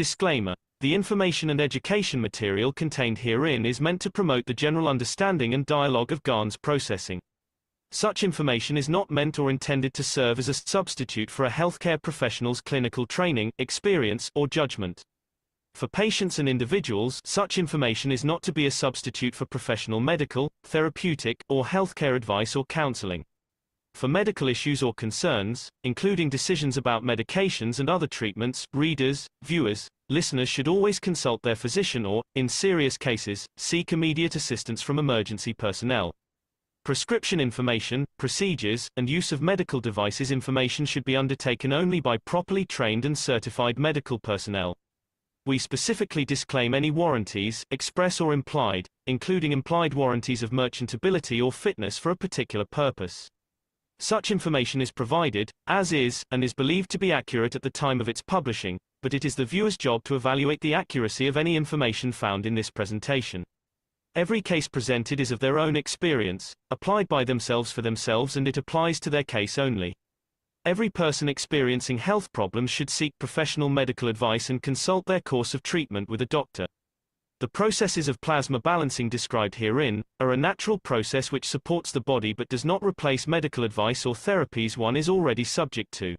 Disclaimer. The information and education material contained herein is meant to promote the general understanding and dialogue of GAN's processing. Such information is not meant or intended to serve as a substitute for a healthcare professional's clinical training, experience, or judgment. For patients and individuals, such information is not to be a substitute for professional medical, therapeutic, or healthcare advice or counseling. For medical issues or concerns, including decisions about medications and other treatments, readers, viewers, listeners should always consult their physician or, in serious cases, seek immediate assistance from emergency personnel. Prescription information, procedures, and use of medical devices information should be undertaken only by properly trained and certified medical personnel. We specifically disclaim any warranties, express or implied, including implied warranties of merchantability or fitness for a particular purpose. Such information is provided, as is, and is believed to be accurate at the time of its publishing, but it is the viewer's job to evaluate the accuracy of any information found in this presentation. Every case presented is of their own experience, applied by themselves for themselves, and it applies to their case only. Every person experiencing health problems should seek professional medical advice and consult their course of treatment with a doctor. The processes of plasma balancing described herein are a natural process which supports the body but does not replace medical advice or therapies one is already subject to.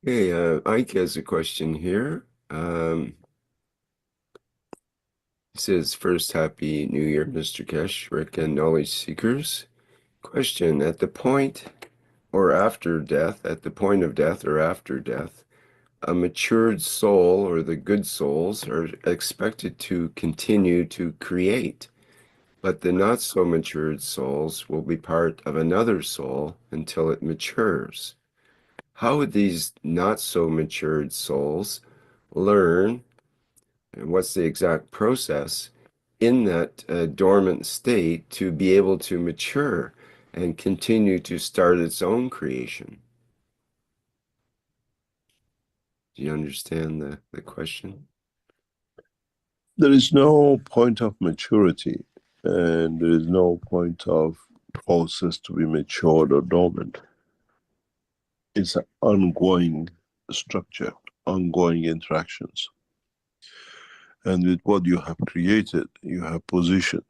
Hey, Ike has a question here. He says, first, Happy New Year, Mr. Keshe, Rick, and knowledge seekers. Question, at the point or after death, at the point of death or after death, a matured soul or the good souls are expected to continue to create, but the not so matured souls will be part of another soul until it matures. How would these not so matured souls learn, and what's the exact process in that dormant state to be able to mature and continue to start its own creation? Do you understand the question? There is no point of maturity, and there is no point of process to be matured or dormant. It's an ongoing structure, ongoing interactions. And with what you have created, you have positioned.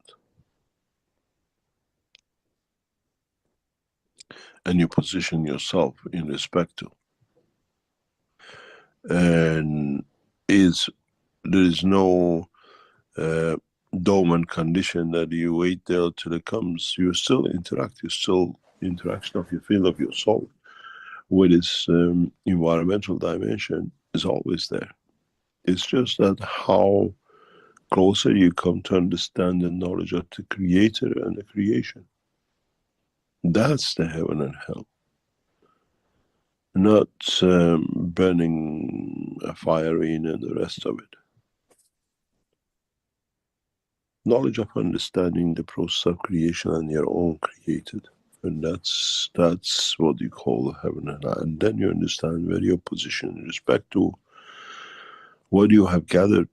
And you position yourself in respect to. And there is no dormant condition that you wait there till it comes. You still interact, you still interaction of your field of your soul with its environmental dimension is always there. It's just that how closer you come to understand the knowledge of the creator and the creation. That's the heaven and hell. Not burning a fire in and the rest of it. Knowledge of understanding the process of creation and your own created. And that's what you call heaven and hell. And then you understand where your position in respect to what you have gathered.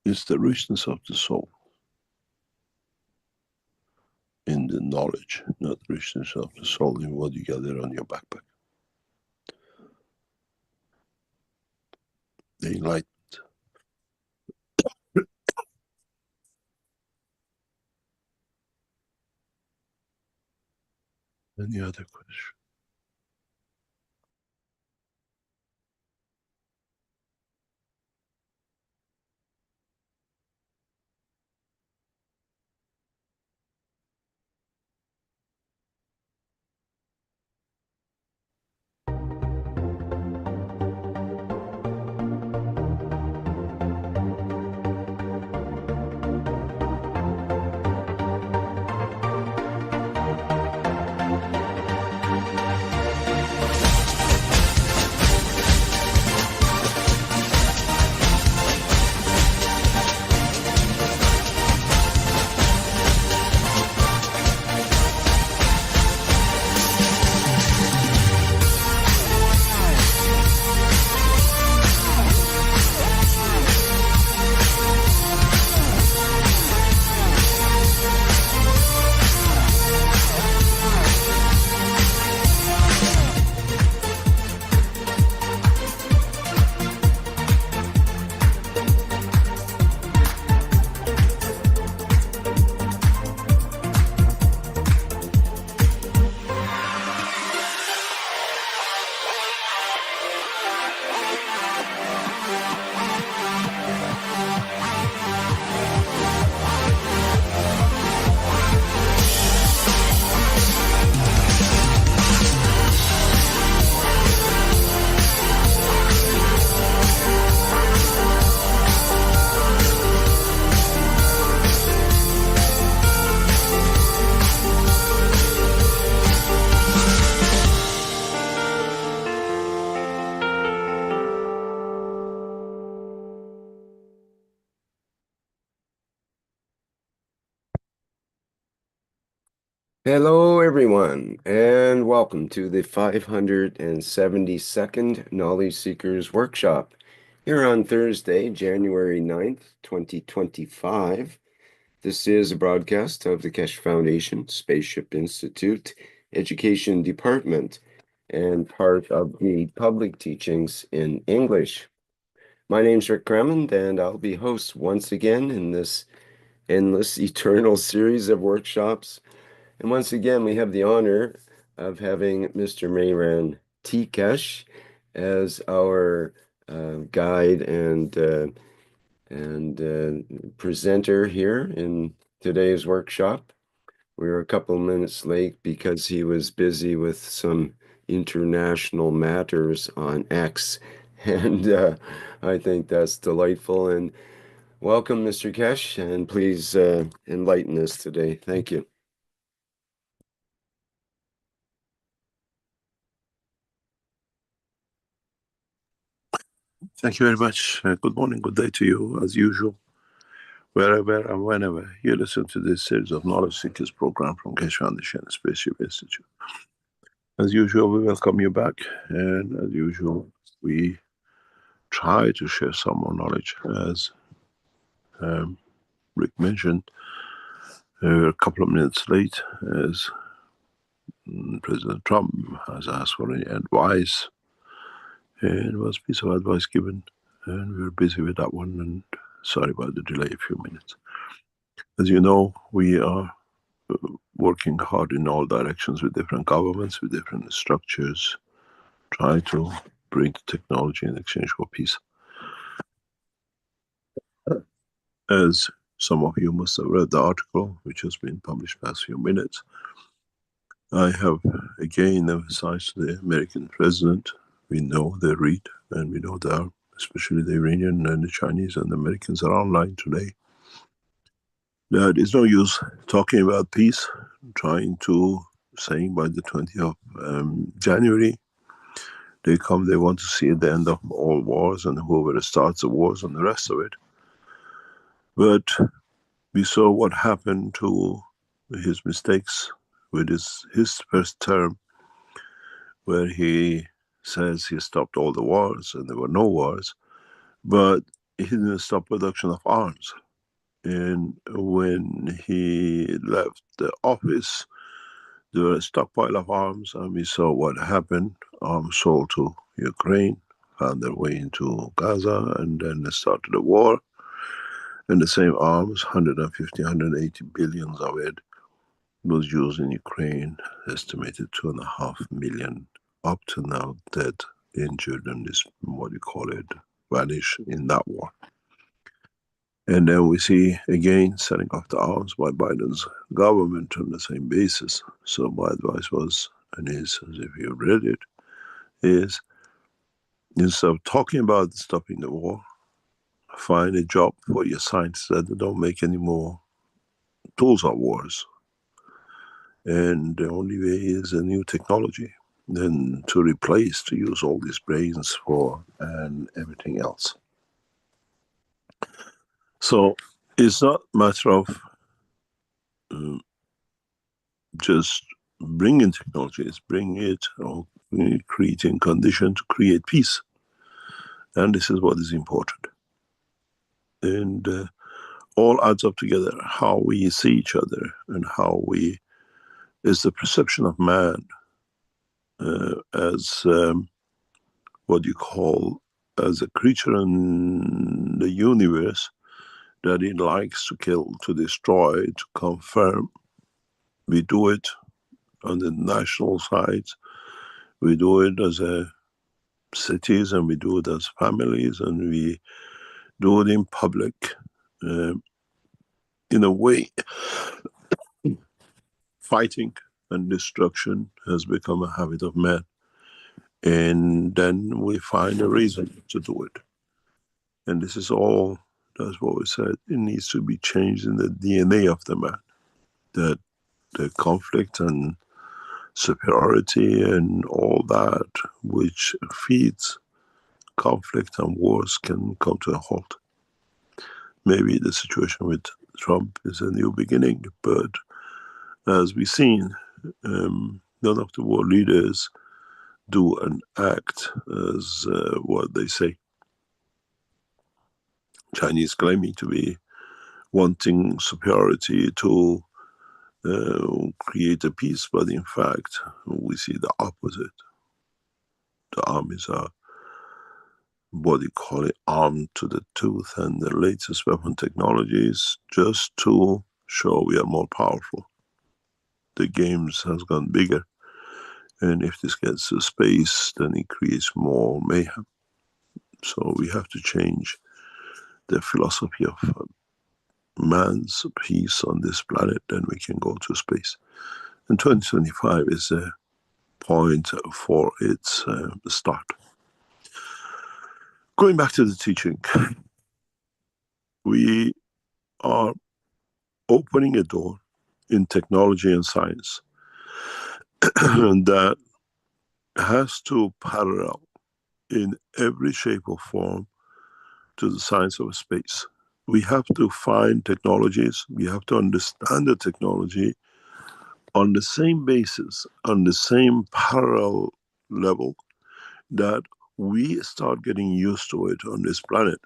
It's the richness of the soul in the knowledge, not the richness of the soul in what you gather on your backpack. The enlightenment. Any other question? Hello, everyone, and welcome to the 572nd Knowledge Seekers Workshop here on Thursday, January 9th, 2025. This is a broadcast of the Keshe Foundation, Spaceship Institute, Education Department, and part of the Public Teachings in English. My name's Rick Cremond, and I'll be host once again in this endless, eternal series of workshops. And once again, we have the honor of having Mr. Mehran Keshe as our guide and presenter here in today's workshop. We were a couple of minutes late because he was busy with some international matters on X, and I think that's delightful. And welcome, Mr. Keshe, and please enlighten us today. Thank you. Thank you very much. Good morning, good day to you, as usual. Wherever and whenever you listen to this series of Knowledge Seekers program from Keshe Foundation and Spaceship Institute. As usual, we welcome you back, and as usual, we try to share some more knowledge. As Rick mentioned, a couple of minutes late, as President Trump has asked for any advice, and was a piece of advice given, and we were busy with that one, and sorry about the delay, a few minutes. As you know, we are working hard in all directions with different governments, with different structures, trying to bring the technology in exchange for peace. As some of you must have read the article, which has been published past few minutes, I have again emphasized to the American president, we know they read, and we know they are, especially the Iranian and the Chinese and the Americans are online today, that it's no use talking about peace, trying to saying by the 20th of January, they want to see the end of all wars and whoever starts the wars and the rest of it. But we saw what happened to his mistakes with his first term, where he says he stopped all the wars and there were no wars, but he didn't stop production of arms. And when he left the office, there was a stockpile of arms, and we saw what happened. Arms sold to Ukraine, found their way into Gaza, and then they started a war. And the same arms, 150, 180 billions of it, was used in Ukraine, estimated 2.5 million up to now dead, injured, and this, what you call it, vanished in that war. And then we see again selling off the arms by Biden's government on the same basis. So my advice was, and is, as if you read it, is instead of talking about stopping the war, find a job for your scientists that don't make any more tools of wars. And the only way is a new technology, then to replace, to use all these brains for and everything else. So it's not a matter of just bringing technology, it's bringing it or creating condition to create peace. And this is what is important. And all adds up together, how we see each other and how we, is the perception of man as what you call as a creature in the universe that it likes to kill, to destroy, to confirm. We do it on the national sides, we do it as a cities, and we do it as families, and we do it in public. In a way, fighting and destruction has become a habit of man. And then we find a reason to do it. And this is all, that's what we said, it needs to be changed in the DNA of the man. That the conflict and superiority and all that which feeds conflict and wars can come to a halt. Maybe the situation with Trump is a new beginning, but as we've seen, none of the world leaders do and act as what they say. Chinese claiming to be wanting superiority to create a peace, but in fact, we see the opposite. The armies are, what you call it, armed to the tooth, and the latest weapon technologies just to show we are more powerful. The games has gone bigger, and if this gets to space, then it creates more mayhem. So we have to change the philosophy of man's peace on this planet, then we can go to space. And 2025 is a point for its start. Going back to the teaching, we are opening a door in technology and science that has to parallel in every shape or form to the science of space. We have to find technologies, we have to understand the technology on the same basis, on the same parallel level, that we start getting used to it on this planet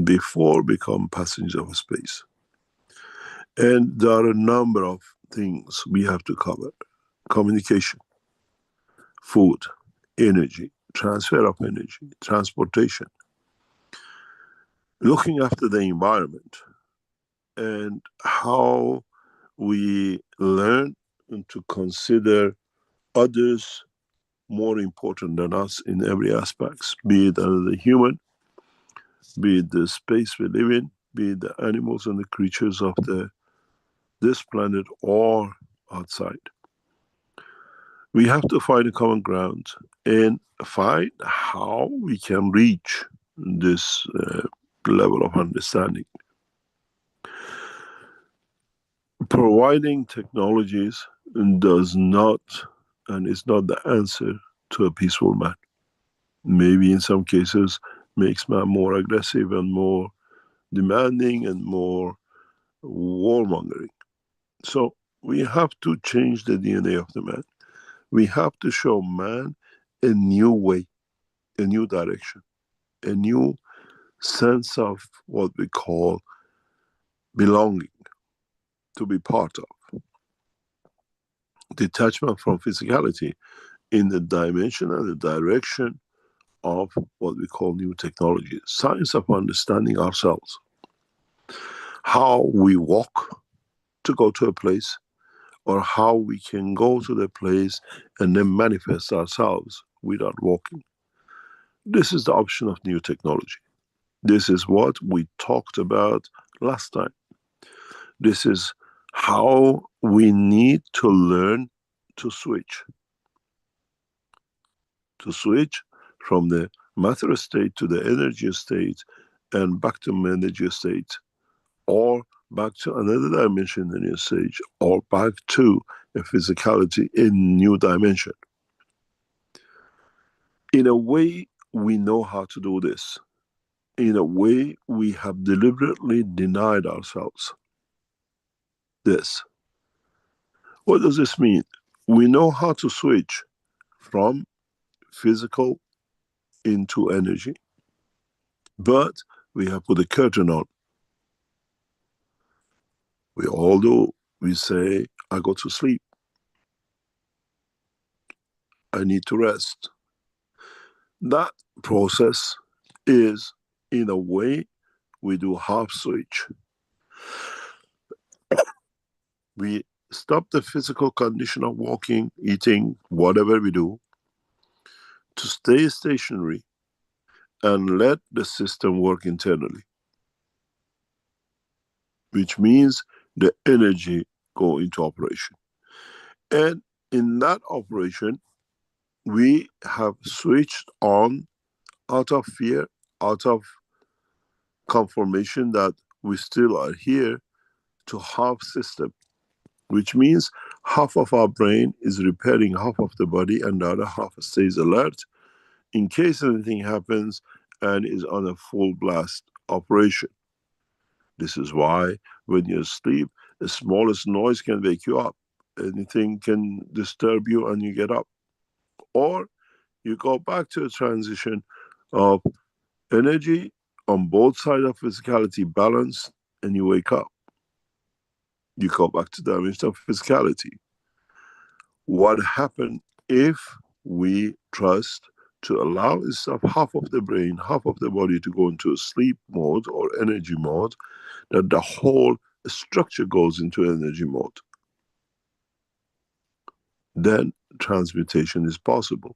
before become passengers of space. And there are a number of things we have to cover. Communication, food, energy, transfer of energy, transportation, looking after the environment, and how we learn to consider others more important than us in every aspect, be it the human, be it the space we live in, be it the animals and the creatures of this planet or outside. We have to find a common ground and find how we can reach this level of understanding. Providing technologies does not and is not the answer to a peaceful man. Maybe in some cases makes man more aggressive and more demanding and more warmongering. So we have to change the DNA of the man. We have to show man a new way, a new direction, a new sense of what we call belonging, to be part of. Detachment from physicality in the dimension and the direction of what we call new technology. Science of understanding ourselves. How we walk to go to a place, or how we can go to the place and then manifest ourselves without walking. This is the option of new technology. This is what we talked about last time. This is how we need to learn to switch. To switch from the matter state to the energy state and back to energy state, or back to another dimension in your stage, or back to a physicality in new dimension. In a way, we know how to do this. In a way, we have deliberately denied ourselves this. What does this mean? We know how to switch from physical into energy, but we have put a curtain on. We all do. We say, I go to sleep. I need to rest. That process is, in a way, we do half switch. We stop the physical condition of walking, eating, whatever we do, to stay stationary and let the system work internally, which means the energy go into operation. And in that operation, we have switched on out of fear, out of confirmation that we still are here, to half system, which means half of our brain is repairing half of the body and the other half stays alert in case anything happens and is on a full blast operation. This is why when you sleep, the smallest noise can wake you up. anything can disturb you and you get up. Or you go back to a transition of energy on both sides of physicality balanced, and you wake up. You go back to the dimension of physicality. What happened if we trust to allow instead of half of the brain, half of the body to go into a sleep mode or energy mode, that the whole structure goes into energy mode? Then transmutation is possible,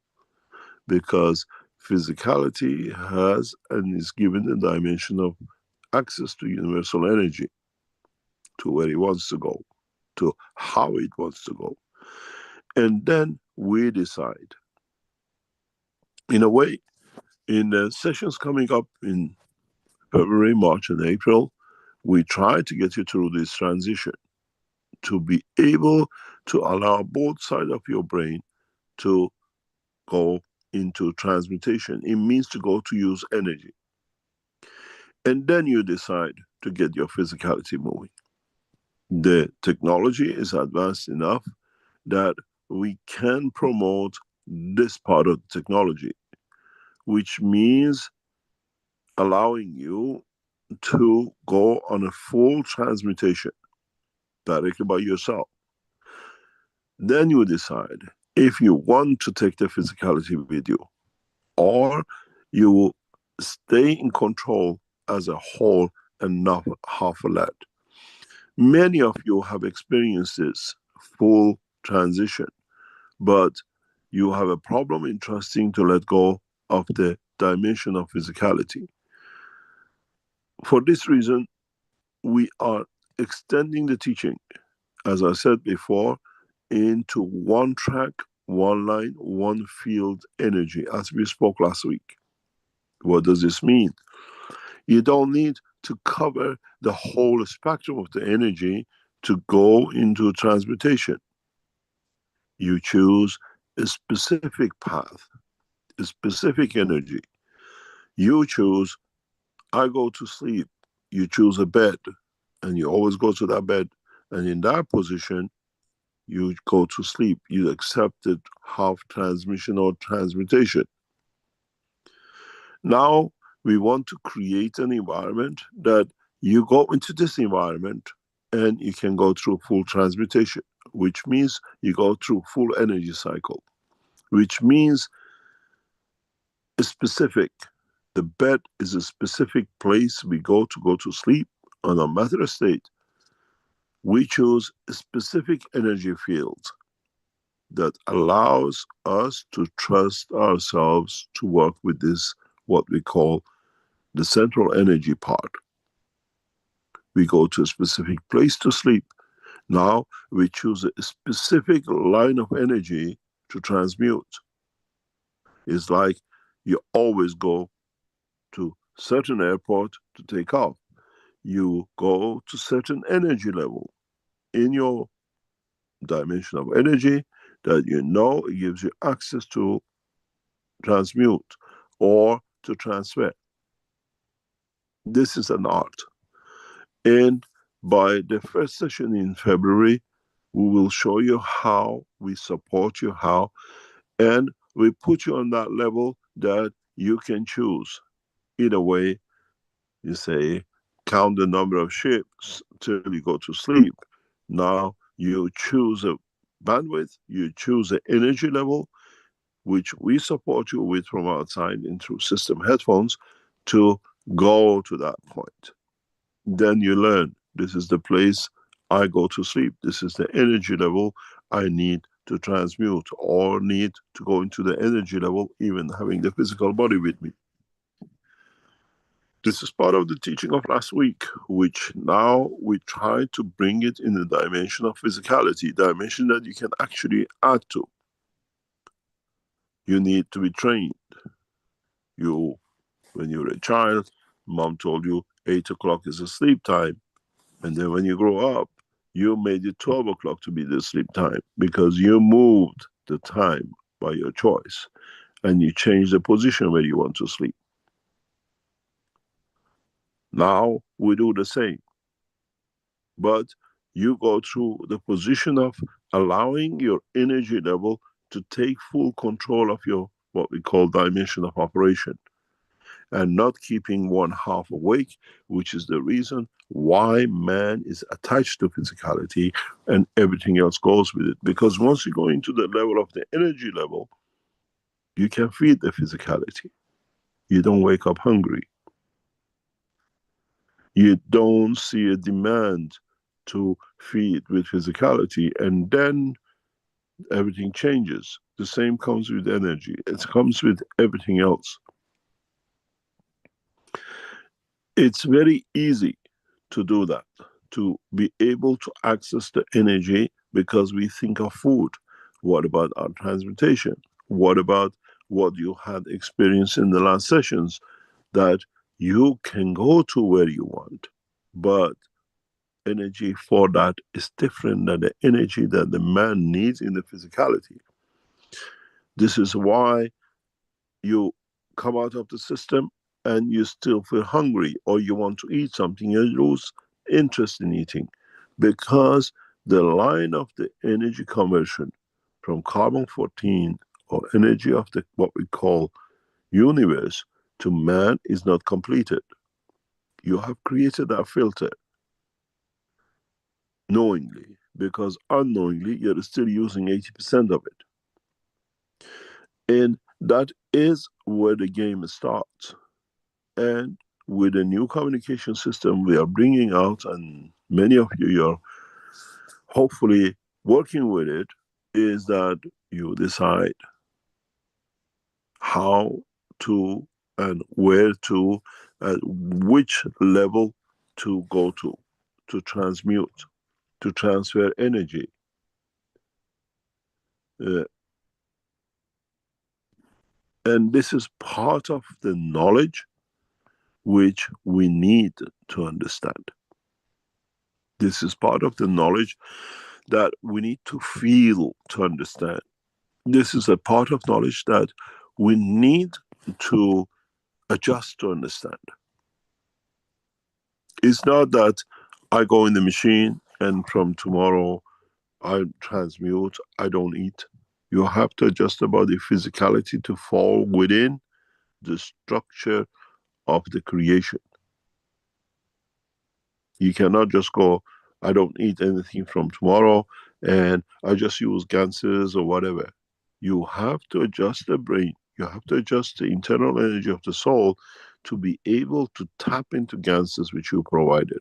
because physicality has and is given the dimension of access to universal energy, to where it wants to go, to how it wants to go. And then we decide. In a way, in the sessions coming up in February, March, and April, we try to get you through this transition to be able to allow both sides of your brain to go into transmutation. It means to go to use energy. And then you decide to get your physicality moving. The technology is advanced enough that we can promote this part of the technology, which means allowing you to go on a full transmutation directly by yourself. Then you decide if you want to take the physicality with you, or you stay in control as a whole and not half a lead. Many of you have experienced this full transition, but you have a problem in trusting to let go of the dimension of physicality. For this reason, we are extending the teaching, as I said before, into one track, one line, one field energy, as we spoke last week. What does this mean? You don't need to cover the whole spectrum of the energy to go into transmutation. You choose a specific path, a specific energy. You choose, I go to sleep. You choose a bed, and you always go to that bed, and in that position, you go to sleep. You accepted half transmission or transmutation. Now, we want to create an environment that you go into this environment and you can go through full transmutation, which means you go through full energy cycle, which means a specific. The bed is a specific place we go to sleep. On a matter state, we choose a specific energy field that allows us to trust ourselves to work with this, what we call the central energy part. We go to a specific place to sleep. Now we choose a specific line of energy to transmute. It's like you always go to certain airport to take off. You go to certain energy level in your dimension of energy that you know it gives you access to transmute or to transfer. This is an art. And by the first session in February, we will show you how, we support you how, and we put you on that level that you can choose. Either way, you say, count the number of shifts till you go to sleep. Now you choose a bandwidth, you choose an energy level, which we support you with from outside in through system headphones to go to that point. Then you learn, this is the place I go to sleep. This is the energy level I need to transmute or need to go into the energy level, even having the physical body with me. This is part of the teaching of last week, which now we try to bring it in the dimension of physicality, dimension that you can actually add to. You need to be trained. When you were a child, mom told you 8 o'clock is a sleep time. And then when you grow up, you made it 12 o'clock to be the sleep time because you moved the time by your choice and you changed the position where you want to sleep. Now we do the same, but you go through the position of allowing your energy level to take full control of your what we call dimension of operation, and not keeping one half awake, which is the reason why man is attached to physicality and everything else goes with it. Because once you go into the level of the energy level, you can feed the physicality. You don't wake up hungry. You don't see a demand to feed with physicality, and then everything changes. The same comes with energy. It comes with everything else. It's very easy to do that, to be able to access the energy, because we think of food. What about our transmutation? What about what you had experienced in the last sessions, that you can go to where you want, but energy for that is different than the energy that the man needs in the physicality. This is why you come out of the system and you still feel hungry, or you want to eat something, you lose interest in eating, because the line of the energy conversion from carbon 14, or energy of the what we call universe, to man is not completed. You have created that filter knowingly, because unknowingly you're still using 80% of it. And that is where the game starts. And with a new communication system we are bringing out, and many of you are hopefully working with it, is that you decide how to and where to, at which level to go to transmute, to transfer energy. And this is part of the knowledge which we need to understand. This is part of the knowledge that we need to feel to understand. This is a part of knowledge that we need to adjust to understand. It's not that I go in the machine and from tomorrow I transmute, I don't eat. You have to adjust the body physicality to fall within the structure of the creation. You cannot just go, I don't eat anything from tomorrow and I just use ganses or whatever. You have to adjust the brain. You have to adjust the internal energy of the soul to be able to tap into ganses which you provided.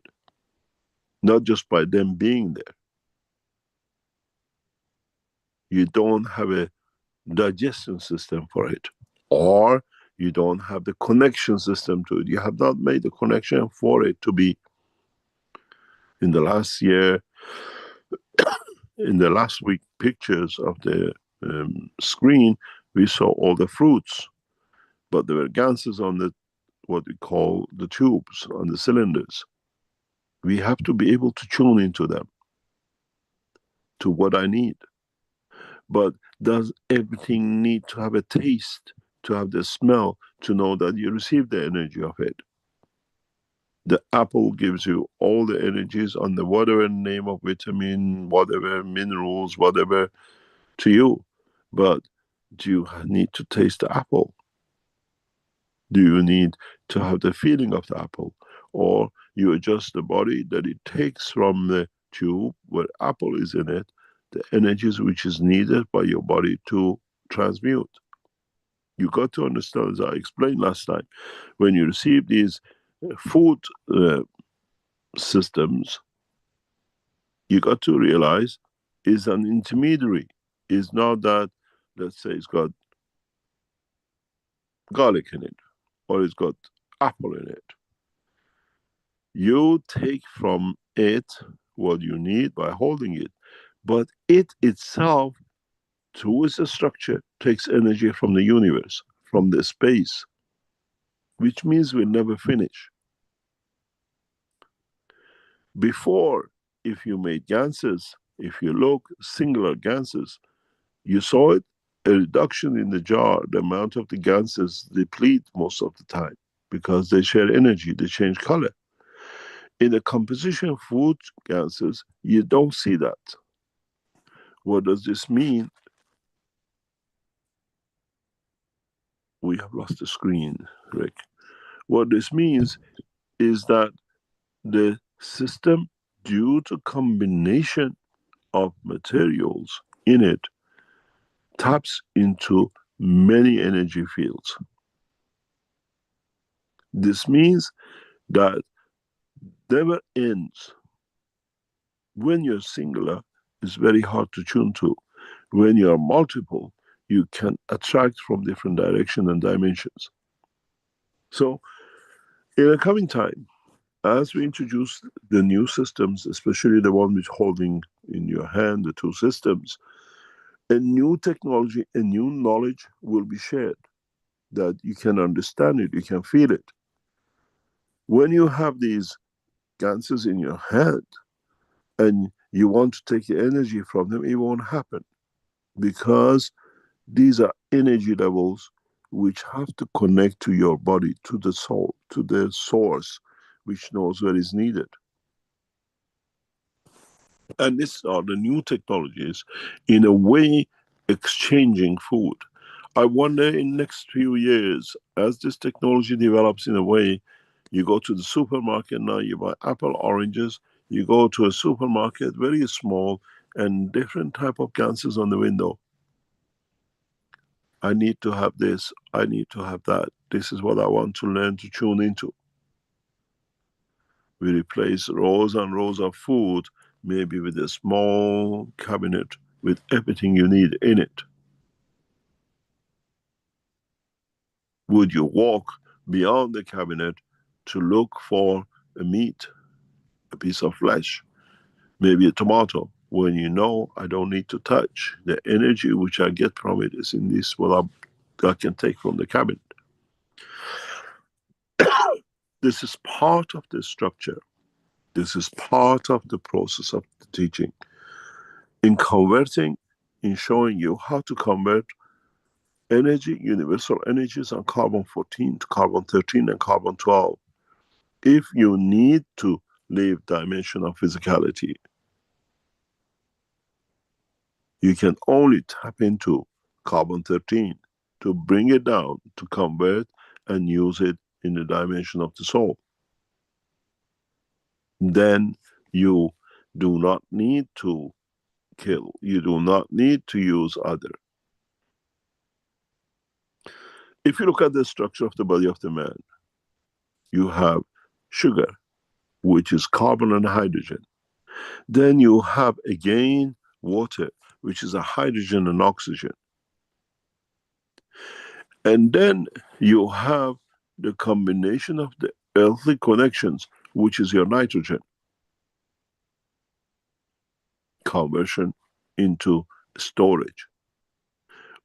Not just by them being there. You don't have a digestion system for it, or you don't have the connection system to it. You have not made the connection for it to be. In the last year, in the last week pictures of the screen, we saw all the fruits, but there were ganses on the what we call the tubes, on the cylinders. We have to be able to tune into them, to what I need. But does everything need to have a taste, to have the smell, to know that you receive the energy of it? The apple gives you all the energies on the whatever name of vitamin, whatever minerals, whatever to you. But do you need to taste the apple? Do you need to have the feeling of the apple? Or you adjust the body that it takes from the tube where apple is in it, the energies which is needed by your body to transmute. You got to understand, as I explained last time, when you receive these food systems, you got to realize is an intermediary. Is not that, let's say it's got garlic in it, or it's got apple in it. You take from it what you need by holding it, but it itself, through its structure, takes energy from the universe, from the space, which means we'll never finish. Before, if you made ganses, if you look singular ganses, you saw it, a reduction in the jar, the amount of the ganses deplete most of the time because they share energy, they change color. In the composition of food ganses, you don't see that. What does this mean? We have lost the screen, Rick. What this means is that the system, due to combination of materials in it, taps into many energy fields. This means that never ends. When you're singular, it's very hard to tune to. When you're multiple, you can attract from different directions and dimensions. So, in the coming time, as we introduce the new systems, especially the one which holding in your hand the two systems, a new technology, a new knowledge will be shared that you can understand it, you can feel it. When you have these ganses in your hand and you want to take the energy from them, it won't happen, because these are energy levels which have to connect to your body, to the soul, to the source, which knows where is needed. And these are the new technologies, in a way, exchanging food. I wonder in next few years, as this technology develops in a way, you go to the supermarket now, you buy apple, oranges, you go to a supermarket, very small, and different type of ganses on the window. I need to have this, I need to have that. This is what I want to learn to tune into. We replace rows and rows of food, maybe with a small cabinet with everything you need in it. Would you walk beyond the cabinet to look for a meat, a piece of flesh, maybe a tomato, when you know I don't need to touch? The energy which I get from it is in this, what I can take from the cabinet. This is part of the structure. This is part of the process of the teaching. In converting, in showing you how to convert energy, universal energies on carbon 14 to carbon 13 and carbon 12. If you need to leave dimension of physicality, you can only tap into carbon 13 to bring it down, to convert and use it in the dimension of the soul. Then you do not need to kill. You do not need to use other. If you look at the structure of the body of the man, you have sugar, which is carbon and hydrogen. Then you have again water, which is a hydrogen and oxygen. And then you have the combination of the earthly connections, which is your nitrogen. Conversion into storage.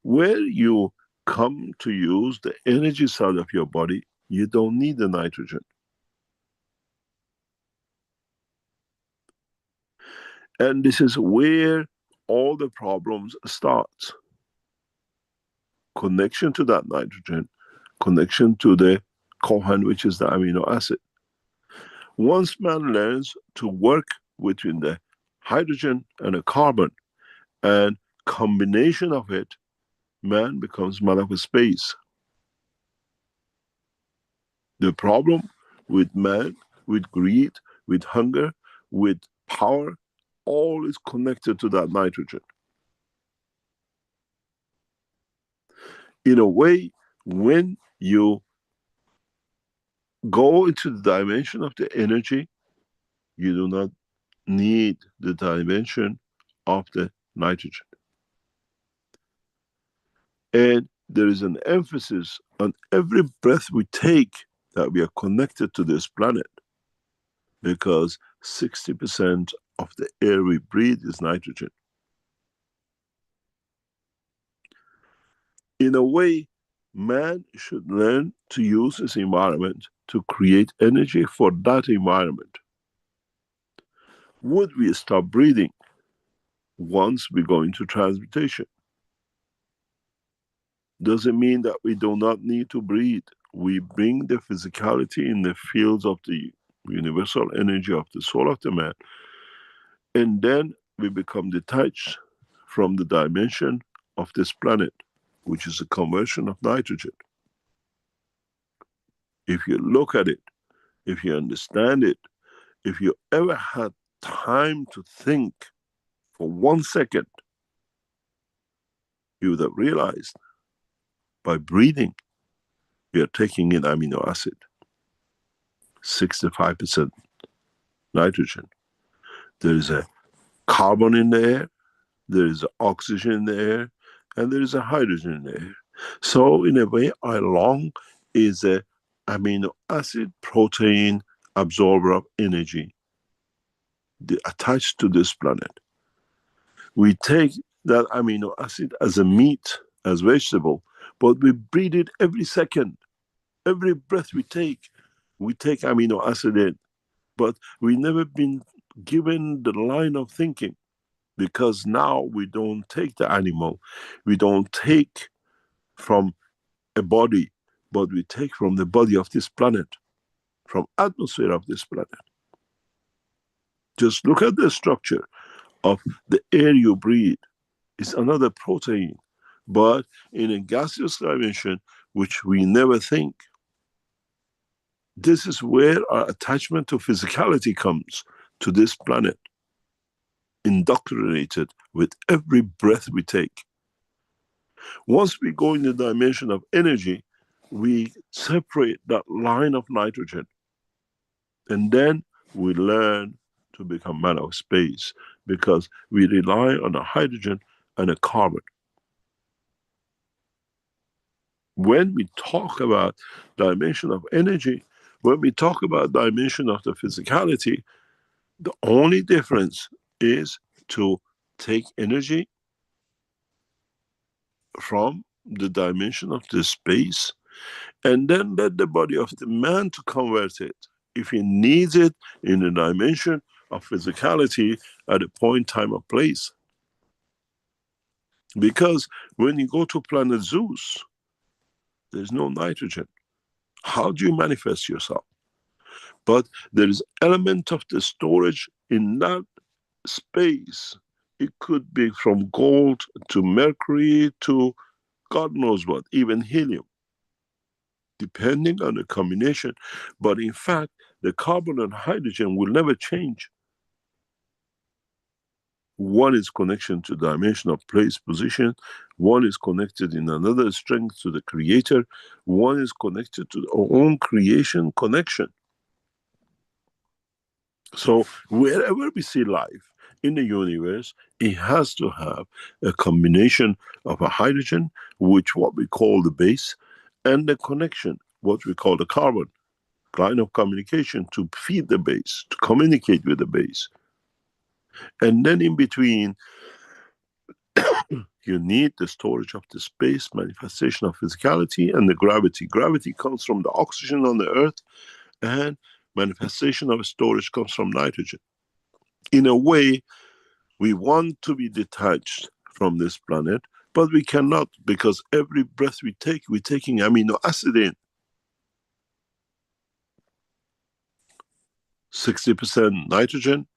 Where you come to use the energy side of your body, you don't need the nitrogen. And this is where all the problems start. Connection to that nitrogen, connection to the cohen, which is the amino acid. Once man learns to work between the hydrogen and the carbon, and combination of it, man becomes man of space. The problem with man, with greed, with hunger, with power, all is connected to that nitrogen. In a way, when you go into the dimension of the energy, you do not need the dimension of the nitrogen. And there is an emphasis on every breath we take that we are connected to this planet, because 60% of the air we breathe is nitrogen. In a way, man should learn to use his environment to create energy for that environment. Would we stop breathing once we go into transmutation? Doesn't mean that we do not need to breathe. We bring the physicality in the fields of the universal energy of the soul of the man, and then we become detached from the dimension of this planet, which is a conversion of nitrogen. If you look at it, if you understand it, if you ever had time to think for 1 second, you would have realized by breathing, we are taking in amino acid, 65% nitrogen. There is a carbon in the air, there is oxygen in the air, and there is a hydrogen in the air. So in a way, our lung is a amino acid protein absorber of energy attached to this planet. We take that amino acid as a meat, as vegetable, but we breathe it every second. Every breath we take amino acid in. But we never been given the line of thinking, because now we don't take the animal, we don't take from a body, but we take from the body of this planet, from atmosphere of this planet. Just look at the structure of the air you breathe. It's another protein, but in a gaseous dimension, which we never think. This is where our attachment to physicality comes, to this planet, indoctrinated with every breath we take. Once we go in the dimension of energy, we separate that line of nitrogen, and then we learn to become man of space, because we rely on a hydrogen and a carbon. When we talk about dimension of energy, when we talk about dimension of the physicality, the only difference is to take energy from the dimension of the space, and then let the body of the man to convert it, if he needs it, in the dimension of physicality at a point, time, or place. Because when you go to planet Zeus, there's no nitrogen. How do you manifest yourself? But there is element of the storage in that space. It could be from gold to mercury to God knows what, even helium, depending on the combination. But in fact, the carbon and hydrogen will never change. One is connection to dimension of place, position. One is connected in another strength to the creator. One is connected to our own creation connection. So wherever we see life in the universe, it has to have a combination of a hydrogen, which what we call the base, and the connection, what we call the carbon, line of communication to feed the base, to communicate with the base. And then in between, you need the storage of the space, manifestation of physicality, and the gravity. Gravity comes from the oxygen on the earth, and manifestation of storage comes from nitrogen. In a way, we want to be detached from this planet, but we cannot, because every breath we take, we're taking amino acid in. 60% nitrogen,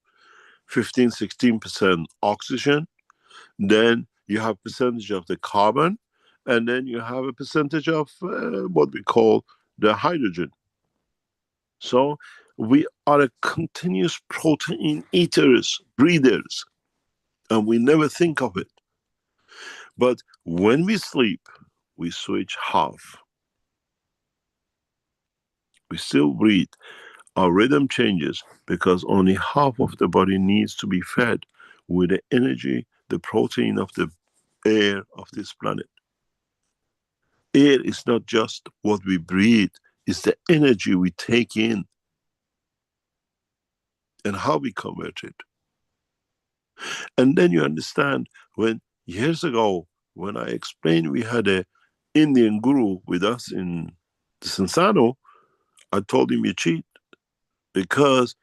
15-16% oxygen, then you have percentage of the carbon, and then you have a percentage of what we call the hydrogen. So we are a continuous protein eaters, breathers, and we never think of it. But when we sleep, we switch half. We still breathe. Our rhythm changes because only half of the body needs to be fed with the energy, the protein of the air of this planet. Air is not just what we breathe, it's the energy we take in and how we convert it. And then you understand, when years ago, when I explained we had an Indian guru with us in the Sansano, I told him you cheat, because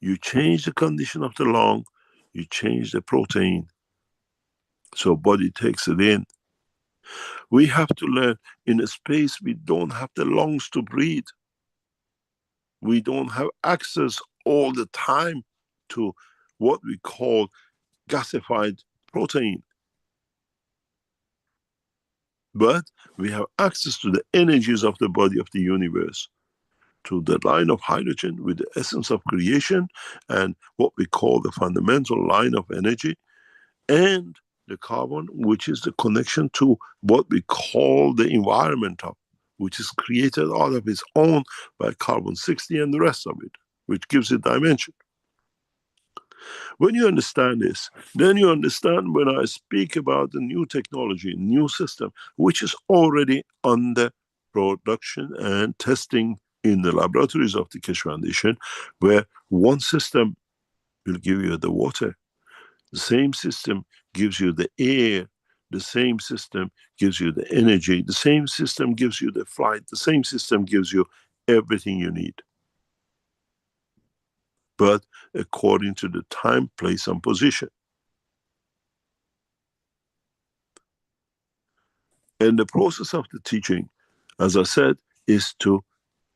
you change the condition of the lung, you change the protein, so body takes it in. We have to learn, in a space we don't have the lungs to breathe. We don't have access all the time to what we call gasified protein. But we have access to the energies of the body of the universe, to the line of hydrogen with the essence of creation and what we call the fundamental line of energy, and the carbon, which is the connection to what we call the environment of, which is created out of its own by carbon-60 and the rest of it, which gives it dimension. When you understand this, then you understand when I speak about the new technology, new system, which is already under production and testing in the laboratories of the Keshe Foundation, where one system will give you the water, the same system gives you the air, the same system gives you the energy, the same system gives you the flight, the same system gives you everything you need. But according to the time, place, and position. And the process of the teaching, as I said, is to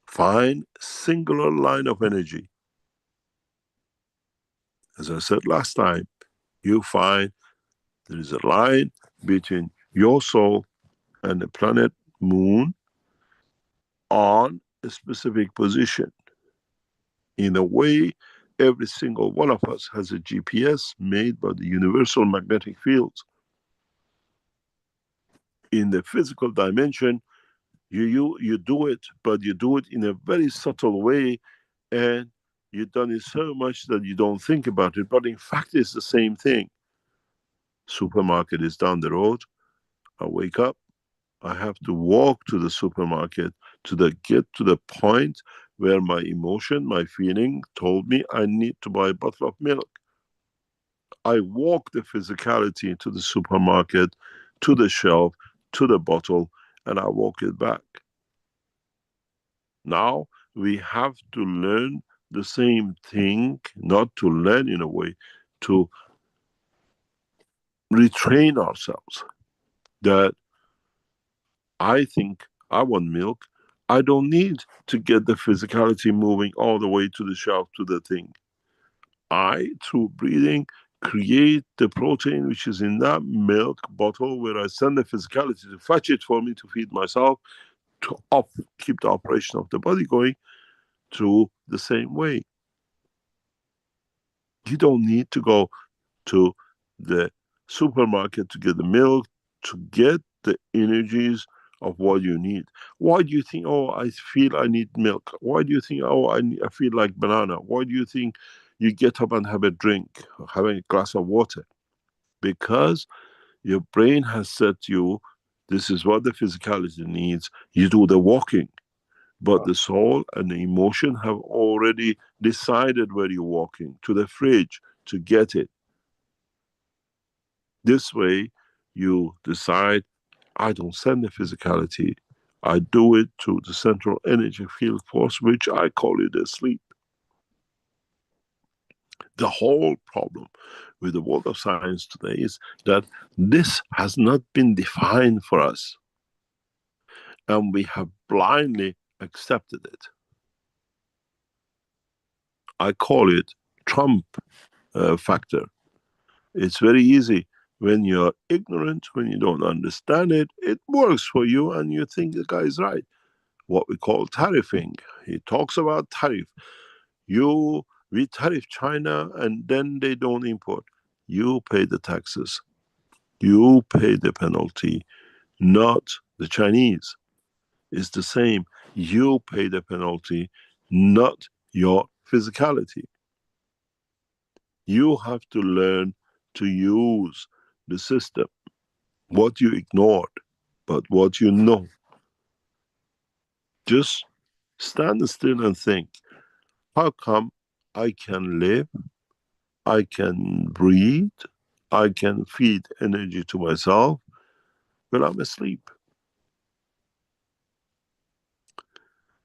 find singular line of energy. As I said last time, you find there is a line between your soul and the planet Moon on a specific position. In a way, every single one of us has a GPS made by the universal magnetic fields. In the physical dimension, you do it, but you do it in a very subtle way, and you've done it so much that you don't think about it, but in fact it's the same thing. Supermarket is down the road. I wake up, I have to walk to the supermarket to get to the point where my emotion, my feeling told me I need to buy a bottle of milk. I walk the physicality to the supermarket, to the shelf, to the bottle, and I walk it back. Now we have to learn the same thing, not to learn in a way, to retrain ourselves. That I think I want milk, I don't need to get the physicality moving all the way to the shelf to the thing. I, through breathing, create the protein which is in that milk bottle, where I send the physicality to fetch it for me to feed myself, to keep the operation of the body going through the same way. You don't need to go to the supermarket to get the milk, to get the energies of what you need. Why do you think, oh, I feel I need milk? Why do you think, oh, I feel like banana? Why do you think you get up and have a drink, have a glass of water? Because your brain has said to you, this is what the physicality needs. You do the walking. But the soul and the emotion have already decided where you're walking, to the fridge, to get it. This way, you decide, I don't send the physicality. I do it to the central energy field force, which I call it a sleep. The whole problem with the world of science today is that this has not been defined for us. And we have blindly accepted it. I call it Trump factor. It's very easy. When you're ignorant, when you don't understand it, it works for you and you think the guy is right. What we call tariffing. He talks about tariff. We tariff China and then they don't import. You pay the taxes. You pay the penalty, not the Chinese. It's the same. You pay the penalty, not your physicality. You have to learn to use the system. What you ignored, but what you know. Just stand still and think, how come I can live, I can breathe, I can feed energy to myself when I'm asleep?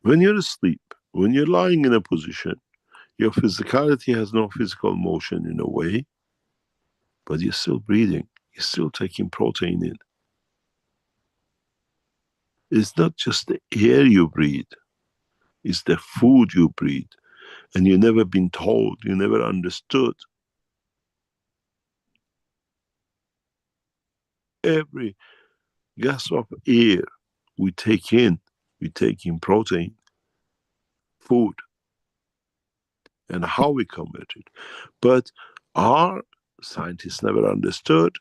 When you're asleep, when you're lying in a position, your physicality has no physical motion in a way, but you're still breathing, you're still taking protein in. It's not just the air you breathe, it's the food you breathe. And you've never been told, you never understood. Every gas of air we take in protein, food, and how we convert it. But our scientists never understood,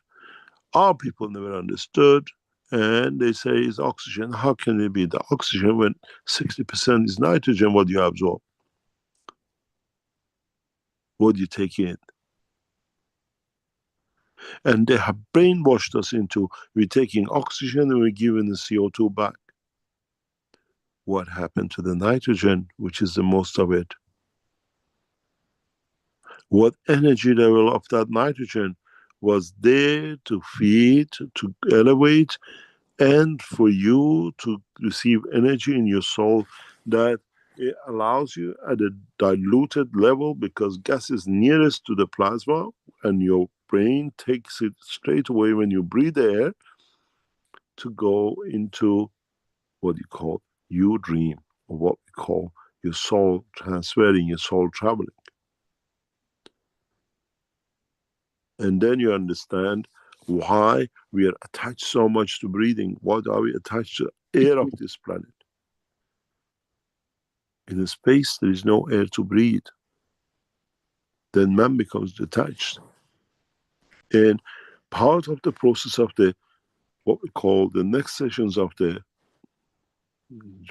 our people never understood, and they say it's oxygen. How can it be the oxygen when 60% is nitrogen, what you absorb? What you take in? And they have brainwashed us into we're taking oxygen and we're giving the CO2 back. What happened to the nitrogen, which is the most of it? What energy level of that nitrogen was there to feed, to elevate, and for you to receive energy in your soul that it allows you at a diluted level, because gas is nearest to the plasma and your brain takes it straight away when you breathe air to go into what you call you dream, or what we call your soul transferring, your soul traveling. And then you understand why we are attached so much to breathing. Why are we attached to the air of this planet? In a space, there is no air to breathe. Then man becomes detached. And part of the process of the, what we call the next sessions of the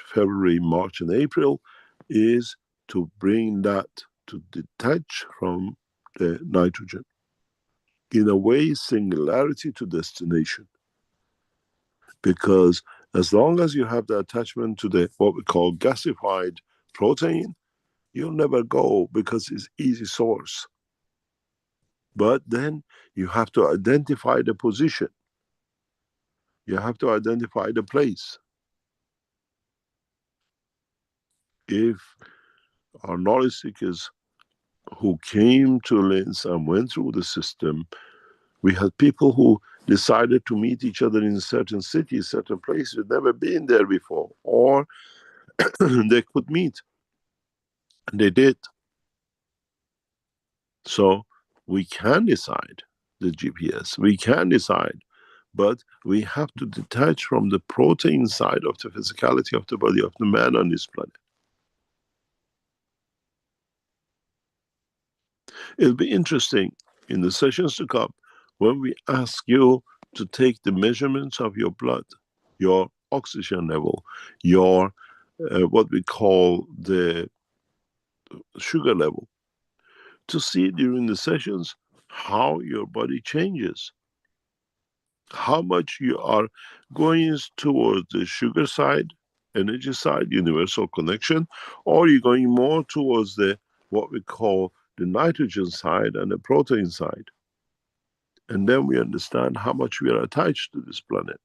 February, March and April, is to bring that to detach from the nitrogen. In a way, singularity to destination. Because as long as you have the attachment to the, what we call gasified protein, you'll never go, because it's easy source. But then you have to identify the position. You have to identify the place. If our knowledge seekers who came to Linz and went through the system, we had people who decided to meet each other in certain cities, certain places, never been there before, or they could meet. And they did. So we can decide the GPS, we can decide, but we have to detach from the protein side of the physicality of the body of the man on this planet. It'll be interesting in the sessions to come when we ask you to take the measurements of your blood, your oxygen level, your what we call the sugar level, to see during the sessions how your body changes, how much you are going towards the sugar side, energy side, universal connection, or you're going more towards the, what we call the nitrogen side and the protein side. And then we understand how much we are attached to this planet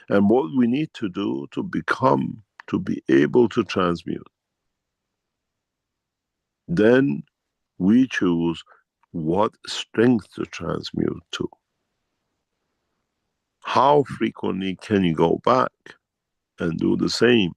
and what we need to do to become, to be able to transmute. Then we choose what strength to transmute to. How frequently can you go back and do the same?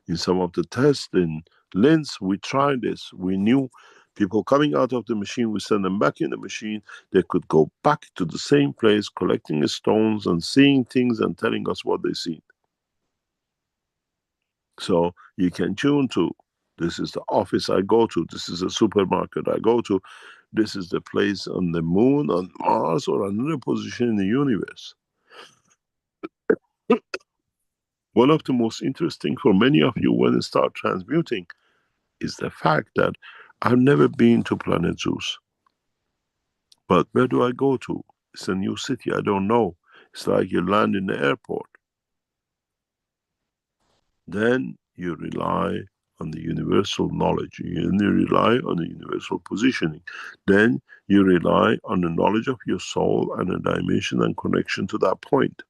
In some of the tests in Linz, we tried this. We knew people coming out of the machine, we send them back in the machine, they could go back to the same place, collecting the stones and seeing things and telling us what they see. So you can tune to, this is the office I go to, this is a supermarket I go to, this is the place on the moon, on Mars, or another position in the universe. One of the most interesting for many of you when you start transmuting is the fact that I've never been to planet Zeus. But where do I go to? It's a new city, I don't know. It's like you land in the airport. Then you rely on the universal knowledge. You rely on the universal positioning. Then you rely on the knowledge of your soul and a dimension and connection to that point.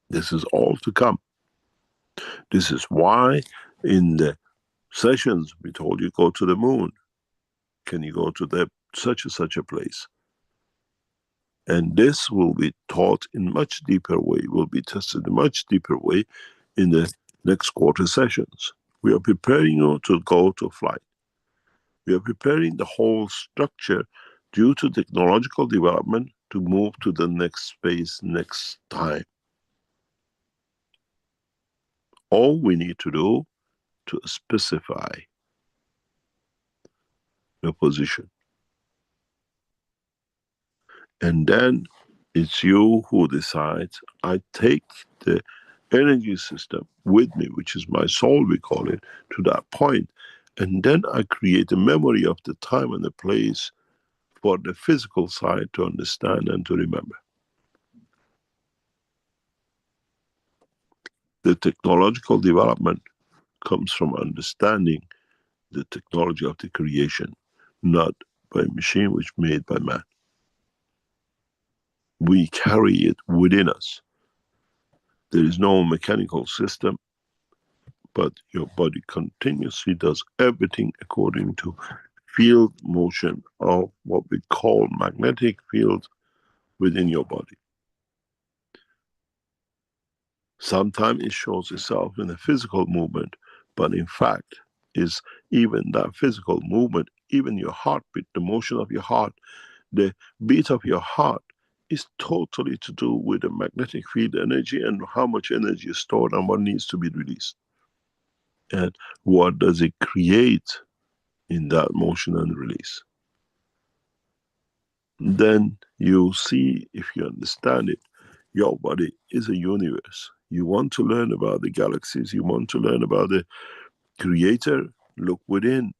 This is all to come. This is why in the sessions we told you go to the moon. Can you go to the such and such a place? And this will be taught in much deeper way, will be tested in much deeper way in the next quarter sessions. We are preparing you to go to flight. We are preparing the whole structure due to technological development. to move to the next space, next time. All we need to do to specify the position. And then it's you who decides, I take the energy system with me, which is my soul, we call it, to that point. And then I create a memory of the time and the place for the physical side to understand and to remember. The technological development comes from understanding the technology of the creation, not by a machine which made by man. We carry it within us. There is no mechanical system, but your body continuously does everything according to field motion of what we call magnetic field within your body. Sometimes it shows itself in a physical movement, but in fact is even that physical movement, even your heartbeat, the motion of your heart, the beat of your heart is totally to do with the magnetic field energy and how much energy is stored and what needs to be released. And what does it create in that motion and release? Then you see, if you understand it, your body is a universe. You want to learn about the galaxies, you want to learn about the creator, look within,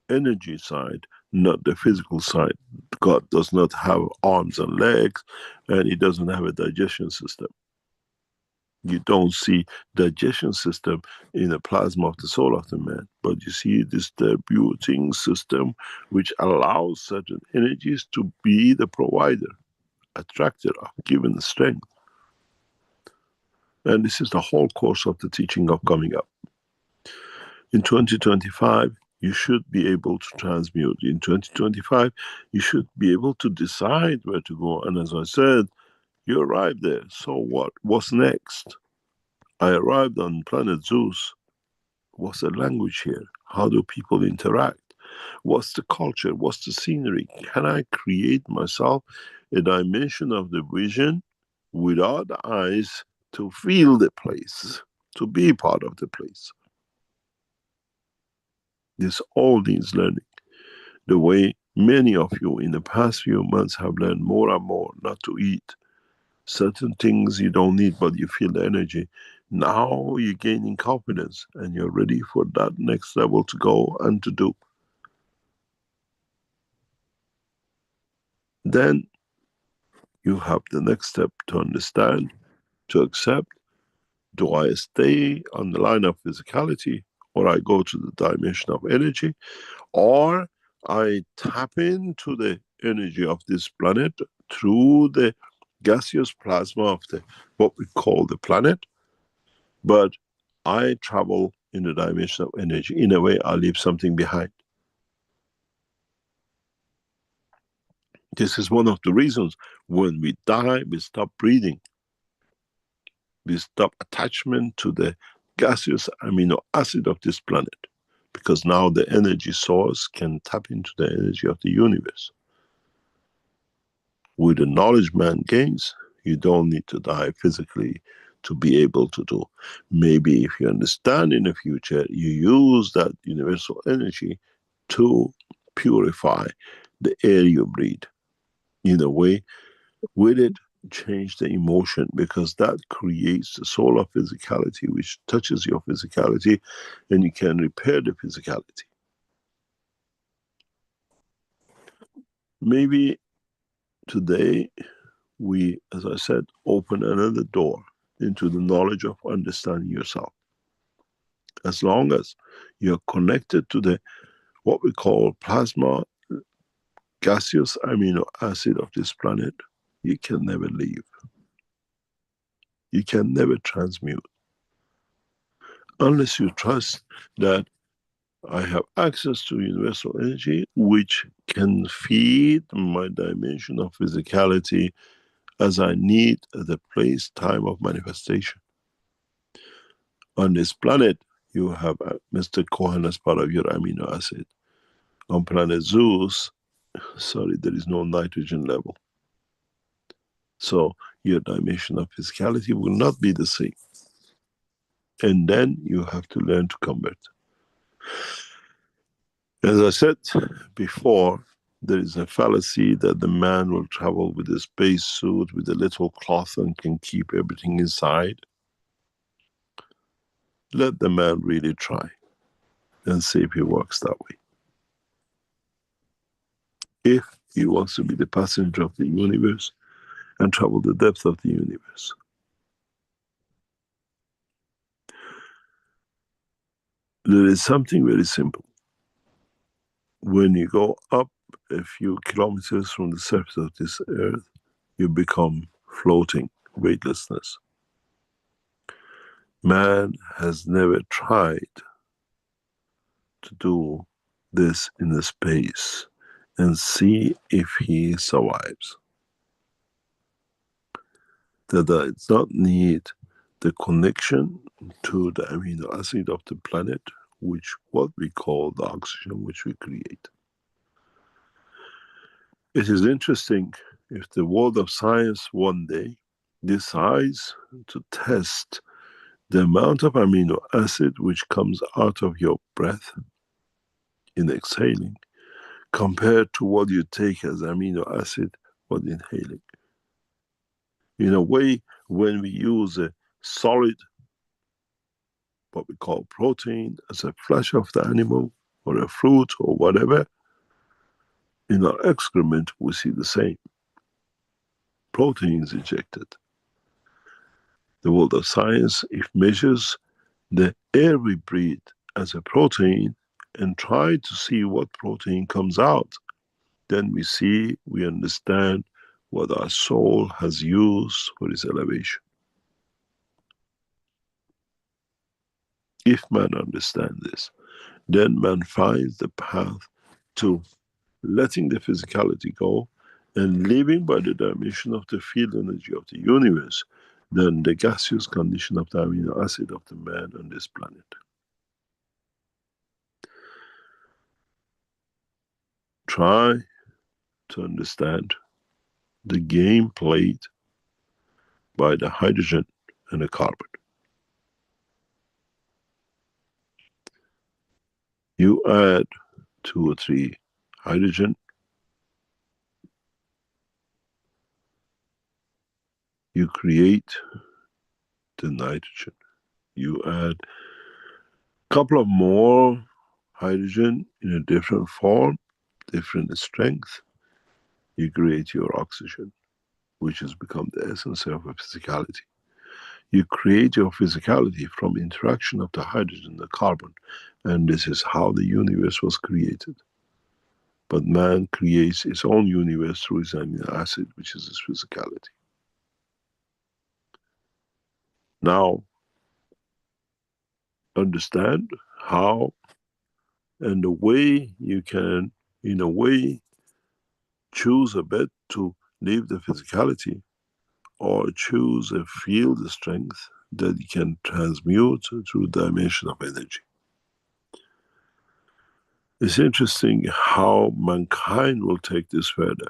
energy side, not the physical side. God does not have arms and legs, and he doesn't have a digestion system. You don't see digestion system in the plasma of the soul of the man, but you see this distributing system which allows certain energies to be the provider, attractor of given the strength. And this is the whole course of the teaching of coming up. In 2025, you should be able to transmute. In 2025, you should be able to decide where to go. And as I said, you arrived there. So what? What's next? I arrived on planet Zeus. What's the language here? How do people interact? What's the culture? What's the scenery? Can I create myself a dimension of the vision without the eyes to feel the place, to be part of the place? This all needs learning. The way many of you in the past few months have learned more and more not to eat. Certain things you don't need, but you feel the energy. Now you're gaining confidence and you're ready for that next level to go and to do. Then you have the next step to understand, to accept. Do I stay on the line of physicality, or I go to the dimension of energy, or I tap into the energy of this planet through the gaseous plasma of the what we call the planet, but I travel in the dimension of energy. In a way, I leave something behind. This is one of the reasons when we die, we stop breathing. We stop attachment to the gaseous amino acid of this planet, because now the energy source can tap into the energy of the universe. With the knowledge man gains, you don't need to die physically to be able to do. Maybe if you understand in the future, you use that universal energy to purify the air you breathe. In a way, with it, change the emotion, because that creates the soul of physicality which touches your physicality, and you can repair the physicality. Maybe today we, as I said, open another door into the knowledge of understanding yourself. As long as you're connected to the what we call plasma gaseous amino acid of this planet, you can never leave. You can never transmute. Unless you trust that I have access to universal energy which can feed my dimension of physicality as I need at the place, time of manifestation. On this planet, you have Mr. Cohen as part of your amino acid. On planet Zeus, sorry, there is no nitrogen level. So your dimension of physicality will not be the same. And then you have to learn to convert. As I said before, there is a fallacy that the man will travel with a space suit with a little cloth and can keep everything inside. Let the man really try and see if he works that way. If he wants to be the passenger of the universe and travel the depth of the universe. There is something very simple. When you go up a few kilometers from the surface of this earth, you become floating, weightlessness. Man has never tried to do this in the space and see if he survives. That does not need the connection to the amino acid of the planet, which what we call the oxygen which we create. It is interesting if the world of science one day decides to test the amount of amino acid which comes out of your breath in exhaling compared to what you take as amino acid while inhaling. In a way, when we use a solid, what we call protein, as a flesh of the animal or a fruit or whatever, in our excrement we see the same. Protein is ejected. The world of science, if measures the air we breathe as a protein and try to see what protein comes out, then we see, we understand what our soul has used for its elevation. If man understands this, then man finds the path to letting the physicality go and living by the dimension of the field energy of the universe, than the gaseous condition of the amino acid of the man on this planet. Try to understand the game played by the hydrogen and the carbon. You add 2 or 3 hydrogen, you create the nitrogen. You add a couple of more hydrogen in a different form, different strength, you create your oxygen, which has become the essence of a physicality. You create your physicality from interaction of the hydrogen and the carbon, and this is how the universe was created. But man creates his own universe through his amino acid, which is his physicality. Now, understand how and the way you can, in a way, choose a bed to leave the physicality or choose a field strength that you can transmute through dimension of energy. It's interesting how mankind will take this further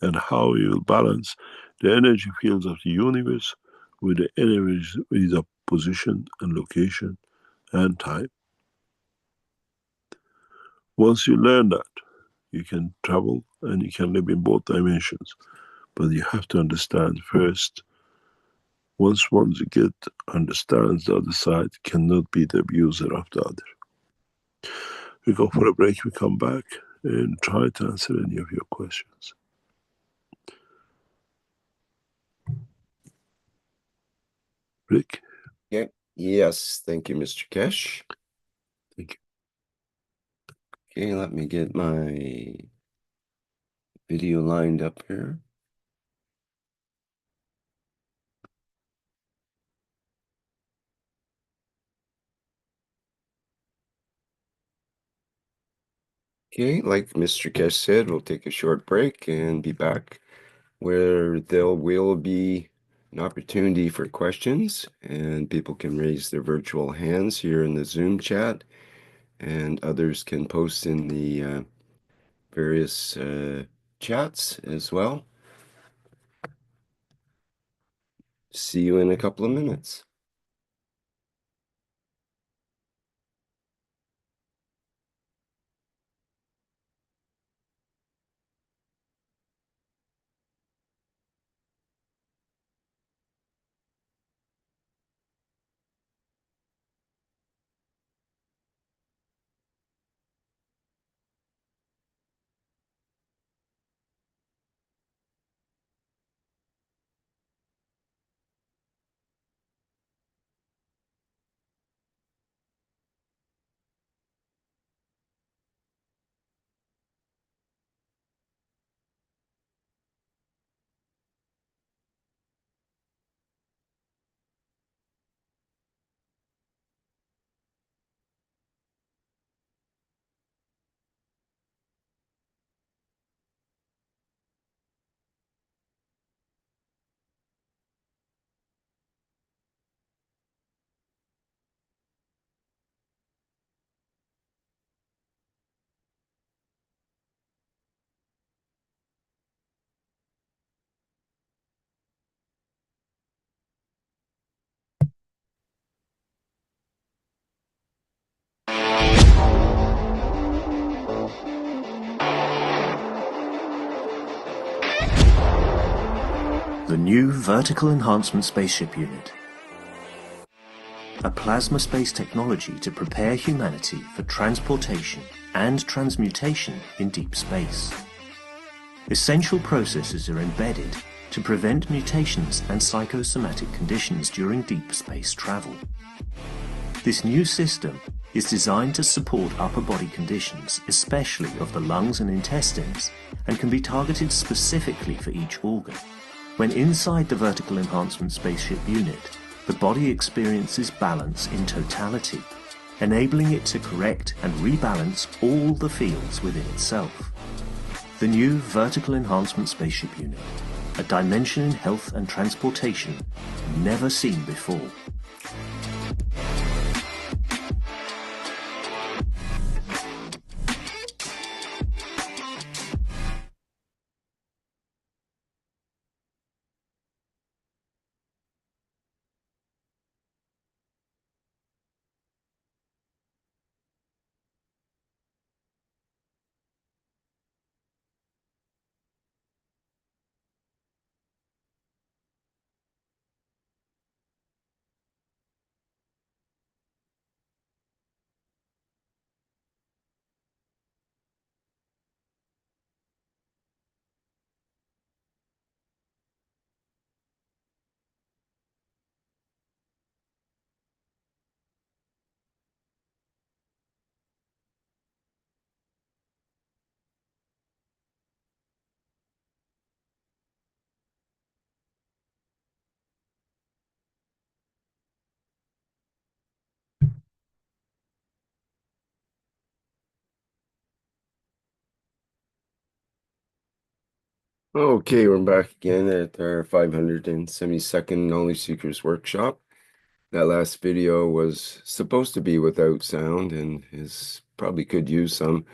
and how he will balance the energy fields of the universe with the energy of position and location and time. Once you learn that, you can travel and you can live in both dimensions. But you have to understand first, once you get understands the other side, cannot be the abuser of the other. We go for a break, we come back and try to answer any of your questions. Rick? Okay. Yes, thank you, Mr. Keshe. Thank you. Okay, let me get my video lined up here. Okay, like Mr. Keshe said, we'll take a short break and be back where there will be an opportunity for questions and people can raise their virtual hands here in the Zoom chat and others can post in the various chats as well. See you in a couple of minutes. The new Vertical Enhancement Spaceship Unit. A plasma space technology to prepare humanity for transportation and transmutation in deep space. Essential processes are embedded to prevent mutations and psychosomatic conditions during deep space travel. This new system is designed to support upper body conditions, especially of the lungs and intestines, and can be targeted specifically for each organ. When inside the Vertical Enhancement Spaceship Unit, the body experiences balance in totality, enabling it to correct and rebalance all the fields within itself. The new Vertical Enhancement Spaceship Unit, a dimension in health and transportation never seen before. Okay, we're back again at our 572nd Knowledge Seekers Workshop. That last video was supposed to be without sound and probably could use some.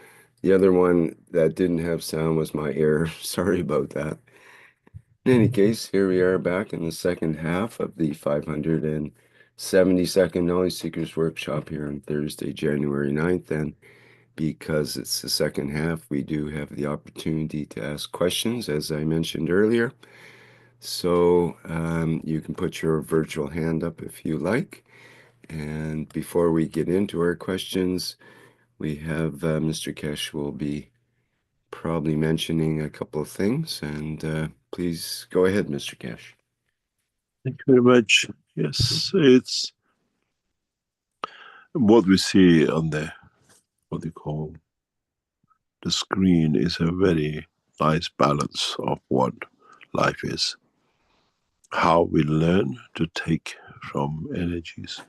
The other one that didn't have sound was my error. Sorry about that. In any case, here we are back in the second half of the 572nd Knowledge Seekers Workshop here on Thursday, January 9th. And because it's the second half, we do have the opportunity to ask questions, as I mentioned earlier. So you can put your virtual hand up if you like. And before we get into our questions, we have Mr. Keshe will be probably mentioning a couple of things. And please go ahead, Mr. Keshe. Thank you very much. Yes, it's what we see on the, what you call, the screen is a very nice balance of what life is. How we learn to take from energies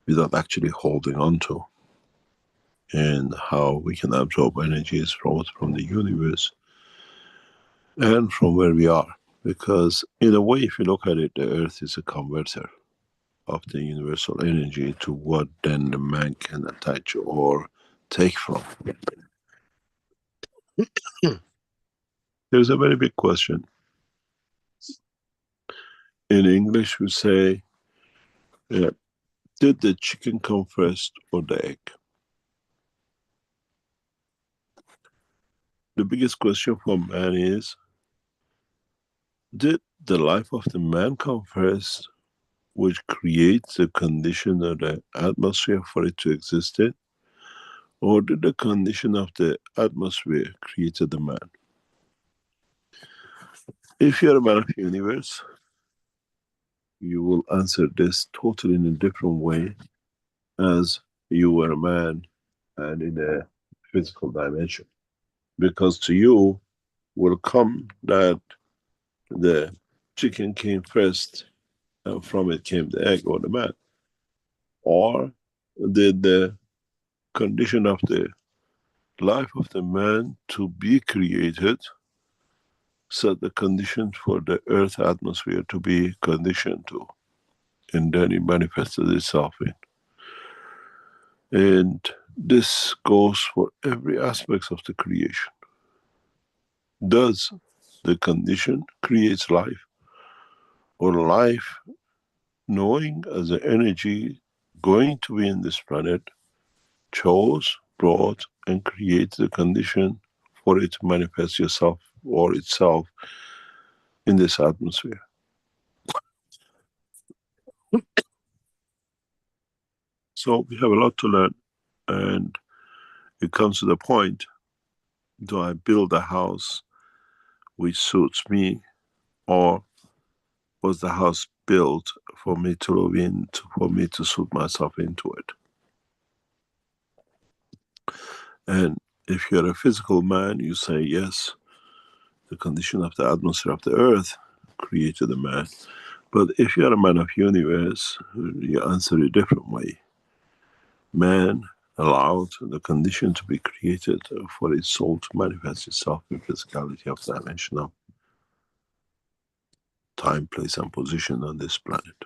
without actually holding on to, and how we can absorb energies from the universe and from where we are. Because in a way, if you look at it, the earth is a converter of the universal energy to what then the man can attach or take from. There's a very big question. In English, we say, did the chicken come first or the egg? The biggest question for man is, did the life of the man come first, which creates the condition of the atmosphere for it to exist in? Or did the condition of the atmosphere created the man? If you're a man of the universe, you will answer this totally in a different way as you were a man and in a physical dimension. Because to you will come that the chicken came first and from it came the egg or the man. Or did the condition of the life of the man to be created set the conditions for the earth atmosphere to be conditioned to, and then it manifested itself in. And this goes for every aspect of the creation. Does the condition creates life, or life knowing as an energy going to be in this planet chose, brought and created the condition for it to manifest yourself or itself in this atmosphere? So we have a lot to learn, and it comes to the point, do I build a house which suits me, or was the house built for me to live in, for me to suit myself into it? And if you're a physical man, you say yes, the condition of the atmosphere of the earth created a man. But if you're a man of universe, you answer a different way. Man allowed the condition to be created for its soul to manifest itself in physicality of dimension of time, place and position on this planet.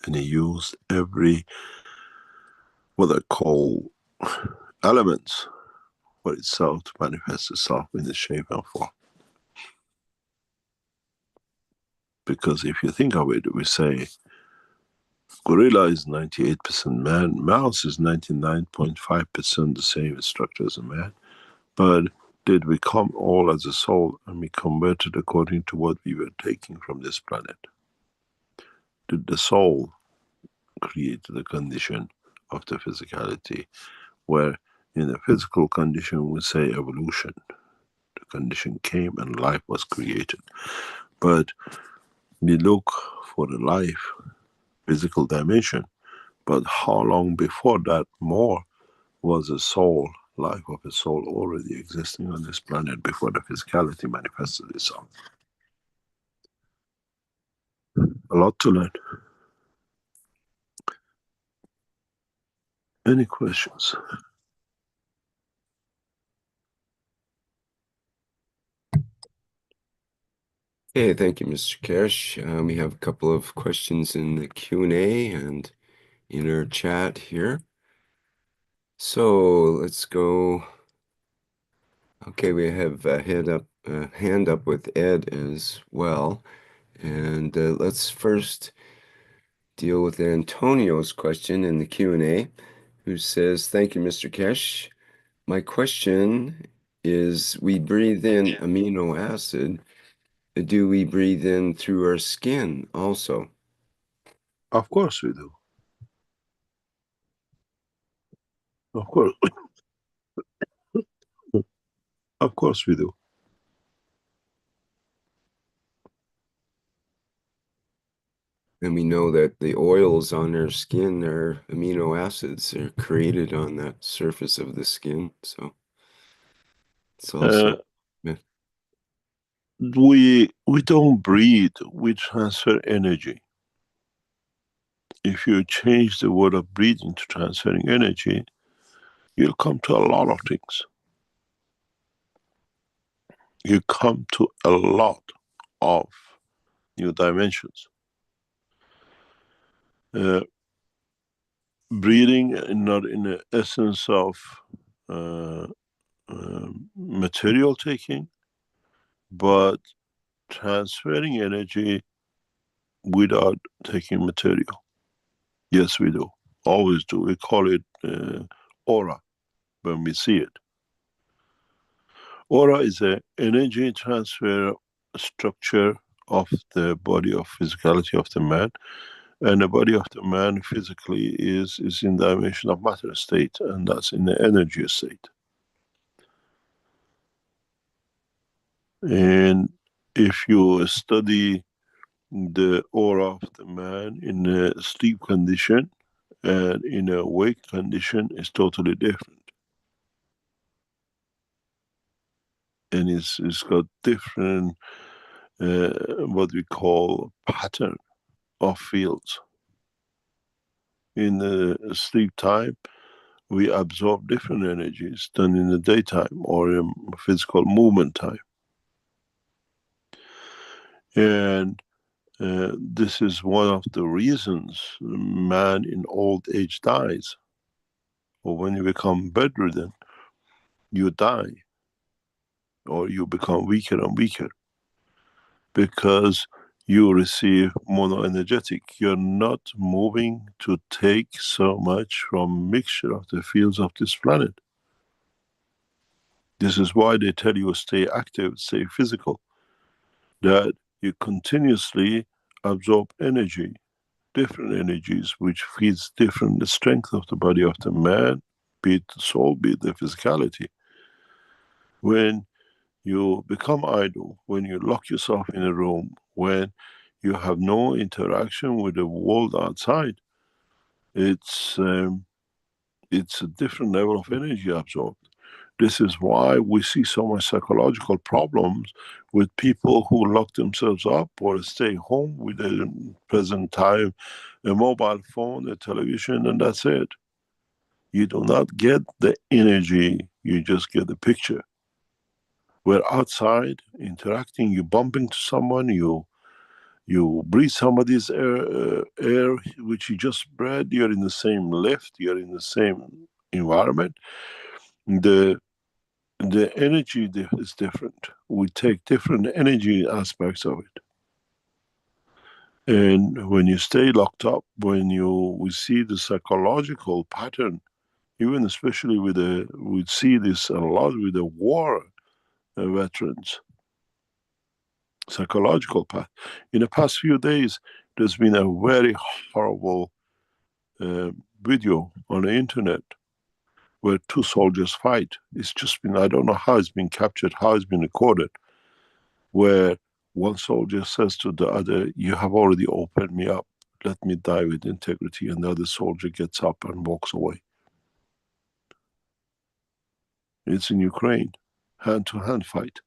And he used every, what I call, elements for itself to manifest itself in the shape and form. Because if you think of it, we say gorilla is 98% man, mouse is 99.5% the same structure as a man. But did we come all as a soul and we converted according to what we were taking from this planet? Did the soul create the condition of the physicality, where in a physical condition we say evolution, the condition came and life was created. But we look for the life, physical dimension, but how long before that more was a soul, life of a soul already existing on this planet before the physicality manifested itself? A lot to learn. Any questions? Okay, thank you, Mr. Keshe. We have a couple of questions in the Q&A and in our chat here. So let's go. Okay, we have a hand up with Ed as well. And let's first deal with Antonio's question in the Q&A, who says, thank you, Mr. Keshe. My question is, we breathe in amino acid. Do we breathe in through our skin also? Of course we do. Of course. Of course we do. And we know that the oils on our skin are amino acids. They're created on that surface of the skin. So it's also... we don't breathe, we transfer energy. If you change the word of breathing to transferring energy, you'll come to a lot of things. You come to a lot of new dimensions. Breathing not in the essence of material taking, but transferring energy without taking material. Yes, we do. Always do. We call it aura when we see it. Aura is an energy transfer structure of the body of physicality of the man. And the body of the man physically is in the dimension of matter state, and that's in the energy state. And if you study the aura of the man in a sleep condition and in a wake condition, it's totally different. And it's got different, what we call pattern of fields. In the sleep time, we absorb different energies than in the daytime or in physical movement time. And this is one of the reasons man in old age dies. Or when you become bedridden, you die. Or you become weaker and weaker. Because you receive monoenergetic. You're not moving to take so much from mixture of the fields of this planet. This is why they tell you stay active, stay physical. That you continuously absorb energy, different energies, which feeds different the strength of the body of the man, be it the soul, be it the physicality. When you become idle, when you lock yourself in a room, when you have no interaction with the world outside, it's a different level of energy absorbed. This is why we see so much psychological problems with people who lock themselves up or stay home with the present time, a mobile phone, a television, and that's it. You do not get the energy, you just get the picture. Where outside, interacting, you bump into someone, you breathe somebody's air which you just breathed, you're in the same lift, you're in the same environment. The energy is different. We take different energy aspects of it. And when you stay locked up, when we see the psychological pattern, even especially we see this a lot with the war veterans, psychological path. In the past few days, there's been a very horrible video on the internet where two soldiers fight. It's just been, I don't know how it's been captured, how it's been recorded, where one soldier says to the other, you have already opened me up, let me die with integrity, and the other soldier gets up and walks away. It's in Ukraine, hand-to-hand fight.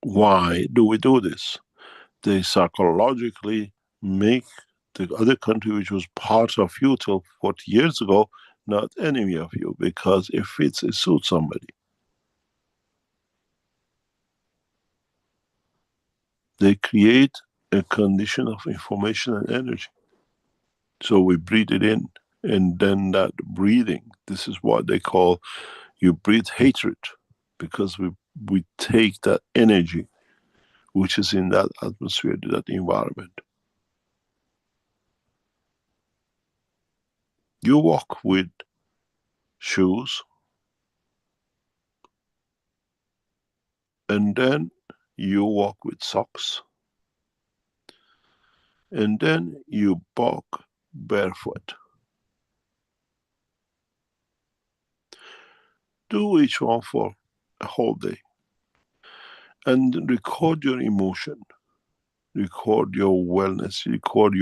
Why do we do this? They psychologically make the other country, which was part of you till 40 years ago, not enemy of you, because it fits, it suits somebody. They create a condition of information and energy. So we breathe it in, and then that breathing, this is what they call, you breathe hatred, because we take that energy which is in that atmosphere, that environment. You walk with shoes, and then you walk with socks, and then you walk barefoot. Do each one for a whole day, and record your emotion, record your wellness, record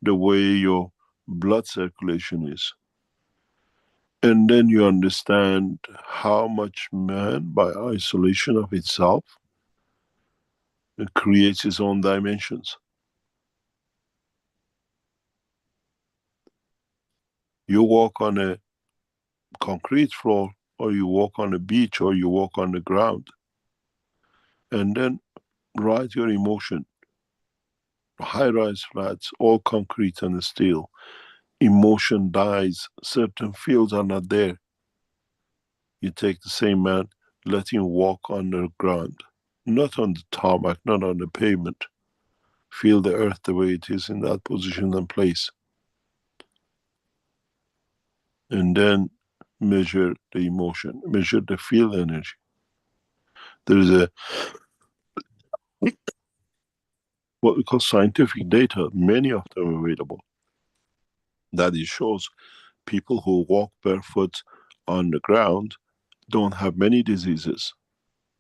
the way your blood circulation is. And then you understand how much man, by isolation of itself, it creates its own dimensions. You walk on a concrete floor, or you walk on a beach, or you walk on the ground, and then write your emotion. High-rise flats, all concrete and steel. Emotion dies, certain fields are not there. You take the same man, let him walk on the ground. not on the tarmac, not on the pavement. Feel the earth the way it is in that position and place. And then measure the emotion, measure the field energy. There is a what we call scientific data, many of them available, that it shows people who walk barefoot on the ground don't have many diseases,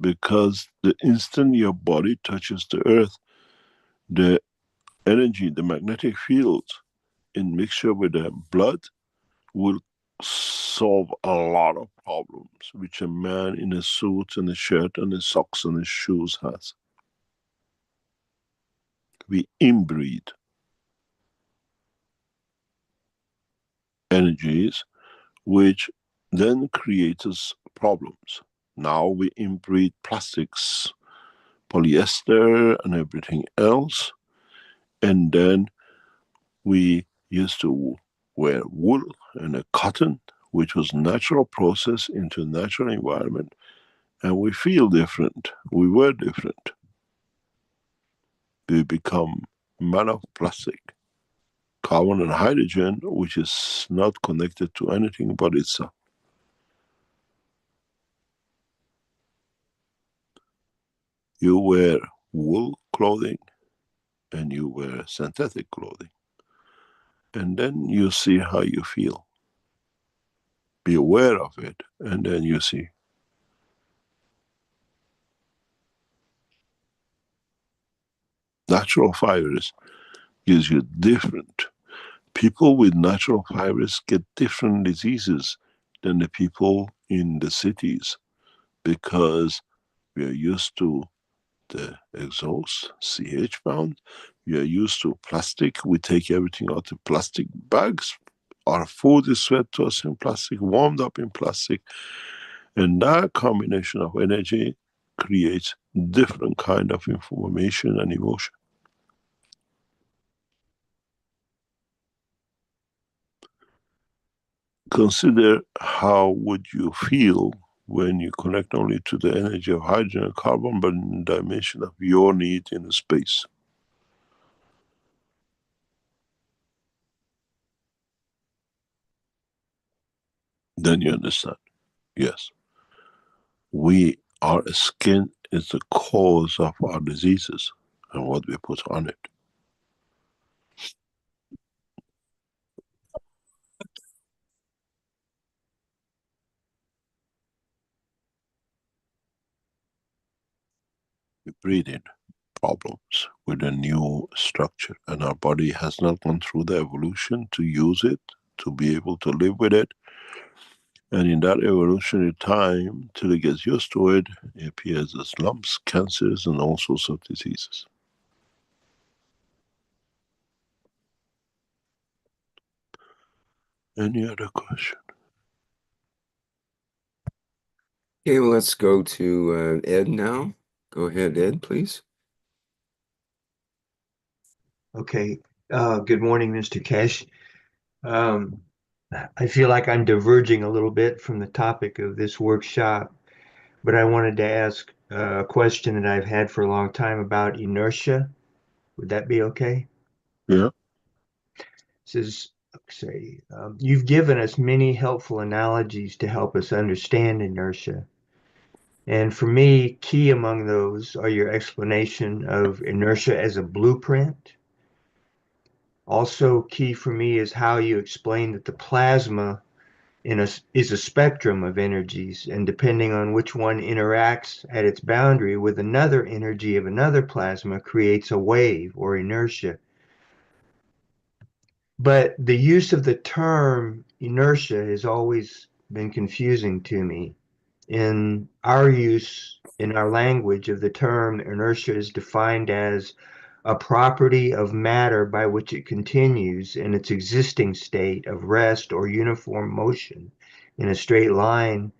because the instant your body touches the earth, the energy, the magnetic field in mixture with the blood will solve a lot of problems which a man in a suit and a shirt and a socks and his shoes has. We inbreed energies which then creates problems. Now we inbreed plastics, polyester and everything else, and then we used to wear wool and a cotton, which was natural process into natural environment, and we feel different, we were different. We become man of plastic, carbon and hydrogen, which is not connected to anything but itself. You wear wool clothing and you wear synthetic clothing, and then you see how you feel. Be aware of it, and then you see. Natural fibers gives you different. People with natural fibers get different diseases than the people in the cities, because we are used to the exhaust, CH bound. We are used to plastic. We take everything out of plastic bags. Our food is fed to us in plastic, warmed up in plastic. And that combination of energy creates different kind of information and emotion. Consider how would you feel when you connect only to the energy of hydrogen and carbon, but in the dimension of your need in space. Then you understand. Yes. Our skin is the cause of our diseases and what we put on it. We breathe in problems with a new structure, and our body has not gone through the evolution to use it, to be able to live with it. And in that evolutionary time, till it gets used to it, it appears as lumps, cancers, and all sorts of diseases. Any other question? Okay, well, let's go to Ed now. Go ahead, Ed, please. Okay. Good morning, Mr. Keshe. I feel like I'm diverging a little bit from the topic of this workshop, but I wanted to ask a question that I've had for a long time about inertia. Would that be okay? Yeah. Says, say, you've given us many helpful analogies to help us understand inertia. And for me, key among those are your explanation of inertia as a blueprint. Also key for me is how you explain that the plasma is a spectrum of energies, and depending on which one interacts at its boundary with another energy of another plasma creates a wave or inertia. But the use of the term inertia has always been confusing to me. In our use, in our language of the term, inertia is defined as a property of matter by which it continues in its existing state of rest or uniform motion in a straight line,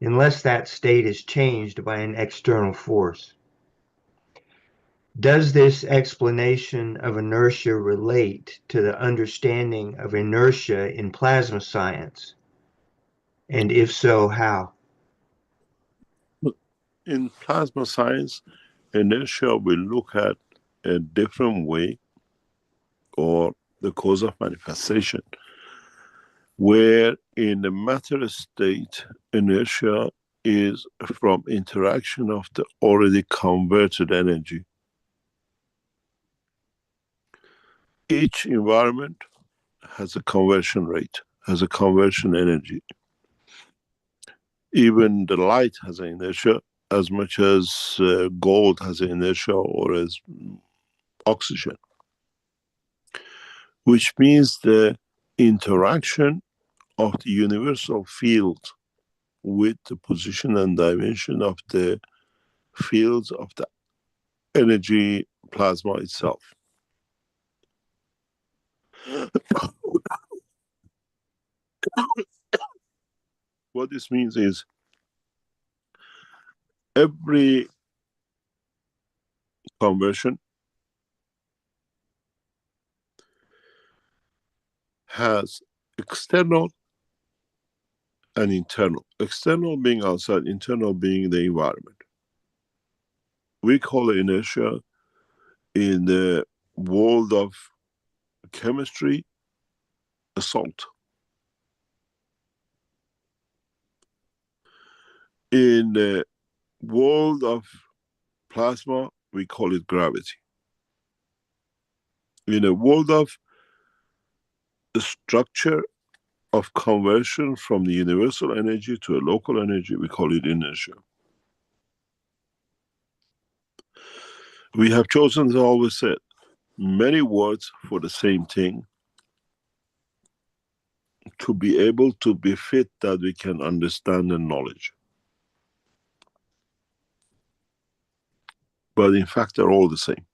unless that state is changed by an external force. Does this explanation of inertia relate to the understanding of inertia in plasma science? And if so, how? In plasma science, inertia will look at a different way, or the cause of manifestation, where in the matter state, inertia is from interaction of the already converted energy. Each environment has a conversion rate, has a conversion energy. Even the light has an inertia as much as gold has an inertia, or as oxygen. Which means the interaction of the universal field with the position and dimension of the fields of the energy plasma itself. What this means is every conversion has external and internal. External being outside, internal being the environment. We call it inertia in the world of chemistry a salt. In the world of plasma, we call it gravity. In a world of the structure of conversion from the universal energy to a local energy, we call it inertia. We have chosen, as I always said, many words for the same thing to be able to befit that we can understand the knowledge. But in fact, they're all the same.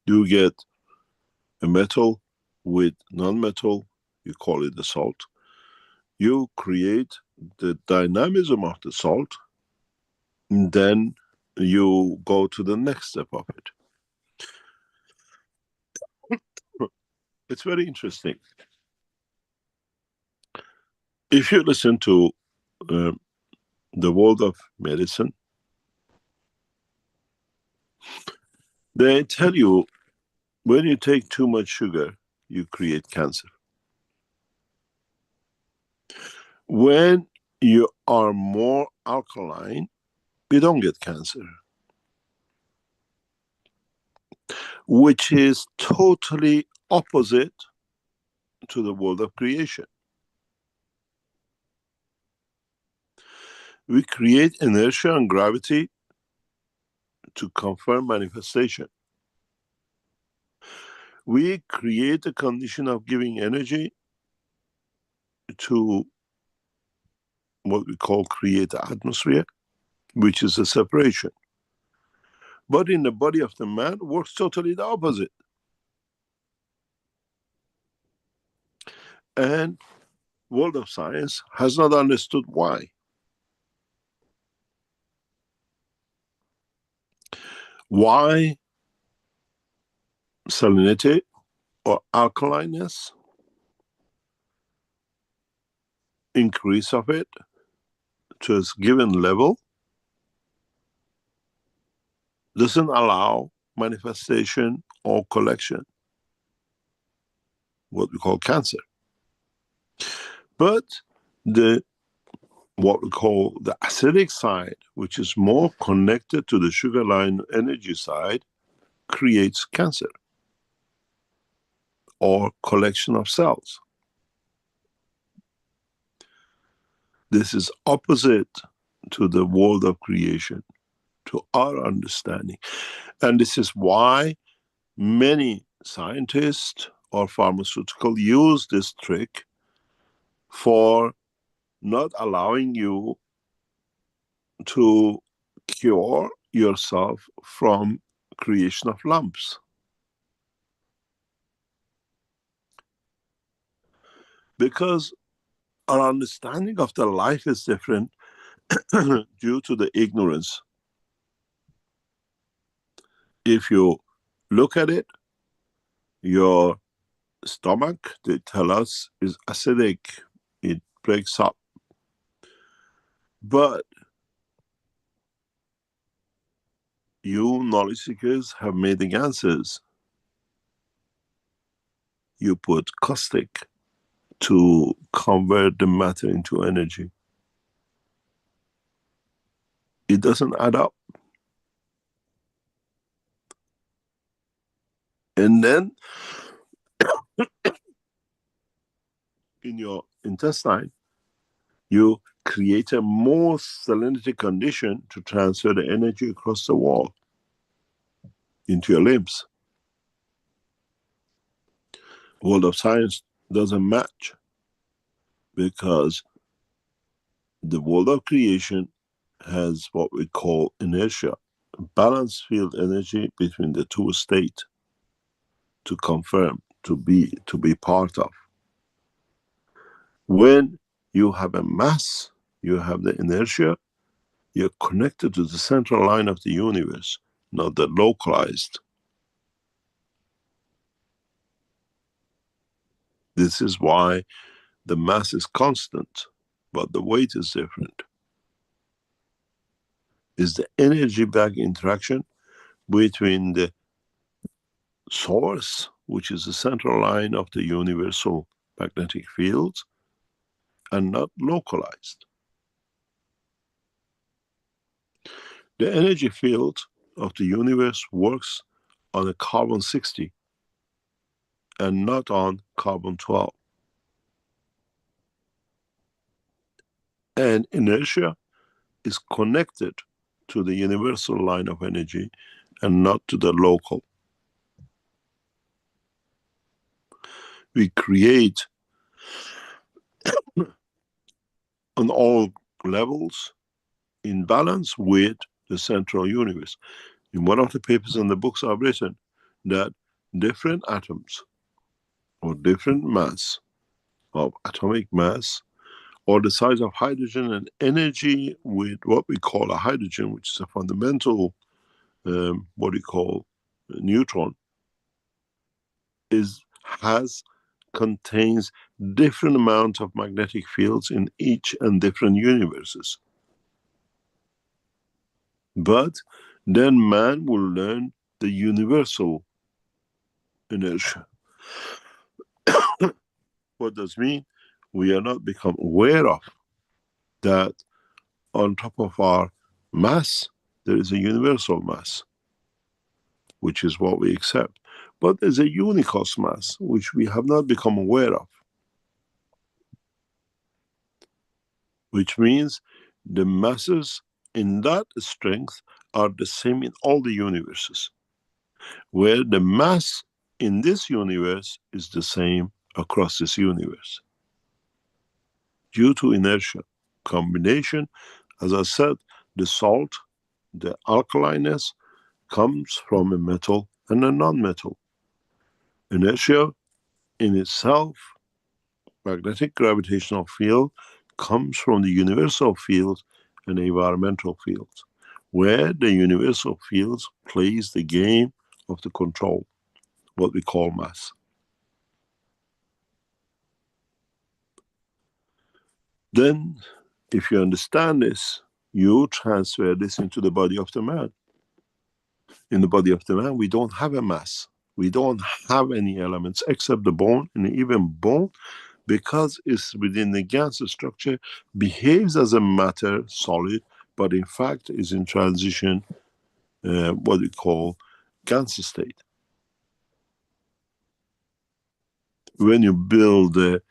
You get a metal with non-metal, you call it the salt. You create the dynamism of the salt, and then you go to the next step of it. It's very interesting. If you listen to the world of medicine, they tell you when you take too much sugar, you create cancer. When you are more alkaline, you don't get cancer. Which is totally opposite to the world of creation. We create inertia and gravity to confirm manifestation. We create a condition of giving energy to what we call create the atmosphere, which is a separation. But in the body of the man works totally the opposite. And world of science has not understood why. Why salinity or alkalineness, increase of it to a given level, doesn't allow manifestation or collection, what we call cancer. But the what we call the acidic side, which is more connected to the sugar line energy side, creates cancer or collection of cells. This is opposite to the world of creation, to our understanding. And this is why many scientists or pharmaceutical use this trick for not allowing you to cure yourself from creation of lumps. Because our understanding of the life is different due to the ignorance. If you look at it, your stomach, they tell us, is acidic. It breaks up. But You knowledge seekers have made the gases. You put caustic to convert the matter into energy. It doesn't add up. And then in your intestine, you create a more salinity condition to transfer the energy across the wall into your limbs. World of science doesn't match, because the world of creation has what we call inertia, balanced field energy between the two states to confirm, to be part of. When you have a mass, you have the inertia, you're connected to the central line of the universe, not the localized. This is why the mass is constant, but the weight is different. It's the energy back interaction between the source, which is the central line of the universal magnetic field, and not localized. The energy field of the universe works on a carbon-60 and not on carbon-12. And inertia is connected to the universal line of energy and not to the local. We create on all levels in balance with the central universe. In one of the papers in the books I've written, that different atoms or different mass of atomic mass or the size of hydrogen and energy with what we call a hydrogen, which is a fundamental what we call a neutron, contains different amounts of magnetic fields in each and different universes. But then man will learn the universal inertia. What does mean? We are not become aware of that on top of our mass, there is a universal mass, which is what we accept. But there's a unicos mass, which we have not become aware of. Which means the masses in that strength are the same in all the universes, where the mass in this universe is the same across this universe. Due to inertia, combination, as I said, the salt, the alkaliness comes from a metal and a non-metal. Inertia in itself, magnetic gravitational field, comes from the universal field and environmental fields, where the universal fields plays the game of the control, what we call mass. Then, if you understand this, you transfer this into the body of the man. In the body of the man, we don't have a mass. We don't have any elements except the bone, and even bone, because it's within the gas structure, behaves as a matter solid, but in fact is in transition, what we call gas state. When you build a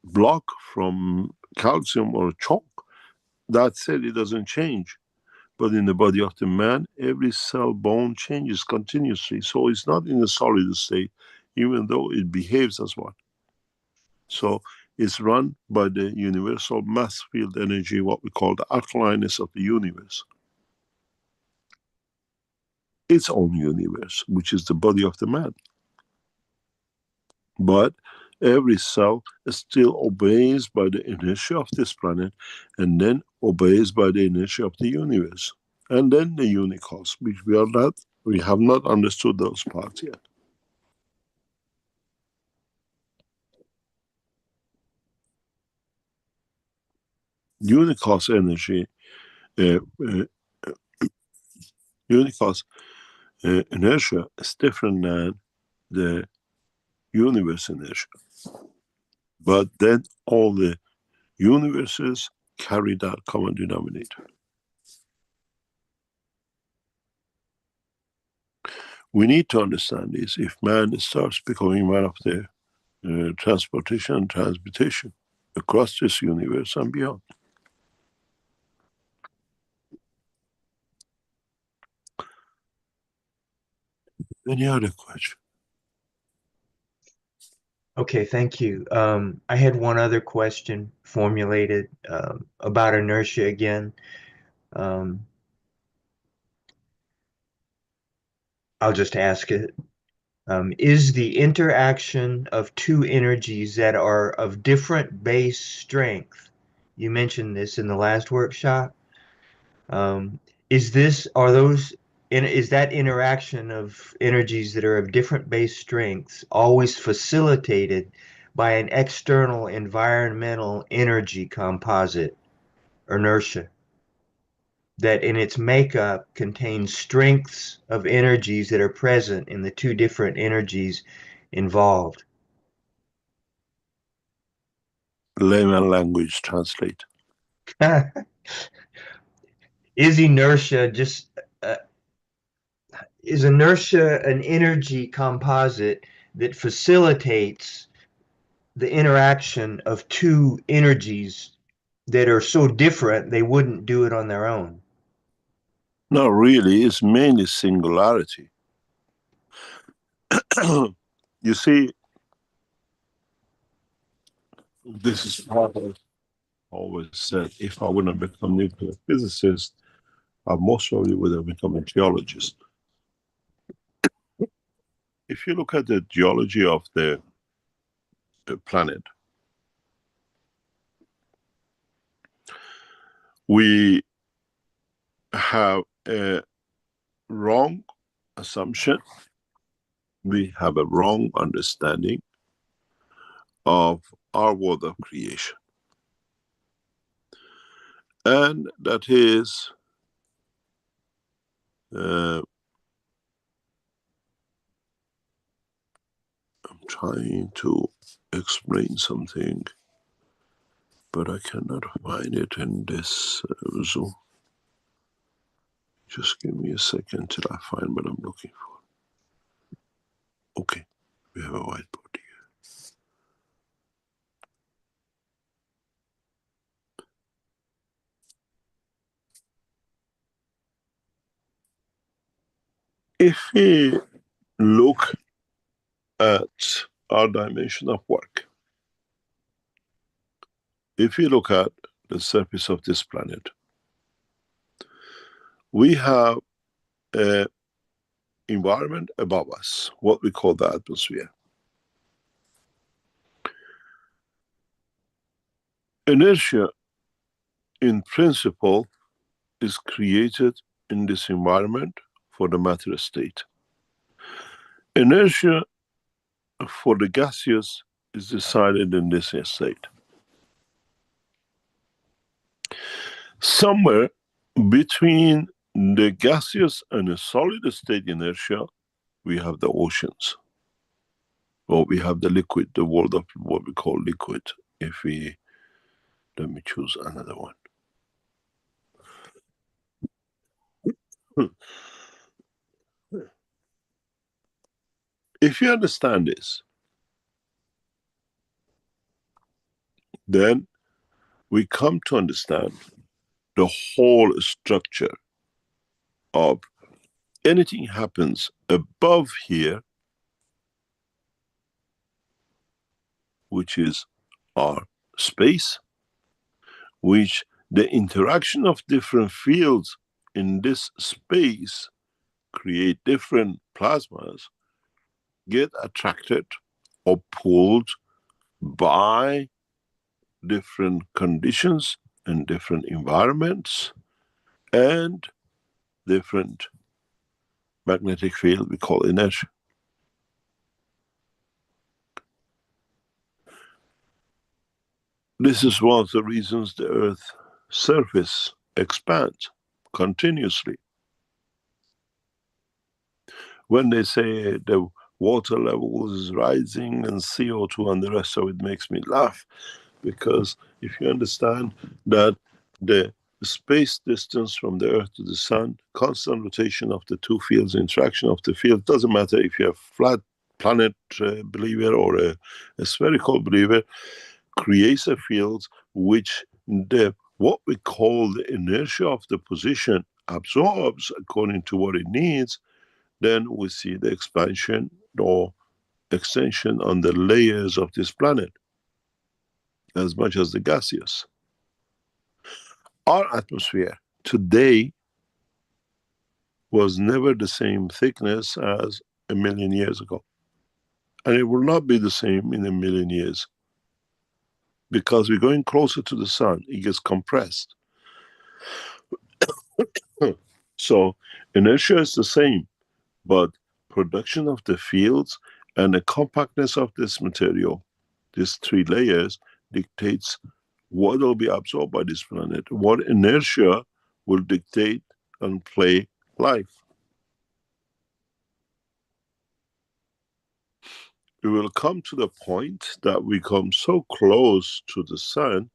block from calcium or chalk, that cell, it doesn't change. But in the body of the man, every cell bone changes continuously. So it's not in a solid state, even though it behaves as one. So it's run by the universal mass field energy, what we call the alkalineness of the universe. Its own universe, which is the body of the man. But every cell still obeys by the inertia of this planet, and then obeys by the inertia of the universe. And then the unicos, which we have not understood those parts yet. Unicos energy Because inertia is different than the universe inertia. But then all the universes carry that common denominator. We need to understand this if man starts becoming man of the transportation and transmutation across this universe and beyond. Any other question? Okay, thank you. I had one other question formulated about inertia again. I'll just ask it. Is the interaction of two energies that are of different base strength, you mentioned this in the last workshop, is that interaction of energies that are of different base strengths always facilitated by an external environmental energy composite, inertia, that in its makeup contains strengths of energies that are present in the two different energies involved? Layman language translate. Is inertia just is inertia an energy composite that facilitates the interaction of two energies that are so different they wouldn't do it on their own? No, really, it's mainly singularity. You see, this is what I always said. If I wouldn't become a nuclear physicist, I most probably would have become a geologist. If you look at the geology of the planet, we have a wrong assumption, we have a wrong understanding of our world of creation. And that is I'm trying to explain something, but I cannot find it in this Zoom. Just give me a second till I find what I'm looking for. Okay, we have a whiteboard here. If we look at our dimension of work, if we look at the surface of this planet, we have an environment above us, what we call the atmosphere. Inertia, in principle, is created in this environment for the matter state. Inertia for the gaseous is decided in this state. Somewhere between the gaseous and the solid state inertia, we have the oceans. Or we have the liquid, the world of what we call liquid. Let me choose another one. If you understand this, then we come to understand the whole structure of anything happens above here, which is our space, which the interaction of different fields in this space create different plasmas, get attracted or pulled by different conditions and different environments and different magnetic field we call inertia. This is one of the reasons the Earth's surface expands continuously. when they say the water level is rising and CO2 and the rest of it, makes me laugh, because if you understand that the space distance from the Earth to the Sun, constant rotation of the two fields, interaction of the field, doesn't matter if you're a flat planet believer or a spherical believer, creates a field which what we call the inertia of the position absorbs according to what it needs. Then we see the expansion or extension on the layers of this planet as much as the gaseous. Our atmosphere today was never the same thickness as 1,000,000 years ago. And it will not be the same in 1,000,000 years. Because we're going closer to the sun, it gets compressed. So inertia is the same, but production of the fields and the compactness of this material, these three layers, dictates what will be absorbed by this planet. What inertia will dictate and play life. We will come to the point that we come so close to the sun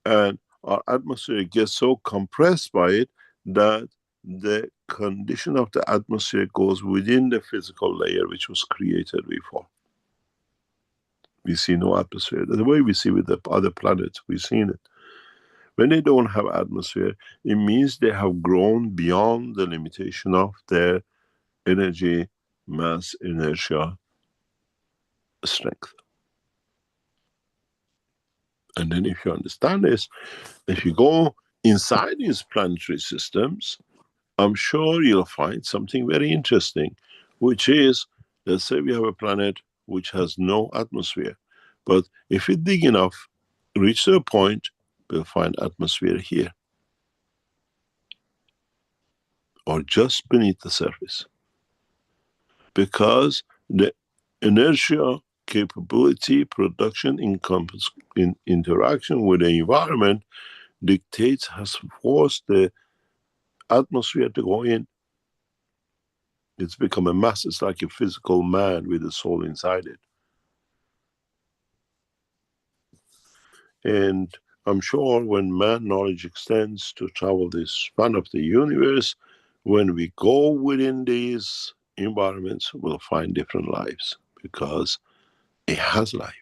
and our atmosphere gets so compressed by it that the condition of the atmosphere goes within the physical layer which was created before. We see no atmosphere. The way we see with the other planets, we've seen it. When they don't have atmosphere, it means they have grown beyond the limitation of their energy, mass, inertia, strength. And then if you understand this, if you go inside these planetary systems, I'm sure you'll find something very interesting, which is, let's say we have a planet which has no atmosphere. But if we dig enough, reach to a point, we'll find atmosphere here. Or just beneath the surface. Because the inertia, capability, production, in interaction with the environment dictates, has forced the atmosphere to go in. It's become a mass. It's like a physical man with a soul inside it. And I'm sure when man knowledge extends to travel the span of the universe, when we go within these environments, we'll find different lives, because it has life.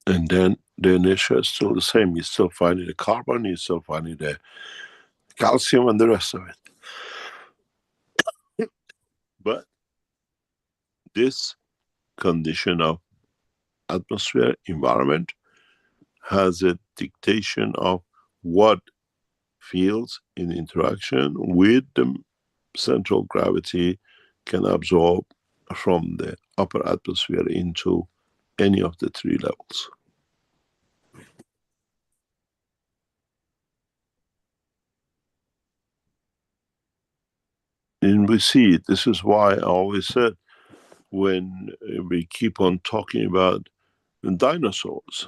And then the inertia is still the same. You still find the carbon, you still find the calcium and the rest of it. But this condition of atmosphere, environment, has a dictation of what fields in interaction with the central gravity can absorb from the upper atmosphere into any of the three levels. And we see it. This is why I always said, when we keep on talking about dinosaurs,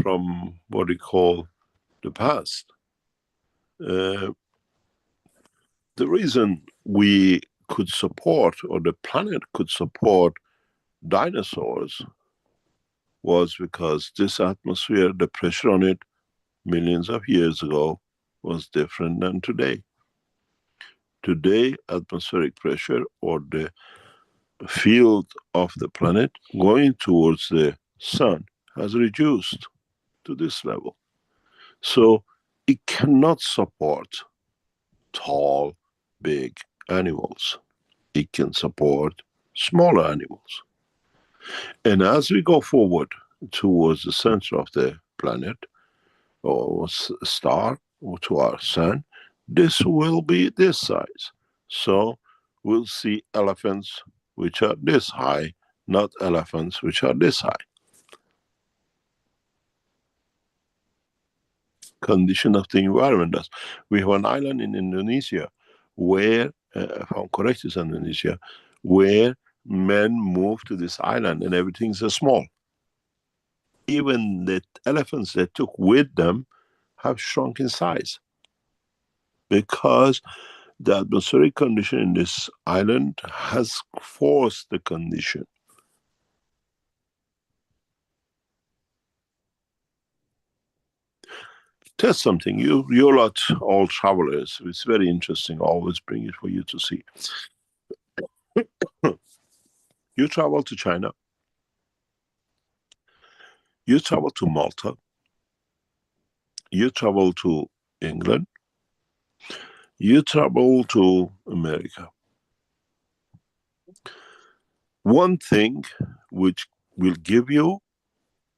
from what we call the past, the reason we could support, or the planet could support, dinosaurs was because this atmosphere, the pressure on it millions of years ago, was different than today. Today, atmospheric pressure, or the field of the planet going towards the sun, has reduced to this level. So it cannot support tall, big animals. It can support smaller animals. And as we go forward towards the center of the planet, or star, or to our sun, this will be this size. So we'll see elephants which are this high, not elephants which are this high. Condition of the environment does. We have an island in Indonesia where, if I'm correct, it's Indonesia, where men move to this island and everything's small. even the elephants they took with them have shrunk in size because the atmospheric condition in this island has forced the condition. Test something. You're lot all travelers. It's very interesting. Always bring it for you to see. You travel to China. You travel to Malta. You travel to England. You travel to America. One thing which will give you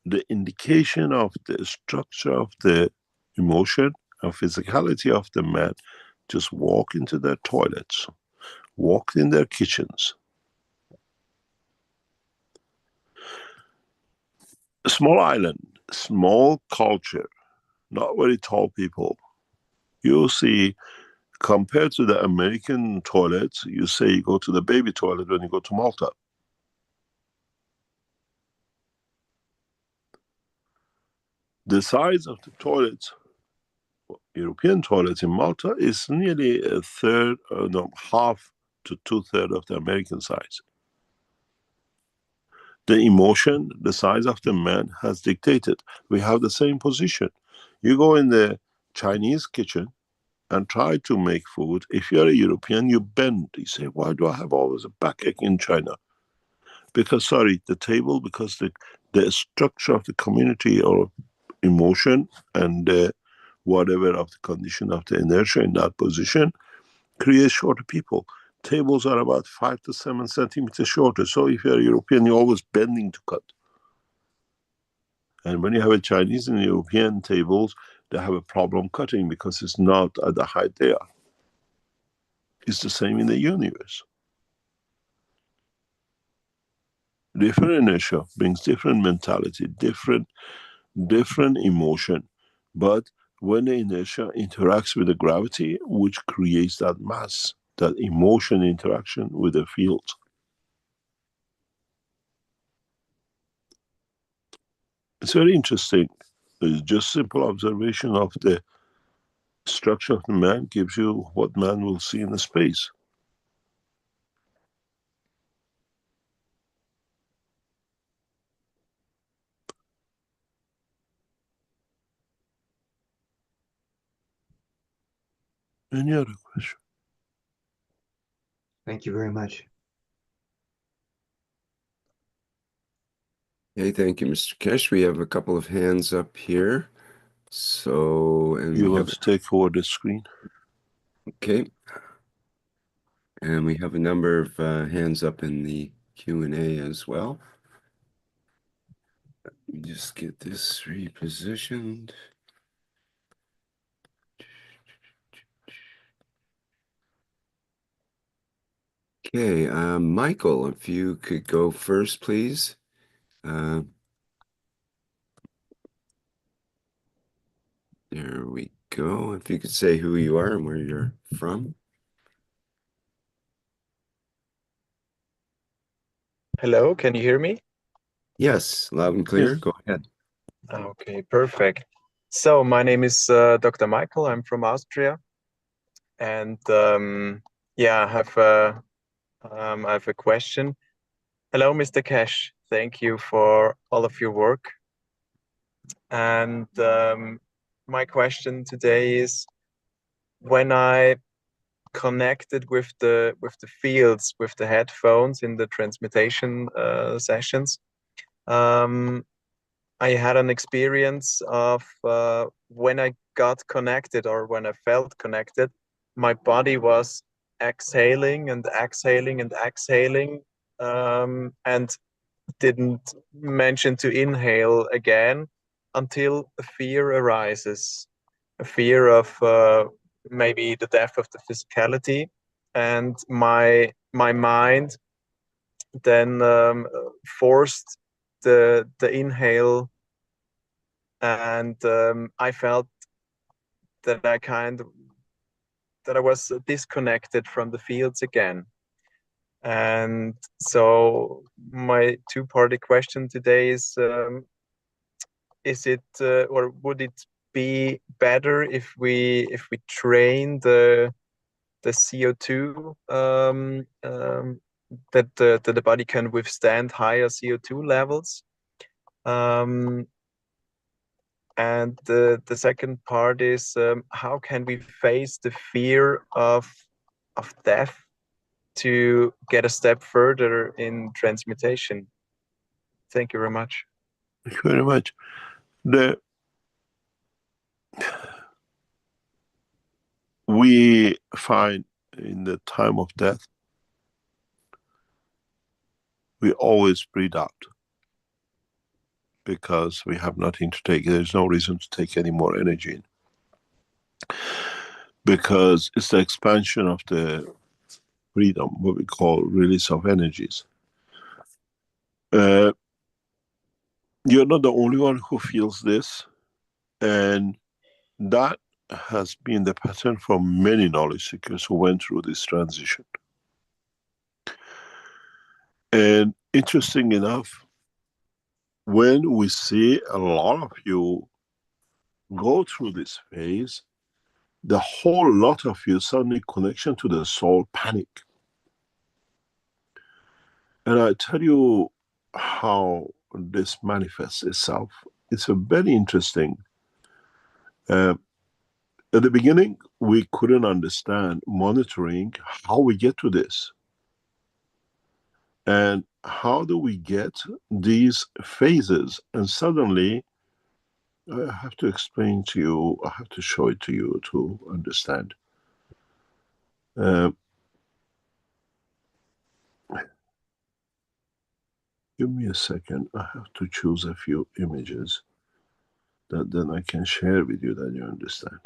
the indication of the structure of the emotion and physicality of the man, just walk into their toilets, walk in their kitchens. A small island, small culture, not very tall people. You'll see, compared to the American toilets, you say you go to the baby toilet when you go to Malta. The size of the toilets, European toilets in Malta, is nearly a third, no, half to two-thirds of the American size. The emotion, the size of the man has dictated. We have the same position. You go in the Chinese kitchen and try to make food. If you're a European, you bend. You say, why do I have always a backache in China? Because, sorry, the table, because the structure of the community or emotion and whatever of the condition of the inertia in that position creates shorter people. Tables are about 5 to 7 centimeters shorter. So if you're a European, you're always bending to cut. And when you have a Chinese and European tables, they have a problem cutting because it's not at the height they are. It's the same in the universe. Different inertia brings different mentality, different emotion. But when the inertia interacts with the gravity, which creates that mass, that emotion interaction with the field. It's very interesting. It's just simple observation of the structure of the man gives you what man will see in the space. Any other question? Thank you very much. Hey, thank you, Mr. Keshe. We have a couple of hands up here. So, and You we want have, to take over the screen? okay. And we have a number of hands up in the Q&A as well. Let me just get this repositioned. Okay, Michael, if you could go first, please. There we go. If you could say who you are and where you're from. Hello, can you hear me? Yes, loud and clear. Yes. Go ahead. Okay, perfect. So my name is Dr. Michael. I'm from Austria, and yeah, I have a question. Hello, Mr. Keshe. Thank you for all of your work. And my question today is, when I connected with the fields, with the headphones in the transmutation sessions, I had an experience of when I got connected or when I felt connected, my body was exhaling and exhaling and exhaling, and didn't mention to inhale again until a fear arises, a fear of maybe the death of the physicality, and my mind then forced the inhale, and I felt that I was disconnected from the fields again. And so my two-party question today is, is it or would it be better if we train the CO2 that the body can withstand higher CO2 levels? And the second part is how can we face the fear of death to get a step further in transmutation? Thank you very much. Thank you very much. We find in the time of death, we always breathe out because we have nothing to take. There's no reason to take any more energy in, because it's the expansion of the freedom, what we call release of energies. You're not the only one who feels this, and that has been the pattern for many knowledge seekers who went through this transition. And interesting enough, when we see a lot of you go through this phase, the whole lot of you suddenly connection to the soul panic. And I tell you how this manifests itself. It's a very interesting. At the beginning, we couldn't understand monitoring how we get to this. And how do we get these phases? And suddenly, I have to explain to you, I have to show it to you to understand. Give me a second. I have to choose a few images that then I can share with you that you understand.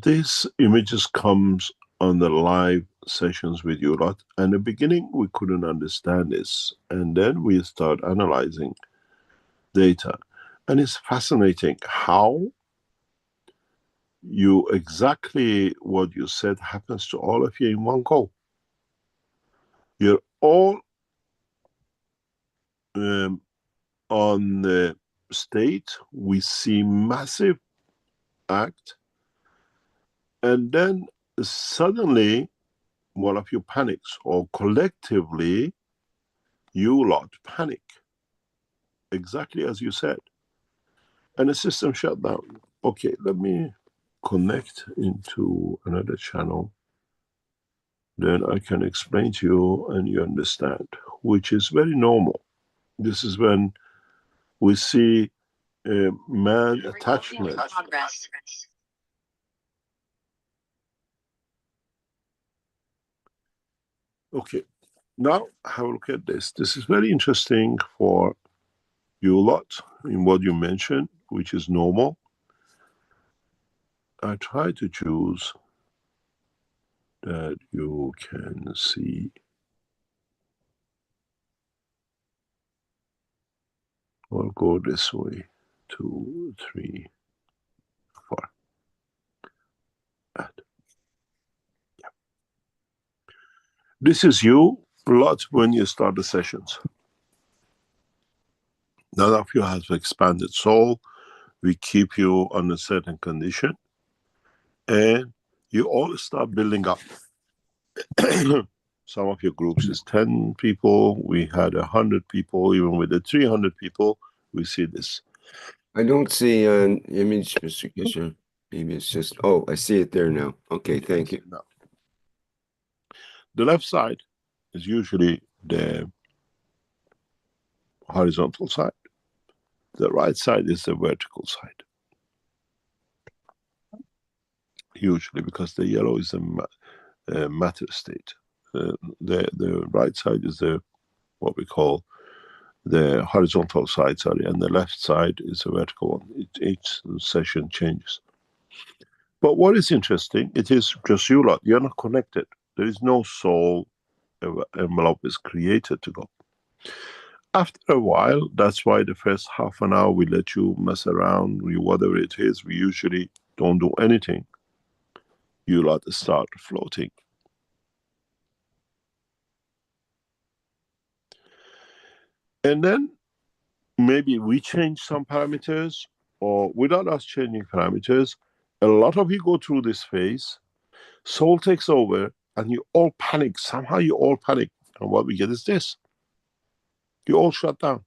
These images comes on the live sessions with you a lot. And in the beginning, we couldn't understand this. And then we start analyzing data. And it's fascinating how you exactly what you said happens to all of you in one go. You're all on the state. We see massive act, and then suddenly one of you panics, or collectively you lot panic, exactly as you said, and the system shut down. Okay, let me connect into another channel, then I can explain to you and you understand, which is very normal. This is when we see man attachment. Okay, now have a look at this. This is very interesting for you lot in what you mentioned, which is normal. I try to choose that you can see. I'll go this way. 2, 3, 4. And yeah. This is you lot when you start the sessions. None of you has expanded soul. We keep you on a certain condition, and you all start building up. Some of your groups is 10 people. We had 100 people. Even with the 300 people, we see this. I don't see an image, Mr. Keshe. Maybe it's just, oh, I see it there now. Okay, thank you. Now, the left side is usually the horizontal side. The right side is the vertical side. Usually, because the yellow is the matter state. The right side is the what we call the horizontal side, sorry, and the left side is the vertical one. Each session changes. But what is interesting, it is just you lot. You're not connected. There is no soul envelope is created to go. After a while, that's why the first half an hour we let you mess around, whatever it is, we usually don't do anything. You lot start floating. And then maybe we change some parameters, or without us changing parameters, a lot of you go through this phase, soul takes over, and you all panic. Somehow you all panic. And what we get is this. You all shut down.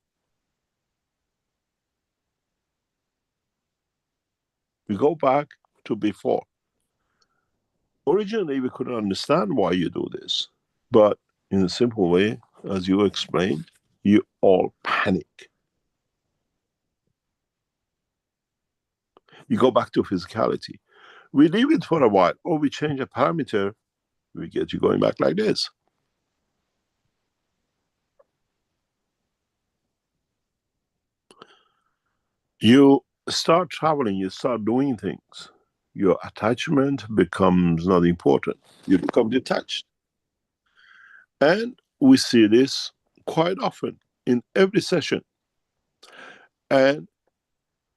We go back to before. Originally, we couldn't understand why you do this. But in a simple way, as you explained, you all panic. You go back to physicality. We leave it for a while, or we change a parameter, we get you going back like this. You start traveling, you start doing things. Your attachment becomes not important. You become detached. And we see this quite often in every session. And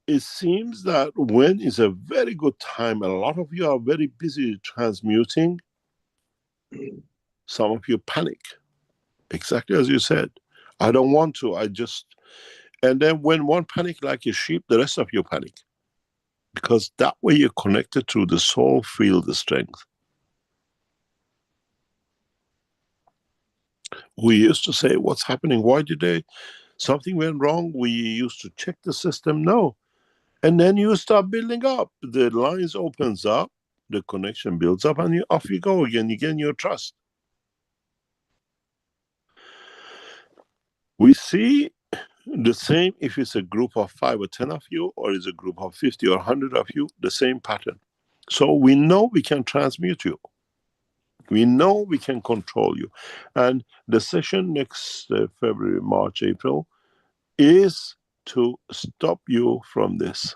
it seems that when is a very good time, a lot of you are very busy transmuting, some of you panic. Exactly as you said. I don't want to, I just... And then when one panic like a sheep, the rest of you panic. Because that way you're connected to the soul, feel the strength. We used to say, what's happening? Why did something went wrong? We used to check the system. No. And then you start building up. The lines opens up, the connection builds up, and off you go again. You gain your trust. We see the same if it's a group of 5 or 10 of you, or it's a group of 50 or 100 of you, the same pattern. So we know we can transmute you. We know we can control you. And the session next February, March, April is to stop you from this.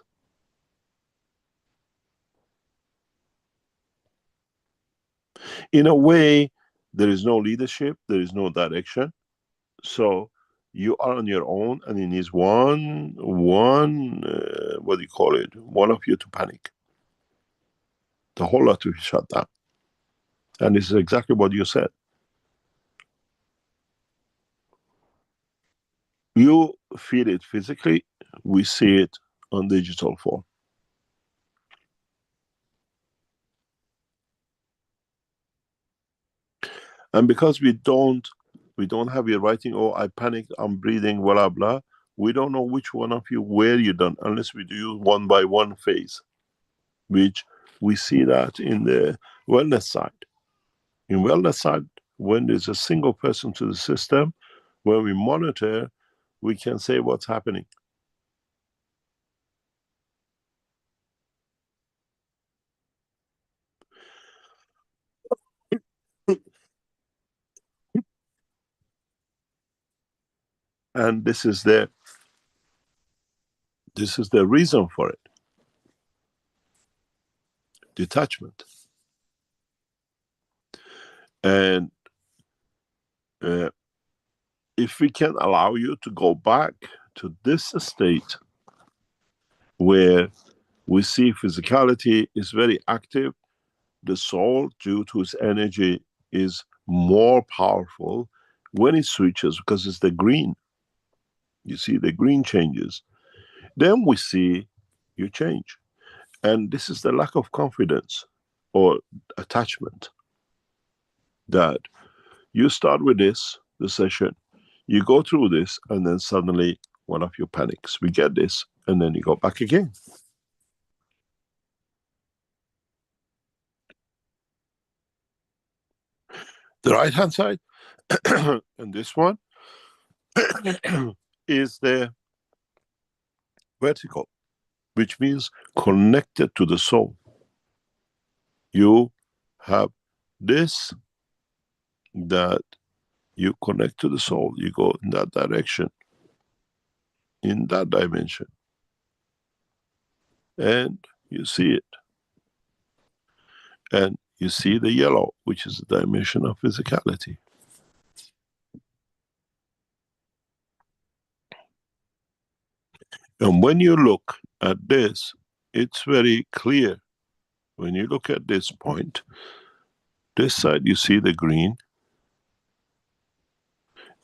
In a way, there is no leadership, there is no direction. So you are on your own, and it needs one, what do you call it? One of you to panic. The whole lot to be shut down. And this is exactly what you said. You feel it physically, we see it on digital form. And because we don't have your writing, oh, I panicked, I'm breathing, blah, blah, we don't know which one of you, where you done, unless we do one by one phase, which we see that in the wellness side. In wellness side, when there's a single person to the system, when we monitor, we can say what's happening. And this is the reason for it. Detachment. And if we can allow you to go back to this state where we see physicality is very active, the soul, due to its energy, is more powerful when it switches, because it's the green. You see the green changes. Then we see you change. And this is the lack of confidence or attachment, that you start with this, the session, you go through this, and then suddenly one of you panics. We get this, and then you go back again. The right hand side, and this one, is the vertical, which means connected to the soul. You have this, that you connect to the soul, you go in that direction, in that dimension, and you see it. And you see the yellow, which is the dimension of physicality. And when you look at this, it's very clear. When you look at this point, this side you see the green,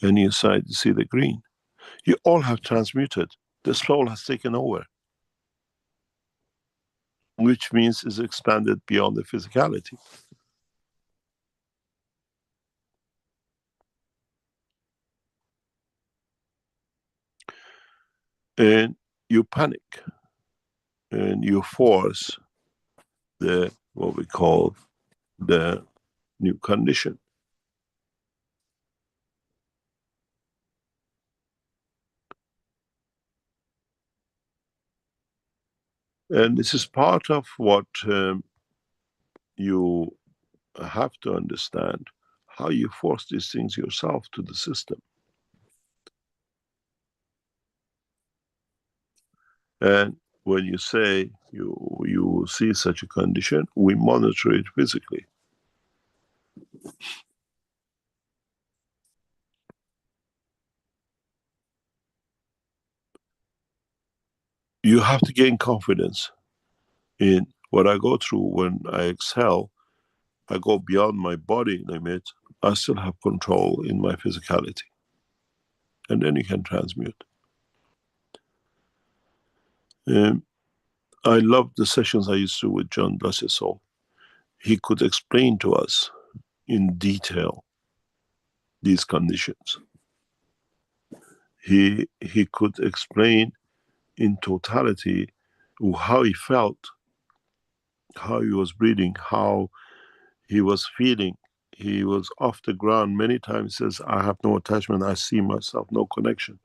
and your side you see the green. You all have transmuted. The soul has taken over, which means it's expanded beyond the physicality. And you panic and you force the what we call the new condition. And this is part of what you have to understand, how you force these things yourself to the system. And when you say you see such a condition, we monitor it physically. You have to gain confidence in what I go through. When I exhale, I go beyond my body limit. I still have control in my physicality. And then you can transmute. I love the sessions I used to with John, bless his soul. He could explain to us in detail these conditions. He could explain in totality how he felt, how he was breathing, how he was feeling. He was off the ground many times, says, I have no attachment, I see myself, no connection.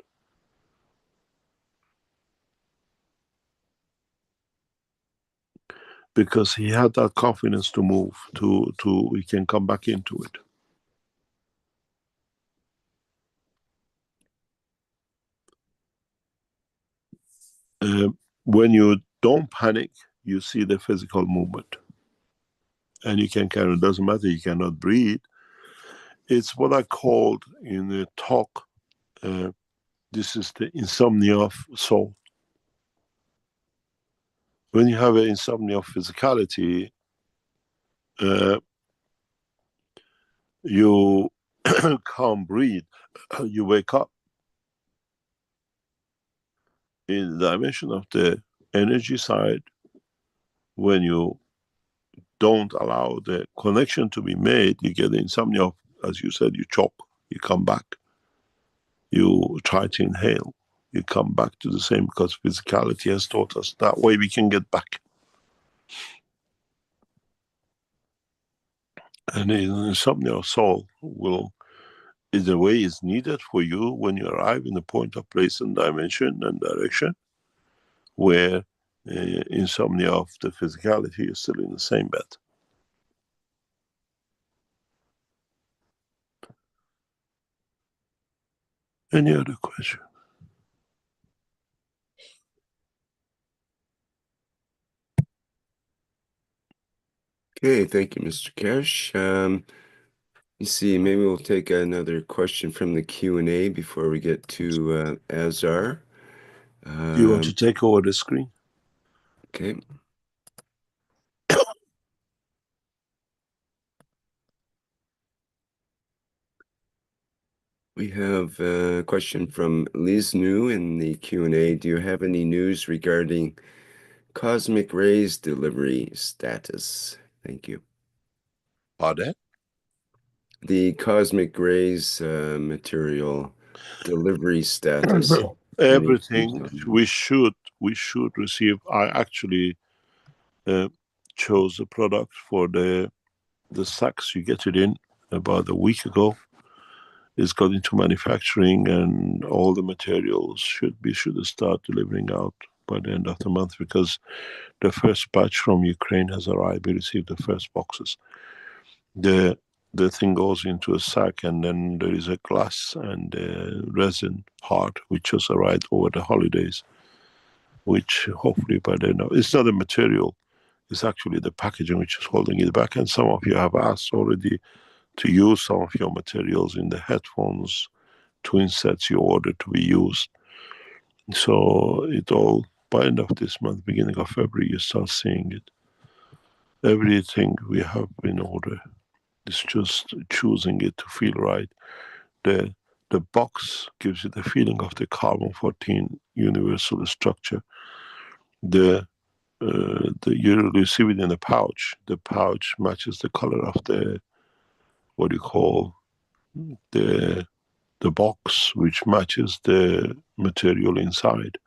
Because he had that confidence to move, he can come back into it. When you don't panic, you see the physical movement. And you can carry, it doesn't matter, you cannot breathe. It's what I called in the talk, this is the insomnia of soul. When you have an insomnia of physicality, you can't breathe, you wake up. In the dimension of the energy side, when you don't allow the connection to be made, you get the insomnia of, as you said, you choke, you come back. You try to inhale, you come back to the same, because physicality has taught us that way we can get back. And in insomnia of soul is the way is needed for you when you arrive in the point of place and dimension and direction where insomnia of the physicality is still in the same bed. Any other question? Okay, thank you, Mr. Keshe. You see, maybe we'll take another question from the Q&A before we get to Azar. Do you want to take over the screen? Okay. We have a question from Liz New in the Q&A. Do you have any news regarding cosmic rays delivery status? Thank you. Pardon? The cosmic rays material delivery status. Everything we should receive. I actually chose a product for the sacks. You get it in about a week ago. It's got into manufacturing, and all the materials should start delivering out by the end of the month, because the first batch from Ukraine has arrived. We received the first boxes. The thing goes into a sack, and then there is a glass and a resin part which just arrived over the holidays, which hopefully by then, it's not a material, it's actually the packaging which is holding it back. And some of you have asked already to use some of your materials in the headphones, twin sets you ordered to be used. So it all, by end of this month, beginning of February, you start seeing it. Everything we have in order. It's just choosing it to feel right. The the box gives you the feeling of the carbon-14 universal structure. You receive it in a pouch. The pouch matches the color of the, what you call, the box, which matches the material inside.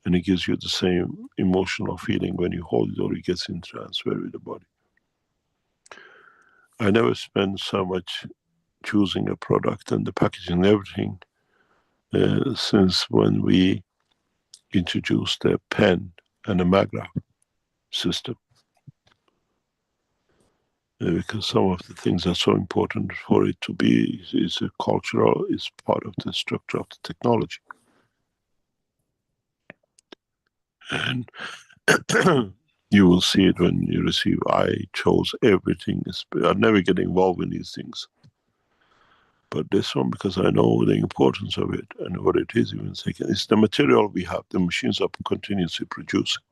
And it gives you the same emotional feeling when you hold it, or it gets in transfer with the body. I never spent so much choosing a product and the packaging and everything since when we introduced the pen and the maggraph system. Because some of the things are so important for it to be is a cultural, is part of the structure of the technology. And you will see it when you receive. I chose everything. I never get involved in these things. But this one, because I know the importance of it and what it is, even second, it's the material we have. The machines are continuously producing.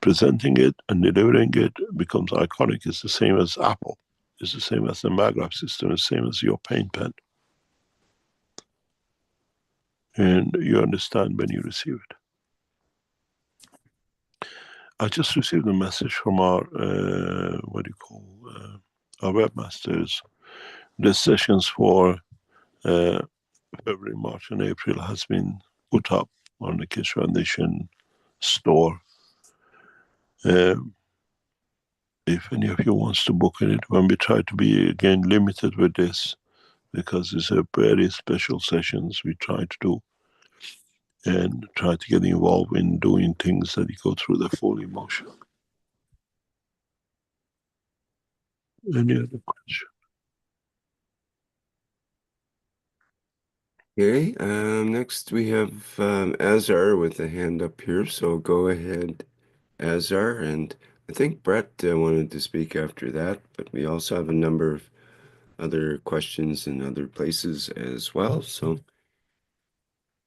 Presenting it and delivering it becomes iconic. It's the same as Apple. It's the same as the maggraph system. It's the same as your paint pen. And you understand when you receive it. I just received a message from our, our webmasters. The sessions for February, March, and April has been put up on the Keshe Foundation store. If any of you wants to book in it, when we try to be again limited with this, because it's a very special sessions we try to do, and try to get involved in doing things that you go through the full emotion. Any other question? Okay, next we have Azar with a hand up here, so go ahead, Azar, and I think Brett wanted to speak after that, but we also have a number of other questions in other places as well, so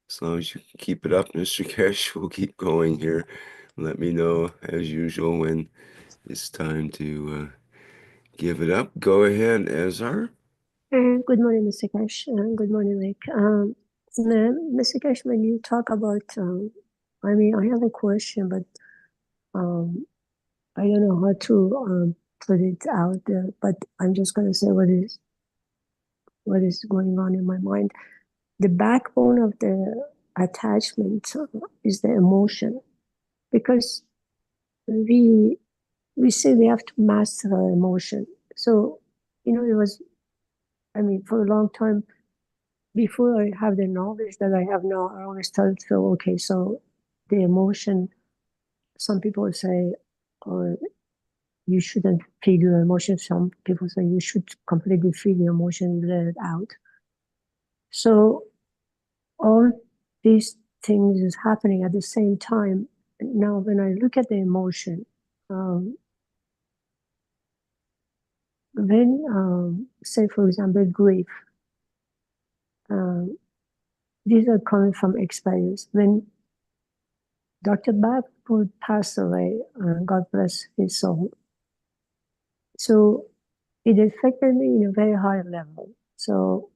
as long as you can keep it up, Mr. Keshe, we'll keep going here. Let me know, as usual, when it's time to give it up. Go ahead, Azar. Good morning, Mr. Keshe. Good morning, Rick. Mr. Keshe, when you talk about, I mean, I have a question, but I don't know how to put it out there, but I'm just going to say what is going on in my mind. The backbone of the attachment is the emotion, because we say we have to master our emotion. So, you know, it was, I mean, for a long time, before I have the knowledge that I have now, I always thought, so, okay, so the emotion, some people say, or you shouldn't feel your emotion. Some people say you should completely feel your emotion, let it out. So all these things is happening at the same time. Now, when I look at the emotion, when, say, for example, grief, these are coming from experience. When Dr. Bab passed away, God bless his soul, so it affected me in a very high level. So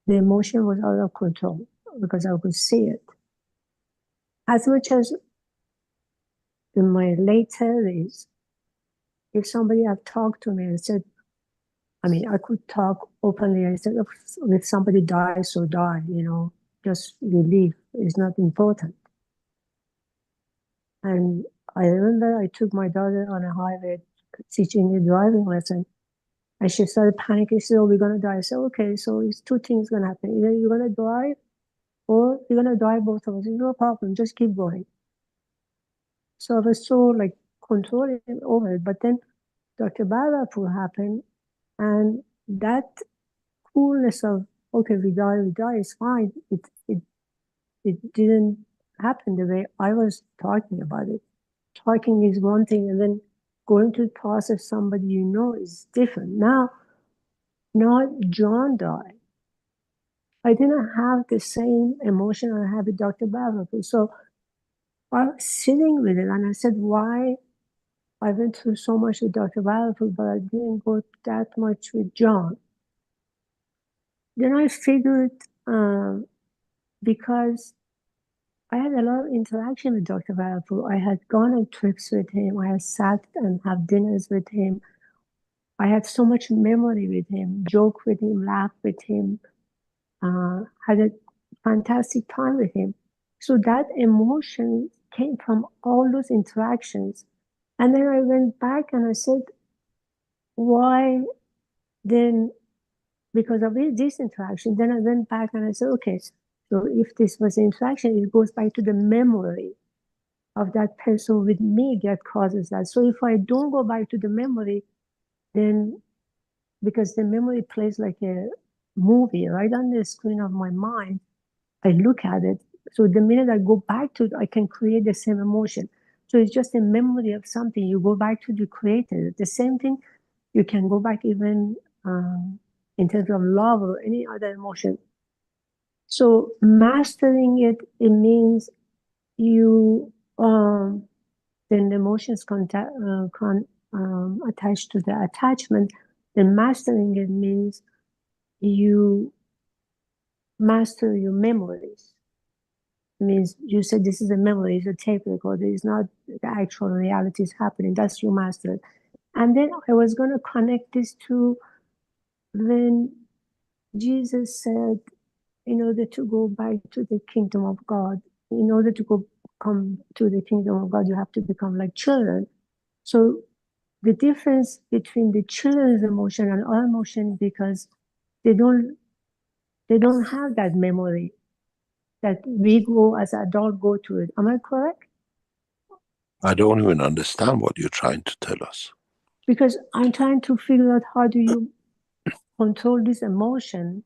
the emotion was out of control because I could see it. As much as in my late 30s, if somebody had talked to me and said, I mean, I could talk openly and said, if somebody dies, so die, you know, just relief is not important. And I remember I took my daughter on a highway teaching a driving lesson, and she started panicking. She said, oh, we're going to die. I said, okay, so it's two things going to happen. Either you're going to drive or you're going to die, both of us. No problem, just keep going. So I was so like controlling over it. But then Dr. Balapur happened, and that coolness of, okay, we die, it's fine. It didn't happen the way I was talking about it. Talking is one thing, and then going to process somebody you know is different. Now, not John died. I didn't have the same emotion I had with Dr. Balapur. So I was sitting with it, and I said, why I went through so much with Dr. Balapur, but I didn't go that much with John. then I figured, because I had a lot of interaction with Dr. Varapu. I had gone on trips with him. I had sat and have dinners with him. I had so much memory with him, joke with him, laugh with him, had a fantastic time with him. So that emotion came from all those interactions. And then I went back and I said, why then, because of this interaction, then I went back and I said, okay, so if this was interaction, it goes back to the memory of that person with me that causes that. So if I don't go back to the memory, then because the memory plays like a movie right on the screen of my mind, I look at it. So the minute I go back to it, I can create the same emotion. So it's just a memory of something. You go back to the creator. The same thing, you can go back even in terms of love or any other emotion. So mastering it, it means you then the emotions attached to the attachment. Then mastering it means you master your memories. It means you said this is a memory, it's a tape recorder, it's not the actual reality is happening. That's your master. And then I was going to connect this to when Jesus said, in order to go back to the kingdom of God, in order to come to the kingdom of God, you have to become like children. So the difference between the children's emotion and our emotion, because they don't have that memory that we go as adults go to it. Am I correct? I don't even understand what you're trying to tell us. Because I'm trying to figure out how do you control this emotion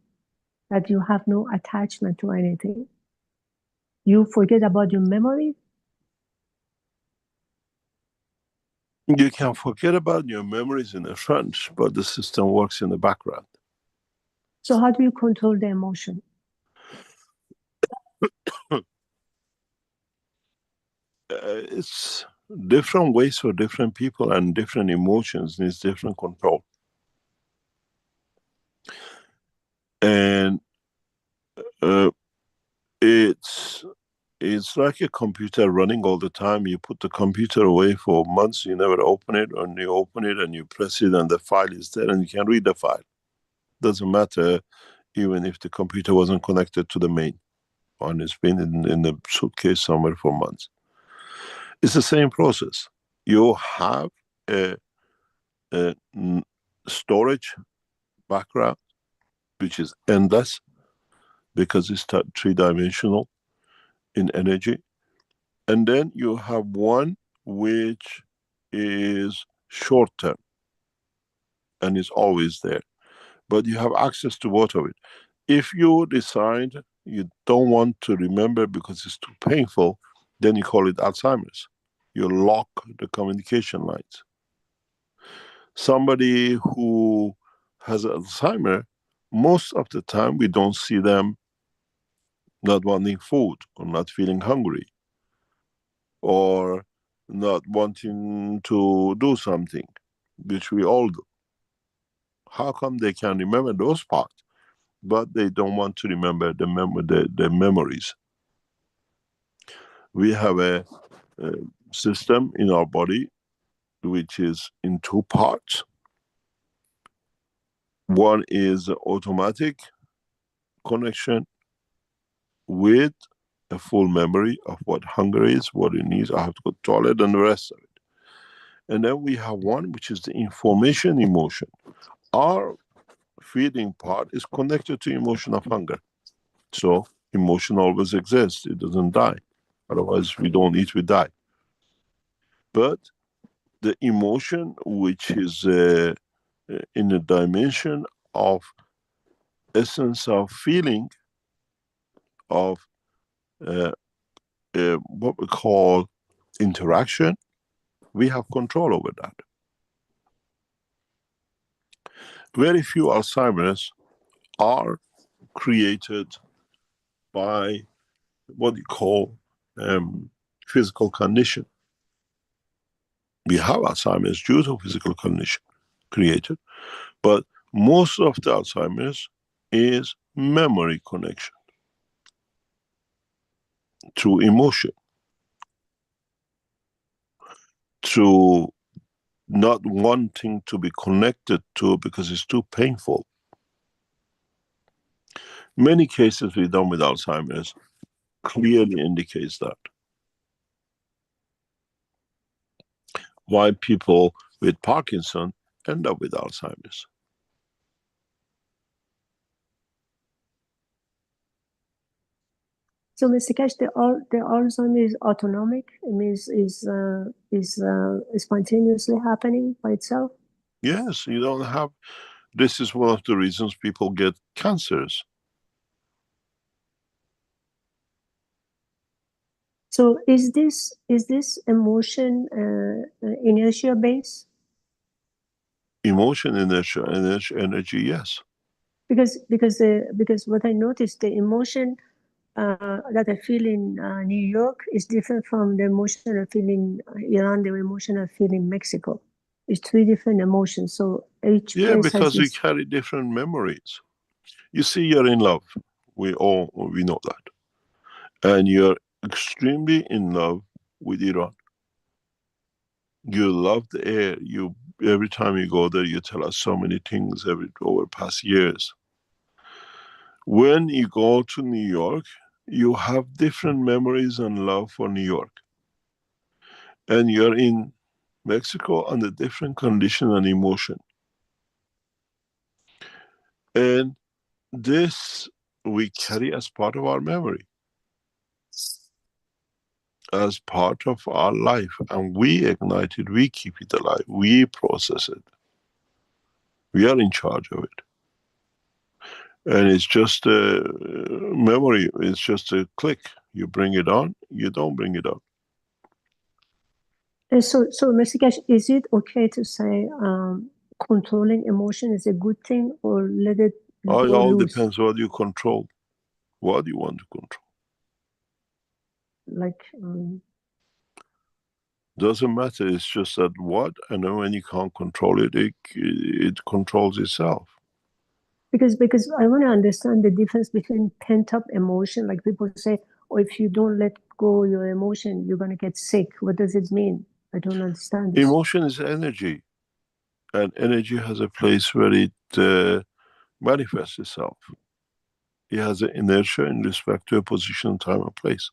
that you have no attachment to anything. You forget about your memory. You can forget about your memories in the front, but the system works in the background. So how do you control the emotion? It's different ways for different people, and different emotions needs different control. And it's like a computer running all the time. You put the computer away for months, you never open it, and you open it and you press it and the file is there and you can read the file. Doesn't matter even if the computer wasn't connected to the main and it's been in the suitcase somewhere for months. It's the same process. You have a storage background which is endless because it's three-dimensional in energy. And then you have one which is short term and is always there. But you have access to both of it. If you decide you don't want to remember because it's too painful, then you call it Alzheimer's. You lock the communication lines. Somebody who has Alzheimer, most of the time we don't see them not wanting food or not feeling hungry or not wanting to do something, which we all do. How come they can remember those parts, but they don't want to remember the memories? We have a system in our body which is in two parts. One is automatic connection with a full memory of what hunger is, what it needs, I have to go to the toilet, and the rest of it. And then we have one which is the information emotion. Our feeding part is connected to emotion of hunger. So emotion always exists, it doesn't die. Otherwise we don't eat, we die. But the emotion which is in the dimension of essence of feeling of what we call interaction, we have control over that. Very few Alzheimer's are created by what you call physical condition. We have Alzheimer's due to physical condition created, but most of the Alzheimer's is memory connection to emotion, to not wanting to be connected to because it's too painful. Many cases we've done with Alzheimer's clearly indicates that. Why people with Parkinson end up with Alzheimer's. So, Mr. Keshe, the Alzheimer is autonomic. It means is spontaneously happening by itself. Yes, you don't have. This is one of the reasons people get cancers. So, is this emotion inertia based? Emotion, inertia, energy, yes. Because what I noticed, the emotion that I feel in New York is different from the emotion I feel in Iran, the emotion I feel in Mexico. It's three different emotions. So each place has Because we this. carry different memories. You see, you're in love. We know that. And you're extremely in love with Iran. You love the air. Every time you go there, you tell us so many things over past years. When you go to New York, you have different memories and love for New York. And you're in Mexico under different condition and emotion. And this we carry as part of our memory, as part of our life. And we ignite it, we keep it alive, we process it. We are in charge of it. And it's just a memory, it's just a click. You bring it on, you don't bring it on. So Mr. Keshe, is it okay to say controlling emotion is a good thing, or let it go It all loose? depends what you control. What do you want to control? Like doesn't matter, it's just that what, and then when you can't control it, it controls itself. because I want to understand the difference between pent up emotion, like people say, oh, if you don't let go your emotion, you're going to get sick. What does it mean? I don't understand this. Emotion is energy, and energy has a place where it manifests itself. It has an inertia in respect to a position, time, and place.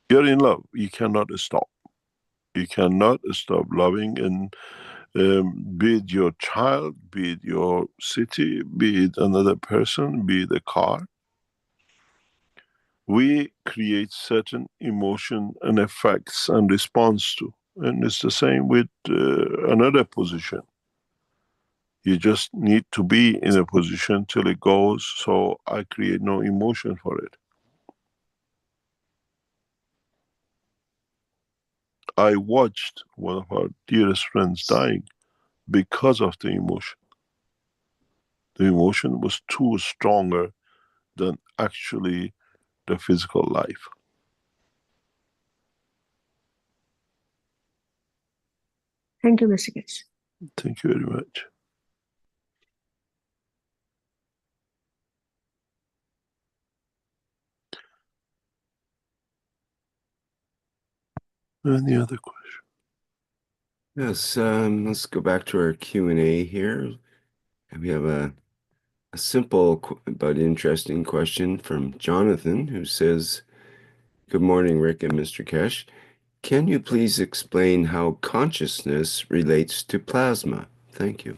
You're in love, you cannot stop. You cannot stop loving, and be it your child, be it your city, be it another person, be it a car. We create certain emotion and effects and response to. And it's the same with another position. You just need to be in a position till it goes, so I create no emotion for it. I watched one of our dearest friends dying because of the emotion. The emotion was too stronger than actually the physical life. Thank you, Mr. Keshe. Thank you very much. Any other question? Yes, let's go back to our Q&A here. We have a simple but interesting question from Jonathan, who says, good morning, Rick and Mr. Keshe. Can you please explain how consciousness relates to plasma? Thank you.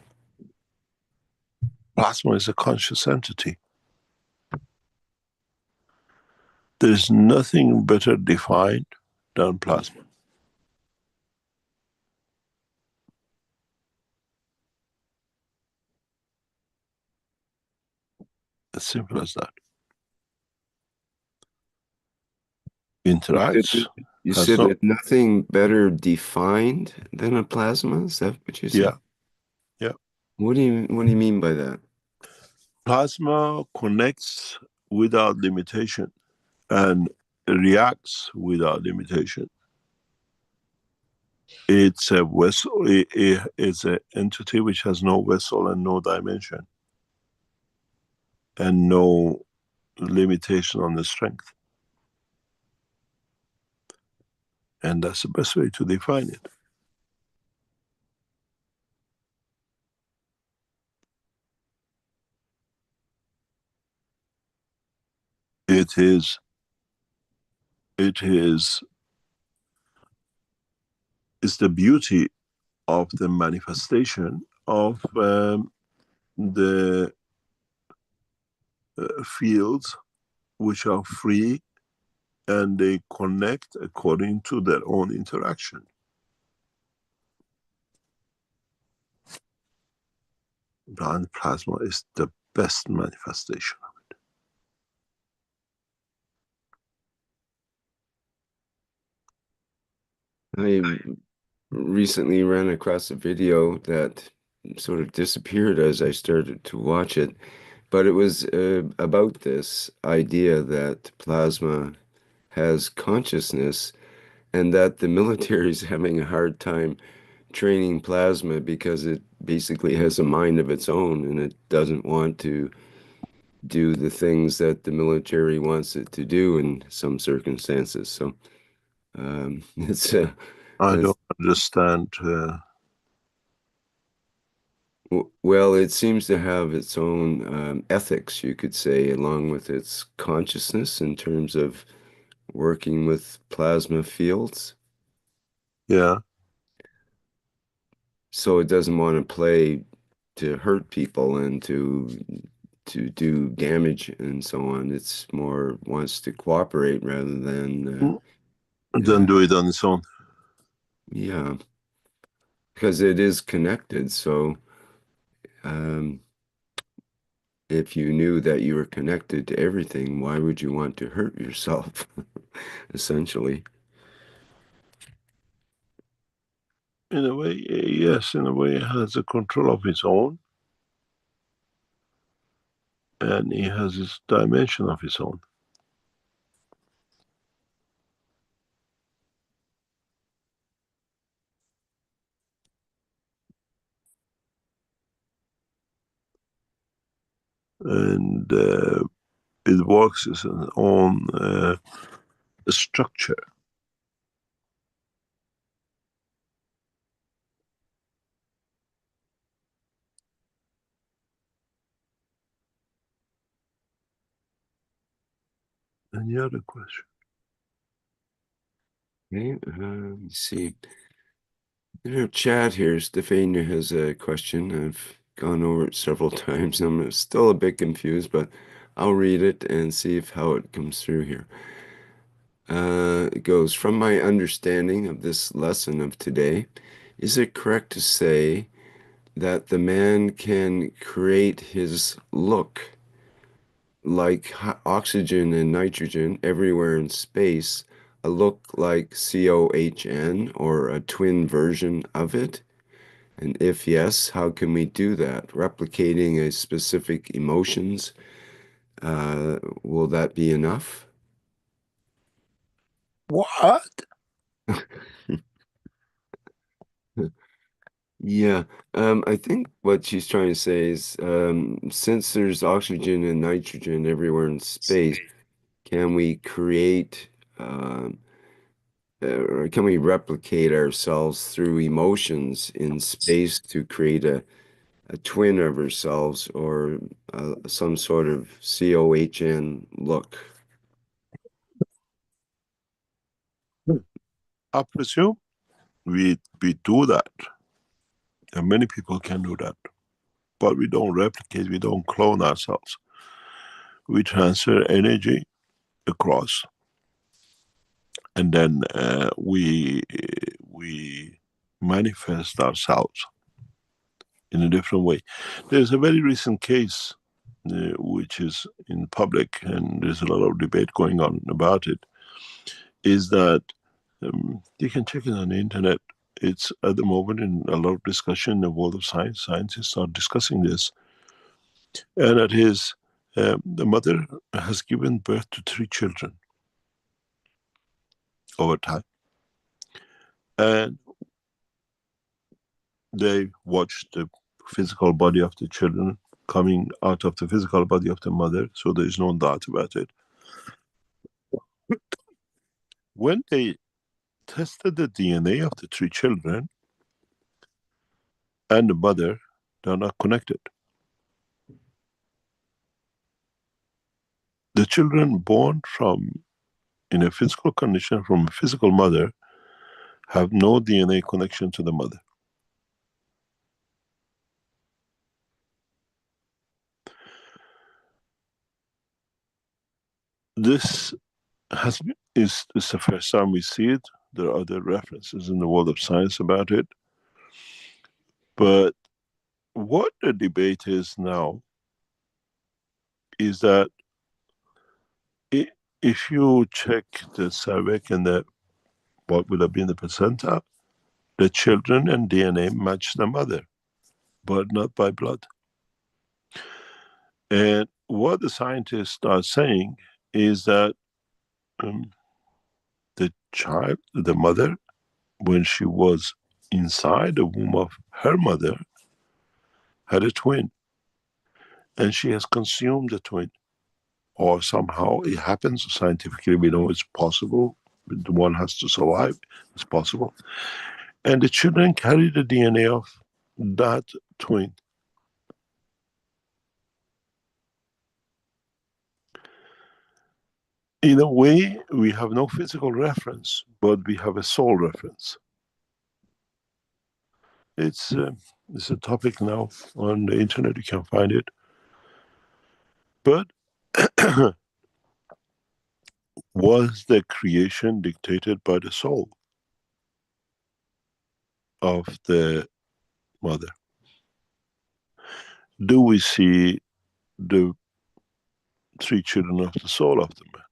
Plasma is a conscious entity. There is nothing better defined than plasma. As simple as that. Interacts. You said that nothing better defined than a plasma? Is that what you said? Yeah. Yeah. What do you mean by that? Plasma connects without limitation and reacts without limitation. It's a vessel. It's an entity which has no vessel and no dimension. and no limitation on the strength. And that's the best way to define it. It is it's the beauty of the manifestation of the fields which are free, and they connect according to their own interaction. And plasma is the best manifestation. I recently ran across a video that sort of disappeared as I started to watch it, but it was about this idea that plasma has consciousness and that the military is having a hard time training plasma because it basically has a mind of its own and it doesn't want to do the things that the military wants it to do in some circumstances. So it's I don't understand. Well, it seems to have its own ethics, you could say, along with its consciousness in terms of working with plasma fields. Yeah. So it doesn't want to play to hurt people and to do damage and so on. It's more wants to cooperate rather than Then do it on its own. yeah, because it is connected. So if you knew that you were connected to everything, why would you want to hurt yourself? Essentially. In a way, yes, in a way, it has a control of its own, and it has its dimension of its own. And it works as an own structure. Any other question? Okay, let's see. In our chat here, Stefania has a question. I've gone over it several times. I'm still a bit confused, but I'll read it and see how it comes through here. It goes, from my understanding of this lesson of today, is it correct to say that the man can create his look like oxygen and nitrogen everywhere in space, a look like COHN or a twin version of it? And if yes, how can we do that? Replicating a specific emotions, will that be enough? What? Yeah, I think what she's trying to say is, since there's oxygen and nitrogen everywhere in space, can we create, or can we replicate ourselves through emotions in space to create a twin of ourselves or some sort of COHN look? I presume we do that. And many people can do that. But we don't replicate, we don't clone ourselves. We transfer energy across, and then we manifest ourselves in a different way. There's a very recent case which is in public, and there's a lot of debate going on about it, is that you can check it on the internet. It's at the moment in a lot of discussion in the world of science. Scientists are discussing this. And that is, the mother has given birth to 3 children over time. And they watched the physical body of the children coming out of the physical body of the mother, so there is no doubt about it. When they tested the DNA of the 3 children and the mother, they're not connected. The children born from in a physical condition from a physical mother have no DNA connection to the mother. This is the first time we see it. There are other references in the world of science about it. But what the debate is now is that if you check the cervix and what would have been the placenta, the children and DNA match the mother, but not by blood. And what the scientists are saying is that the child, the mother, when she was inside the womb of her mother, had a twin, and she has consumed the twin, or somehow it happens. Scientifically, we know it's possible. The one has to survive. It's possible. And the children carry the DNA of that twin. In a way, we have no physical reference, but we have a soul reference. It's a topic now on the internet. You can find it. But was the creation dictated by the soul of the mother? Do we see the 3 children of the soul of the man,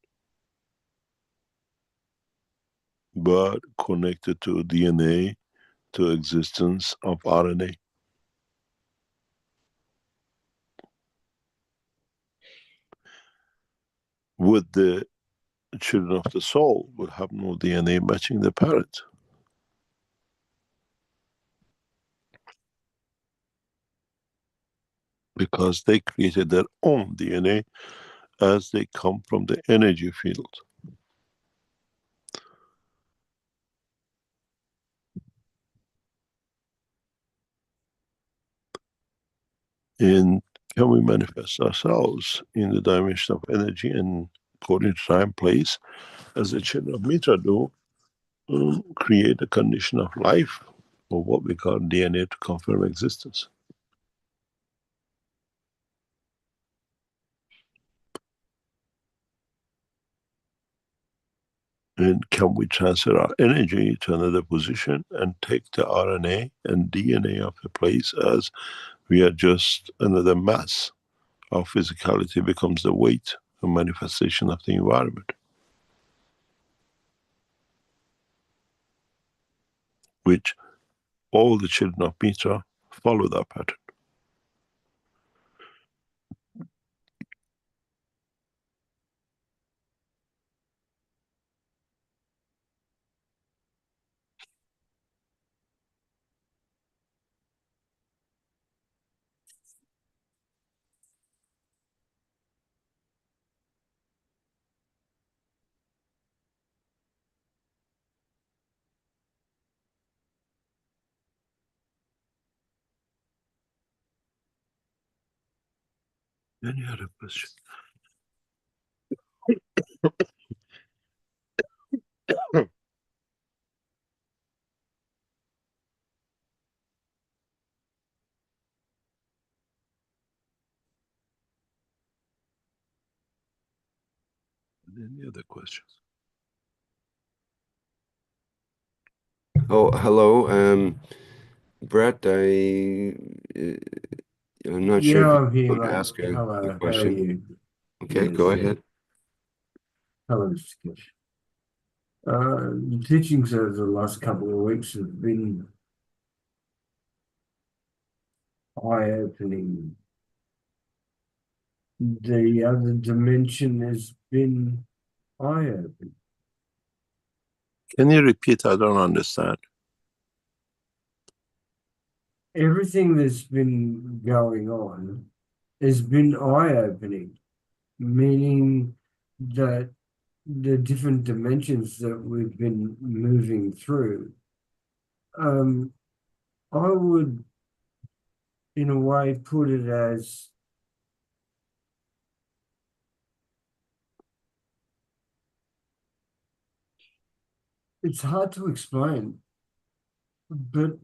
but connected to DNA, to existence of RNA? Would the children of the soul would have no DNA matching the parent? Because they created their own DNA as they come from the energy field. And can we manifest ourselves in the dimension of energy and according to time, place, as the children of Mitra do, create a condition of life, or what we call DNA, to confirm existence? And can we transfer our energy to another position and take the RNA and DNA of a place, as we are just another mass? Our physicality becomes the weight, a manifestation of the environment, which all the children of Mitra follow that pattern. Any other question? Any other questions? Oh, hello. Brett, I'm not sure if Yeah, you I'm here, want to mate. ask a Hello, how are question. you? Okay, Yes, go yeah. ahead. Hello, Mr. Keshe. The teachings over the last couple of weeks have been eye-opening. The other dimension has been eye-opening. Can you repeat? I don't understand. Everything that's been going on has been eye-opening, meaning that the different dimensions that we've been moving through, I would, in a way, put it as it's hard to explain, but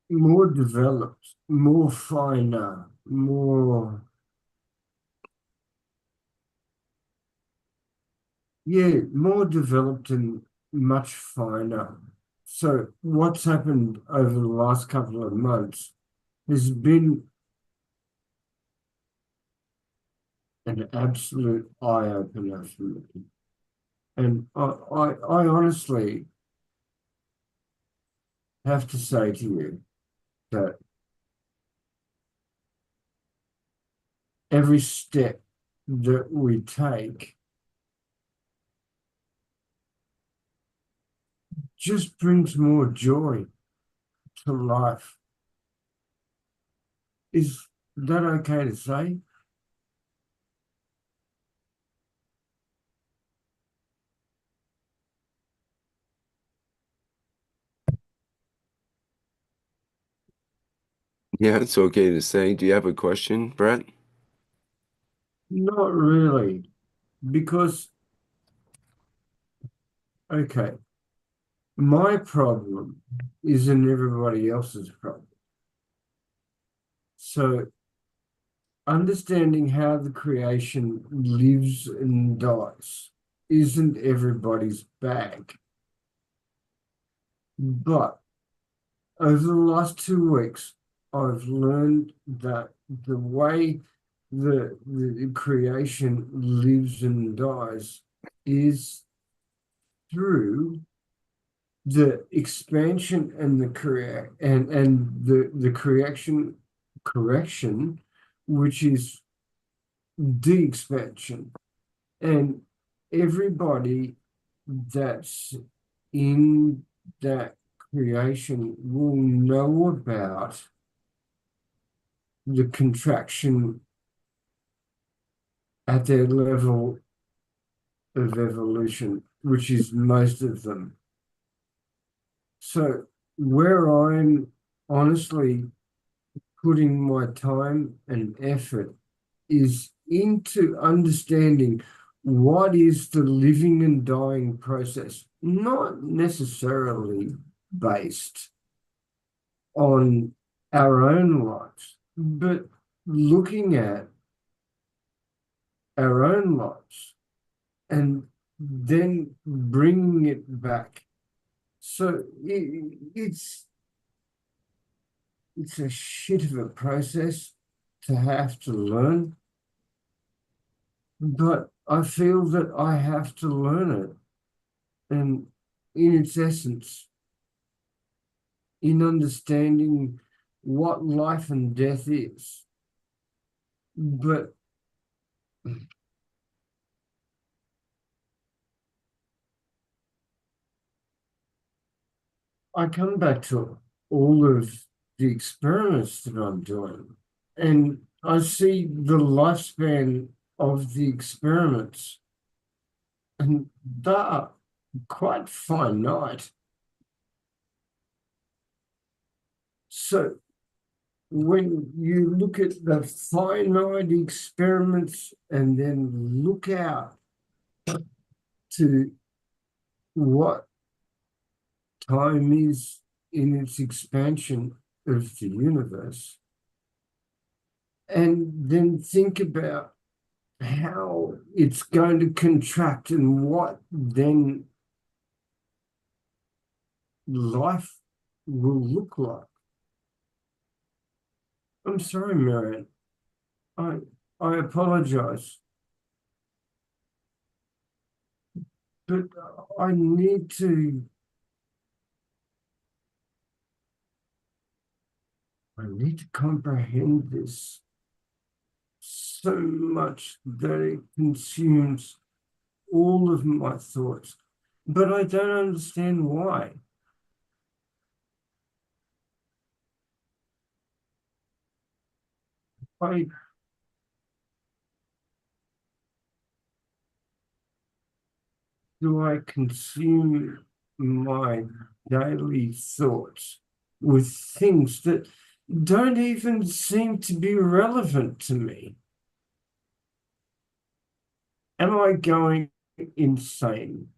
more developed, more finer, more, more developed and much finer. So what's happened over the last couple of months has been an absolute eye-opener for me. And I honestly have to say to you that every step that we take just brings more joy to life. Is that okay to say? Yeah, it's okay to say. Do you have a question, Brett? Not really, because, okay, my problem isn't everybody else's problem. So understanding how the creation lives and dies isn't everybody's bag. But over the last 2 weeks, I've learned that the way the creation lives and dies is through the expansion and the correction, which is de-expansion. And everybody that's in that creation will know about the contraction at their level of evolution, which is most of them. So where I'm honestly putting my time and effort is into understanding what is the living and dying process, not necessarily based on our own lives, but looking at our own lives and then bringing it back. So it's a shit of a process to have to learn, but I feel that I have to learn it. And in its essence, in understanding what life and death is. But I come back to all of the experiments that I'm doing, and I see the lifespan of the experiments, and they're quite finite. So when you look at the finite experiments and then look out to what time is in its expansion of the universe, and then think about how it's going to contract and what then life will look like. I'm sorry, Mehran. I apologize. But I need to comprehend this so much that it consumes all of my thoughts. But I don't understand why. I do I consume my daily thoughts with things that don't even seem to be relevant to me? Am I going insane?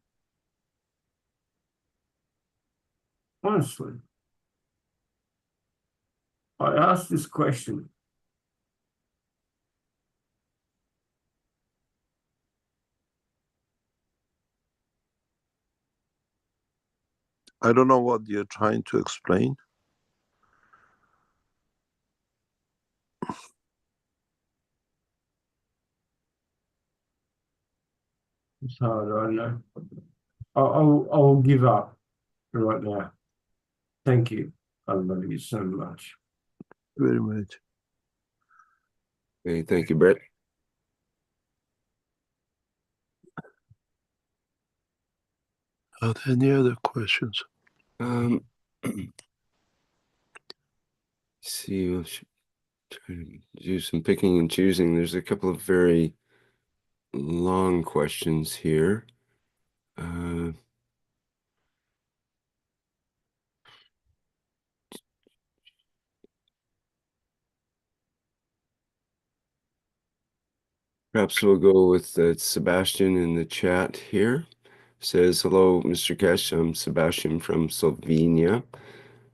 Honestly, I asked this question. I don't know what you're trying to explain. So I don't know. I'll give up right now. Thank you. I love you so much. Very much. Okay, thank you, Brett. Are there any other questions? See, we'll try to do some picking and choosing. There's a couple of very long questions here. Perhaps we'll go with Sebastian in the chat here. Says, hello, Mr. Keshe. I'm Sebastian from Slovenia.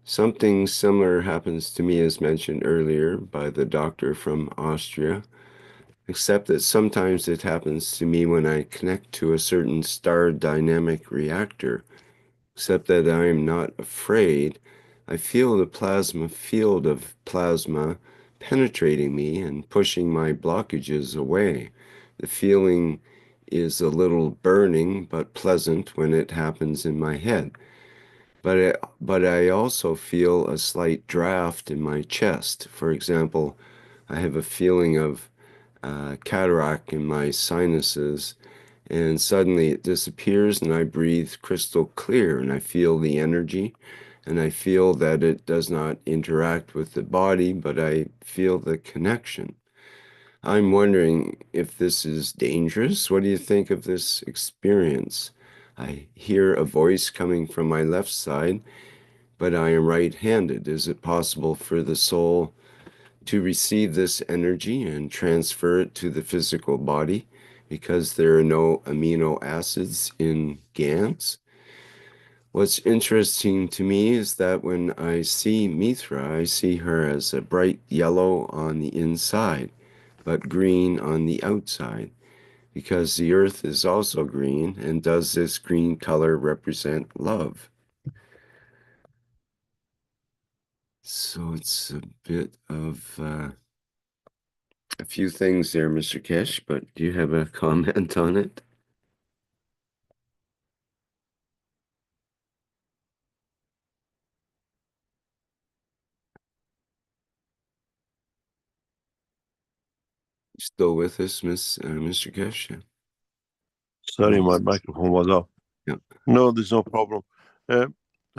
Something similar happens to me as mentioned earlier by the doctor from Austria, except that sometimes it happens to me when I connect to a certain star dynamic reactor, except that I am not afraid. I feel the plasma field of plasma penetrating me and pushing my blockages away. The feeling is a little burning but pleasant when it happens in my head. But I also feel a slight draft in my chest. For example, I have a feeling of cataract in my sinuses, and suddenly it disappears and I breathe crystal clear and I feel the energy and I feel that it does not interact with the body, but I feel the connection. I'm wondering if this is dangerous. What do you think of this experience? I hear a voice coming from my left side, but I am right-handed. Is it possible for the soul to receive this energy and transfer it to the physical body because there are no amino acids in GANs? What's interesting to me is that when I see Mithra, I see her as a bright yellow on the inside, but green on the outside, because the earth is also green, and does this green color represent love? So it's a bit of a few things there, Mr. Keshe, but do you have a comment on it? Still with us, Mr. Keshe? Sorry, my microphone was off. Yeah. No, there's no problem.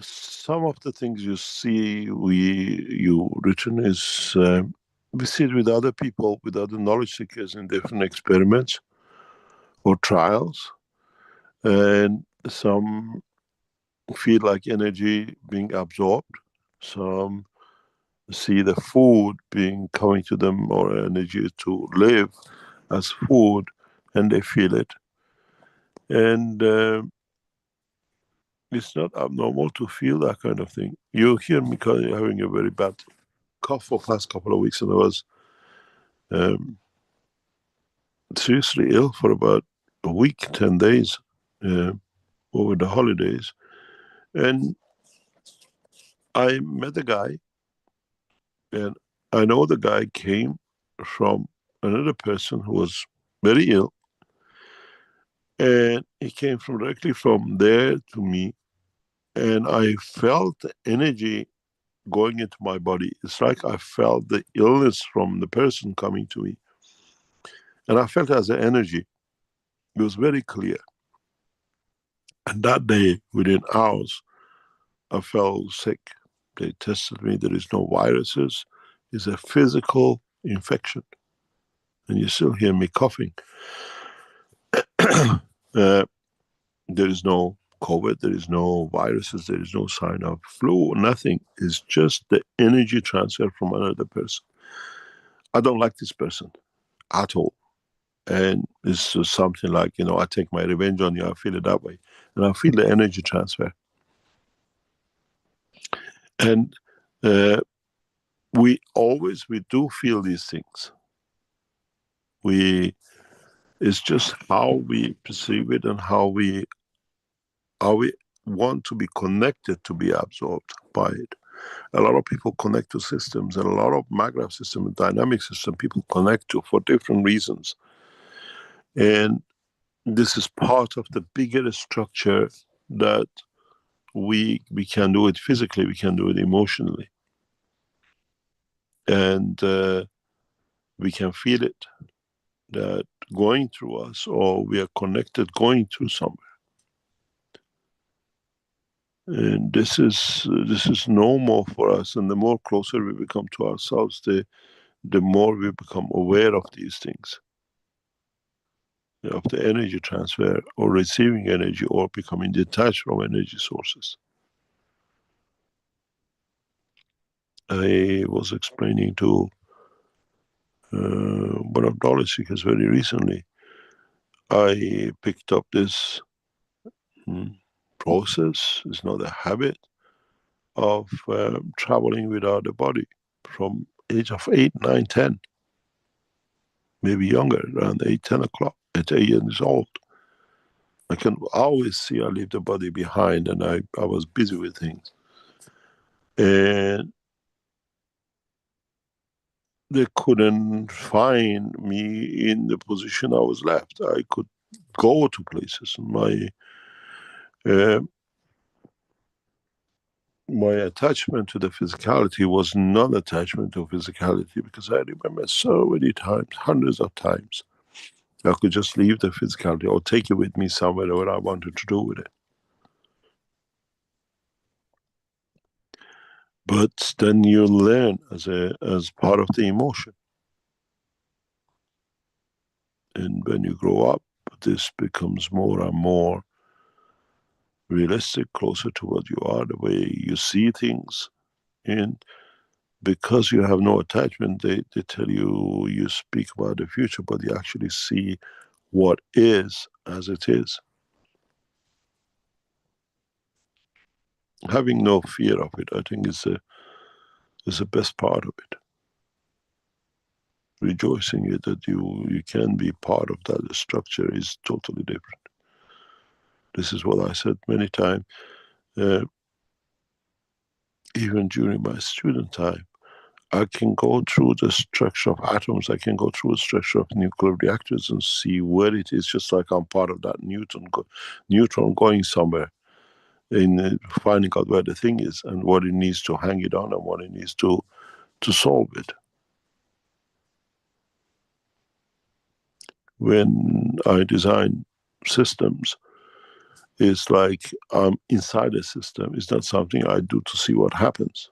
Some of the things you see, you written is we see it with other people, with other knowledge seekers in different experiments or trials, and some feel like energy being absorbed. Some see the food being coming to them or energy to live as food, and they feel it. And it's not abnormal to feel that kind of thing. You hear me having a very bad cough for the past couple of weeks, and I was seriously ill for about a week, 10 days over the holidays. And I met a guy, and I know the guy came from another person who was very ill, and he came directly from there to me, and I felt the energy going into my body. It's like I felt the illness from the person coming to me, and I felt it as an energy. It was very clear. And that day, within hours, I felt sick. They tested me. There is no viruses. It's a physical infection. And you still hear me coughing. There is no COVID, there is no viruses, there is no sign of flu, nothing. It's just the energy transfer from another person. I don't like this person at all. And it's just something like, I take my revenge on you, I feel it that way. And I feel the energy transfer. And we do feel these things. It's just how we perceive it and how we want to be connected to be absorbed by it. A lot of people connect to systems, and a lot of magnetic system and dynamic system people connect to for different reasons. And this is part of the bigger structure that we can do it physically, we can do it emotionally. And we can feel it, that going through us, or we are connected going through somewhere. And this is normal for us. And the more closer we become to ourselves, the more we become aware of these things, of the energy transfer, or receiving energy, or becoming detached from energy sources. I was explaining to one of knowledge seekers very recently. I picked up this process, it's not a habit, of traveling without a body from age of 8, 9, 10, maybe younger, around 8, 10 o'clock, at 8 years old. I can always see I leave the body behind, and I was busy with things. And they couldn't find me in the position I was left. I could go to places. My attachment to the physicality was non-attachment to physicality, because I remember so many times, hundreds of times, I could just leave the physicality or take it with me somewhere where I wanted to do with it. But then you learn as part of the emotion. And when you grow up, this becomes more and more realistic, closer to what you are, the way you see things. And because you have no attachment, they tell you speak about the future, but you actually see what is as it is. Having no fear of it, I think, is the best part of it. Rejoicing it that you can be part of that structure is totally different. This is what I said many times. Even during my student time, I can go through the structure of atoms, I can go through the structure of nuclear reactors and see where it is, just like I'm part of that neutron going somewhere, in finding out where the thing is and what it needs to hang it on and what it needs to solve it. When I design systems, it's like I'm inside a system. It's not something I do to see what happens.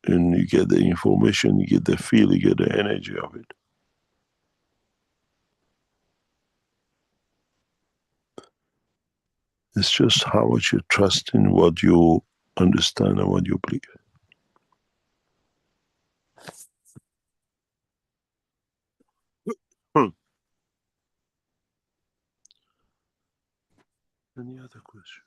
And you get the information, you get the feel, you get the energy of it. It's just how much you trust in what you understand and what you believe. Any other question?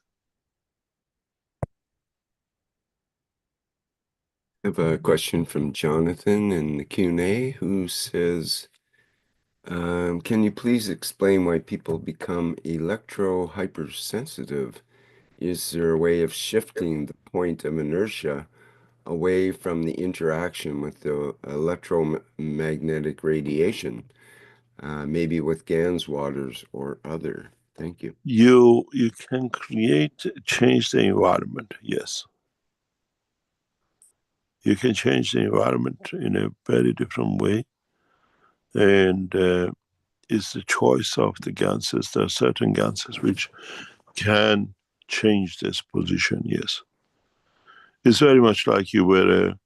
I have a question from Jonathan in the Q&A, who says, can you please explain why people become electro-hypersensitive? Is there a way of shifting the point of inertia away from the interaction with the electromagnetic radiation, maybe with GANS waters or other? Thank you. You can change the environment, yes. You can change the environment in a very different way. And it's the choice of the ganses. There are certain ganses which can change this position, yes. It's very much like you wear a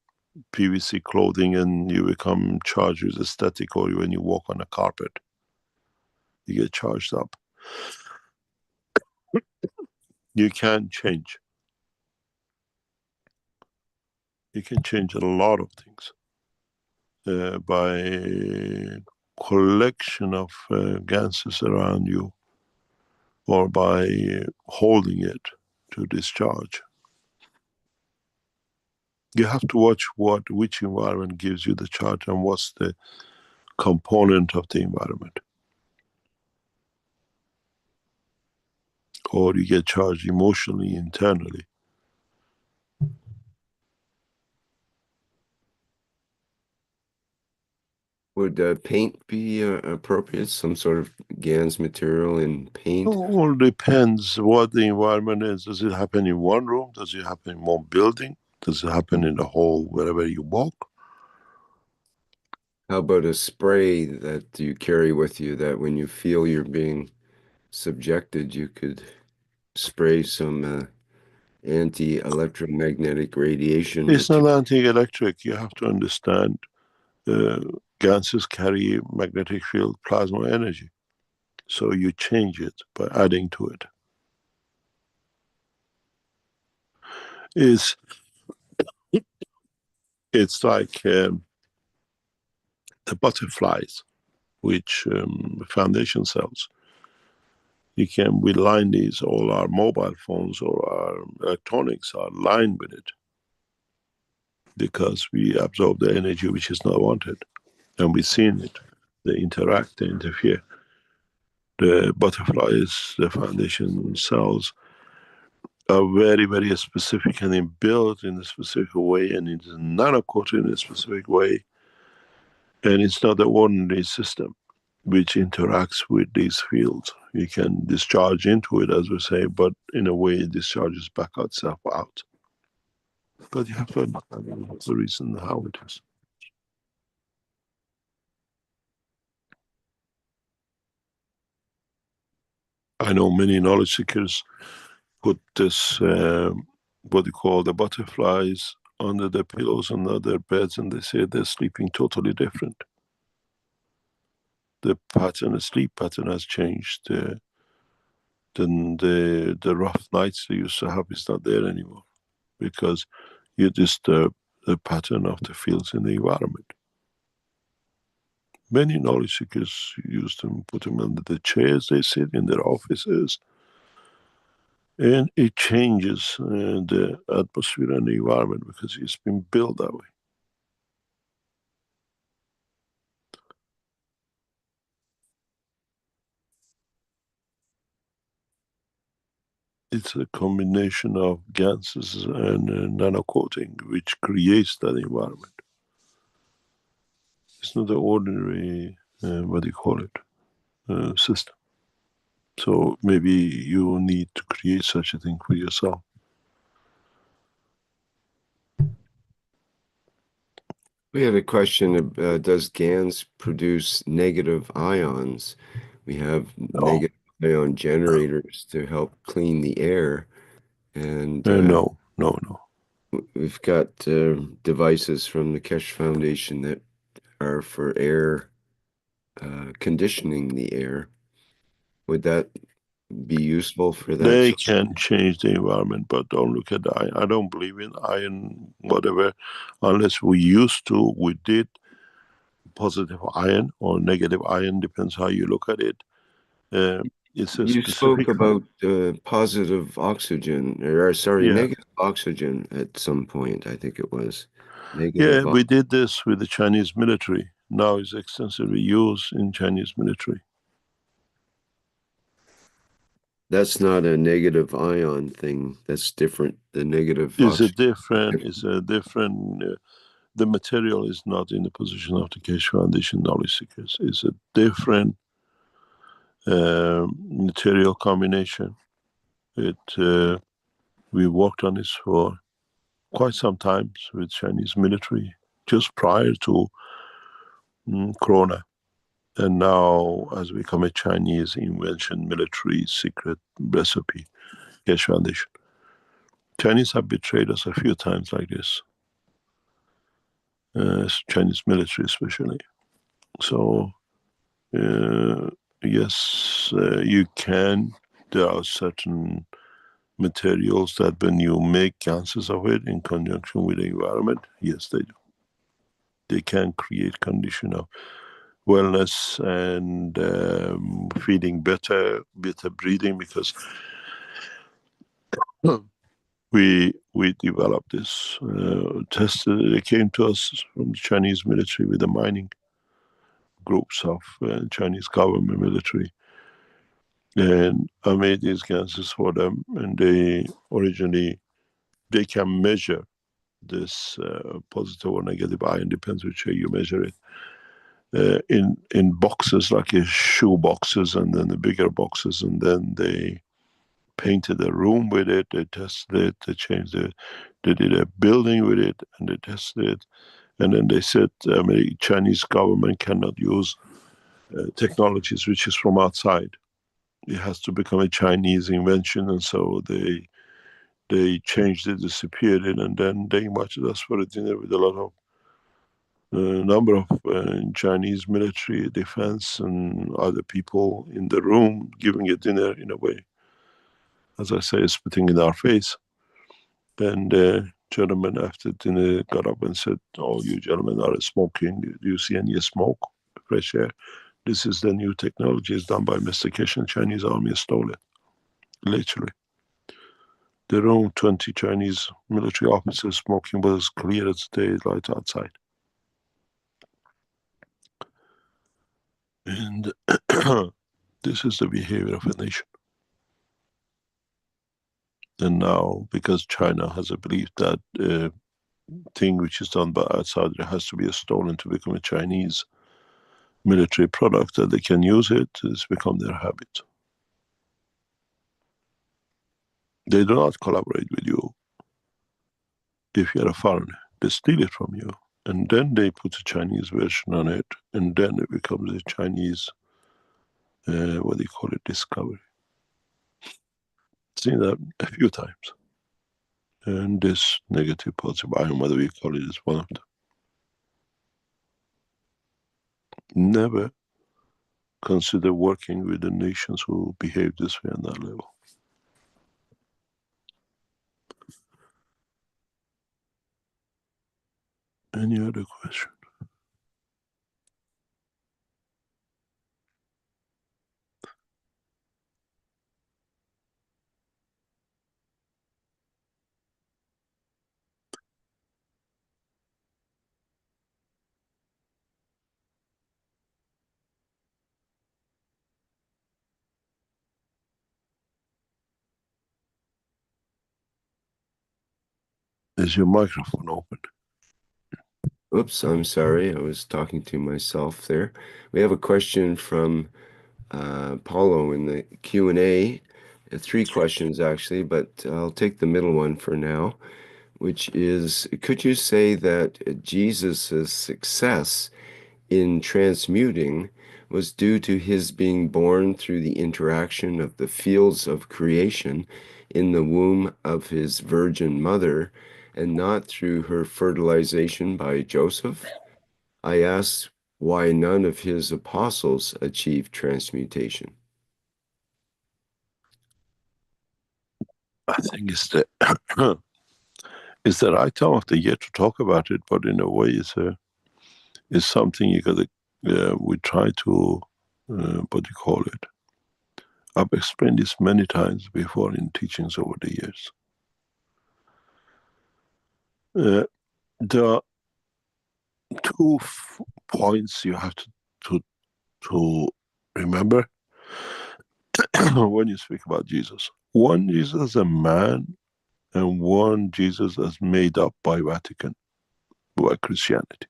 PVC clothing and you become charged with a static, or when you walk on a carpet, you get charged up. You can change. You can change a lot of things by collection of gases around you, or by holding it to discharge. You have to watch which environment gives you the charge and what's the component of the environment. Or you get charged emotionally, internally. Would paint be appropriate? Some sort of GANs material in paint? It all depends what the environment is. Does it happen in one room? Does it happen in one building? Does it happen in the whole, wherever you walk? How about a spray that you carry with you that when you feel you're being subjected, you could spray some anti-electromagnetic radiation? It's not anti-electric. You have to understand gases carry magnetic field plasma energy. So you change it by adding to it. It's like the butterflies, which foundation cells. We line these, all our mobile phones or our electronics are lined with it, because we absorb the energy which is not wanted. And we've seen it. They interact, they interfere. The butterflies, the foundation cells, are very, very specific, and they're built in a specific way, and it's nano-coated in a specific way. And it's not an ordinary system which interacts with these fields. You can discharge into it, as we say, but in a way it discharges back itself out. But you have to understand the reason how it is. I know many knowledge seekers put this, what you call the butterflies, under their pillows, under their beds, and they say they're sleeping totally different. The pattern, the sleep pattern has changed. Then the rough nights they used to have is not there anymore, because you disturb the pattern of the fields in the environment. Many knowledge seekers use them, put them under the chairs they sit in their offices, and it changes the atmosphere and the environment because it's been built that way. It's a combination of gases and nano coating which creates that environment. It's not the ordinary, what do you call it, system. So maybe you need to create such a thing for yourself. We had a question, does GANs produce negative ions? We have negative ion generators to help clean the air. And No. we've got devices from the Keshe Foundation that are for air, conditioning the air. Would that be useful for that? They can change the environment, but don't look at the iron. I don't believe in iron, whatever, unless we did positive ion or negative ion, depends how you look at it. It's a You specific. spoke about positive oxygen, or sorry, negative oxygen at some point, I think it was. Negative we did this with the Chinese military. Now it's extensively used in Chinese military. That's not a negative ion thing. That's different. The negative It's oxygen. a different. The material is not in the position of the Keshe Foundation knowledge seekers. It's a different material combination. We worked on this for quite some time with Chinese military, just prior to Corona. And now has become a Chinese invention, military secret recipe, Keshe Foundation. Chinese have betrayed us a few times like this. Chinese military especially. So yes, you can. There are certain materials that when you make gases of it in conjunction with the environment, yes, they do. They can create condition of wellness and feeling better breathing, because we developed this tested. They came to us from the Chinese military with the mining groups of Chinese government military, and I made these gases for them, and they can measure this positive or negative ion, depends which way you measure it, in boxes, like a shoe boxes, and then the bigger boxes, and then they painted a room with it, they tested it, they changed it, they did a building with it, and they tested it, and then they said Chinese government cannot use technologies which is from outside. It has to become a Chinese invention, and so they changed it, disappeared it, and then they invited us for a dinner with a lot of number of Chinese military, defense, and other people in the room, giving a dinner in a way, as I say, spitting in our face. And the gentleman after dinner got up and said, "Oh, you gentlemen are smoking. Do you see any smoke, fresh air? This is the new technology. It's done by Mr. Keshe, and Chinese army stole it." Literally. Their own 20 Chinese military officers smoking was clear as daylight outside. And this is the behavior of a nation. And now, because China has a belief that thing which is done by outsider has to be stolen to become a Chinese military product, that they can use it, it's become their habit. They do not collaborate with you if you're a foreigner. They steal it from you, and then they put a Chinese version on it, and then it becomes a Chinese, what do you call it, discovery. I've seen that a few times. And this negative positive ion, whether we call it, is one of them. Never consider working with the nations who behave this way on that level. Any other question? Is your microphone open? Oops, I'm sorry. I was talking to myself there. We have a question from Paulo in the Q&A. 3 questions, actually, but I'll take the middle one for now, which is, could you say that Jesus' success in transmuting was due to his being born through the interaction of the fields of creation in the womb of his virgin mother, and not through her fertilization by Joseph? I asked why none of his apostles achieved transmutation. I think it's the it's the right time of the year to talk about it, but in a way, it's something you gotta. We try to, what do you call it? I've explained this many times before in teachings over the years. There are 2 points you have to remember when you speak about Jesus. One, Jesus as a man, and one, Jesus as made up by Vatican, by Christianity.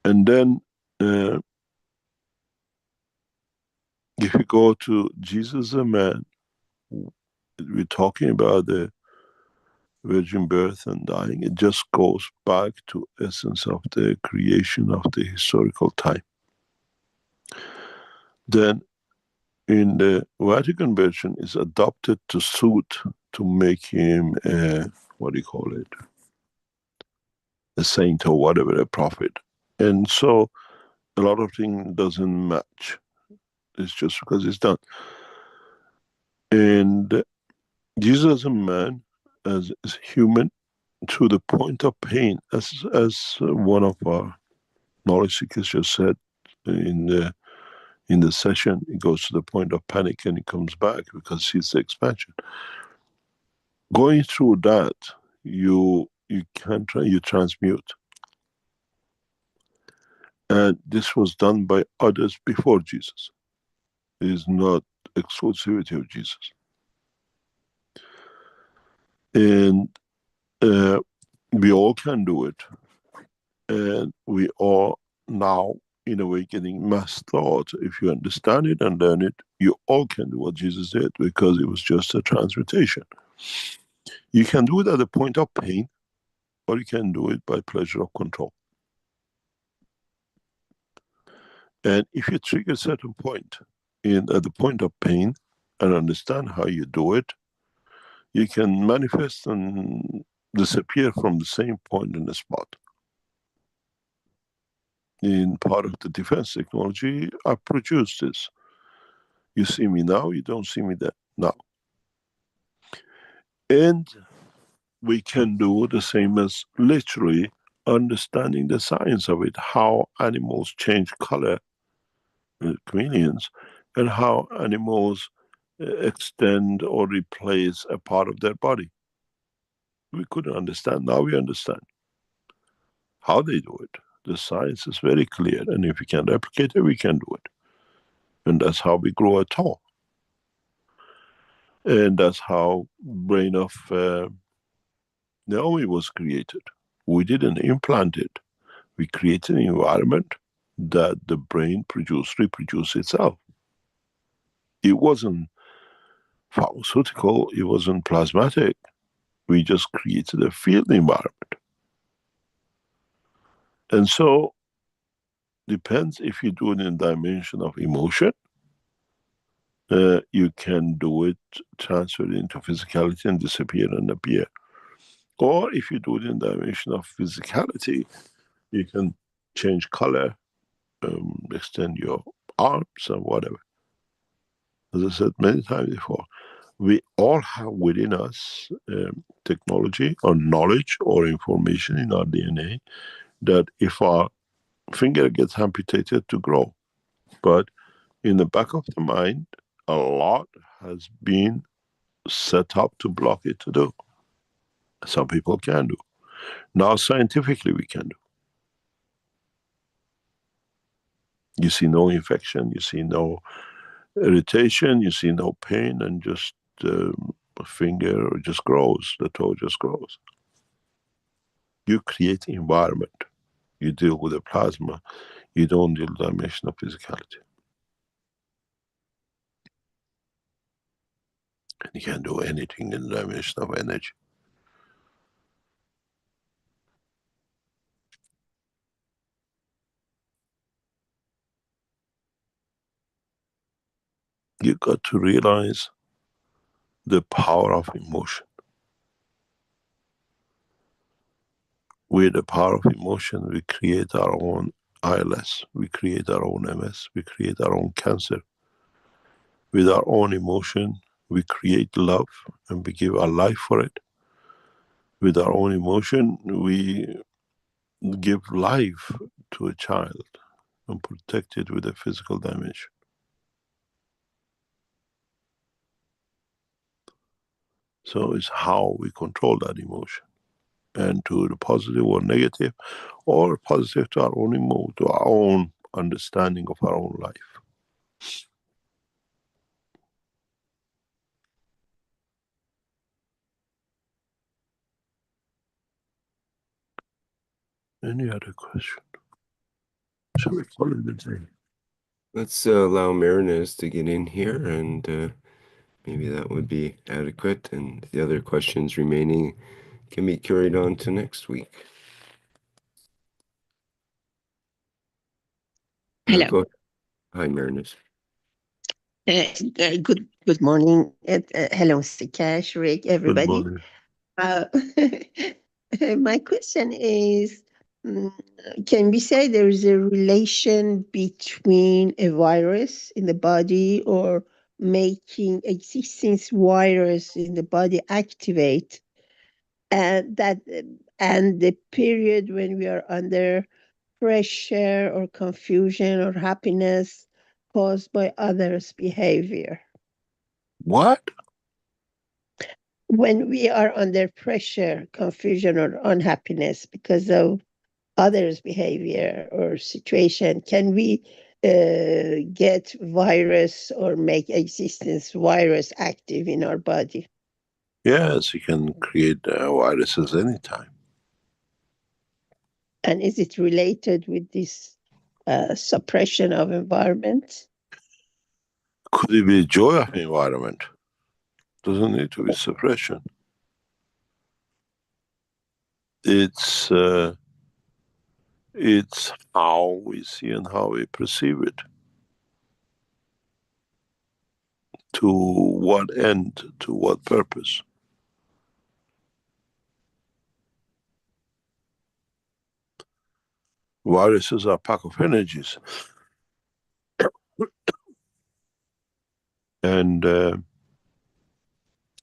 And then, if you go to Jesus as a man, we're talking about the virgin birth and dying. It just goes back to essence of the creation of the historical time. Then in the Vatican version is adopted to suit to make him what do you call it, a saint or whatever, a prophet. And so a lot of things doesn't match. It's just because it's done. And Jesus as a man, as human, to the point of pain, as one of our knowledge seekers just said in the session, it goes to the point of panic and he comes back because it's the expansion. Going through that, you transmute. And this was done by others before Jesus. It is not exclusivity of Jesus. And we all can do it. And we are now, in a way, getting mass thought. If you understand it and learn it, you all can do what Jesus did, because it was just a transmutation. You can do it at the point of pain, or you can do it by pleasure of control. And if you trigger a certain point at the point of pain and understand how you do it, you can manifest and disappear from the same point in the spot. In part of the defense technology, I produced this. You see me now, you don't see me then. Now. And we can do the same as literally understanding the science of it, how animals change color, chameleons, and how animals extend or replace a part of their body. We couldn't understand, now we understand how they do it. The science is very clear, and if we can replicate it, we can do it. And that's how we grow tall. And that's how brain of Naomi was created. We didn't implant it. We created an environment that the brain reproduce itself. It wasn't pharmaceutical, it wasn't plasmatic. We just created a field environment. And so, depends if you do it in dimension of emotion, you can do it, transfer it into physicality and disappear and appear. Or if you do it in dimension of physicality, you can change color, extend your arms and whatever. As I said many times before, we all have within us technology or knowledge or information in our DNA that if our finger gets amputated to grow. But in the back of the mind, a lot has been set up to block it to do. Some people can do. Now scientifically we can do. You see no infection, you see no irritation, you see no pain, and just a finger just grows, the toe just grows. You create environment. You deal with the plasma. You don't deal with the dimension of physicality. And you can do anything in the dimension of energy. You got to realize the power of emotion. With the power of emotion, we create our own ILS, we create our own MS, we create our own cancer. With our own emotion, we create love and we give our life for it. With our own emotion, we give life to a child and protect it with a physical dimension. So it's how we control that emotion, and to the positive or negative, or positive to our own emotion, to our own understanding of our own life. Any other question? Shall we call it a day? Let's allow Marinez to get in here, and maybe that would be adequate, and the other questions remaining can be carried on to next week. Hello. Go. Hi, Marinez. Good morning. Hello, Mr. Cash, Rick, Good everybody. morning. Uh, my question is, can we say there is a relation between a virus in the body or making existing virus in the body activate, and the period when we are under pressure or confusion or happiness caused by others' behavior? What? When we are under pressure, confusion, or unhappiness because of others' behavior or situation, can we get virus or make existence virus active in our body? Yes, you can create viruses anytime. And is it related with this suppression of environment? Could it be joy of environment? Doesn't need to be suppression. It's how we see and how we perceive it. To what end? To what purpose? Viruses are a pack of energies, and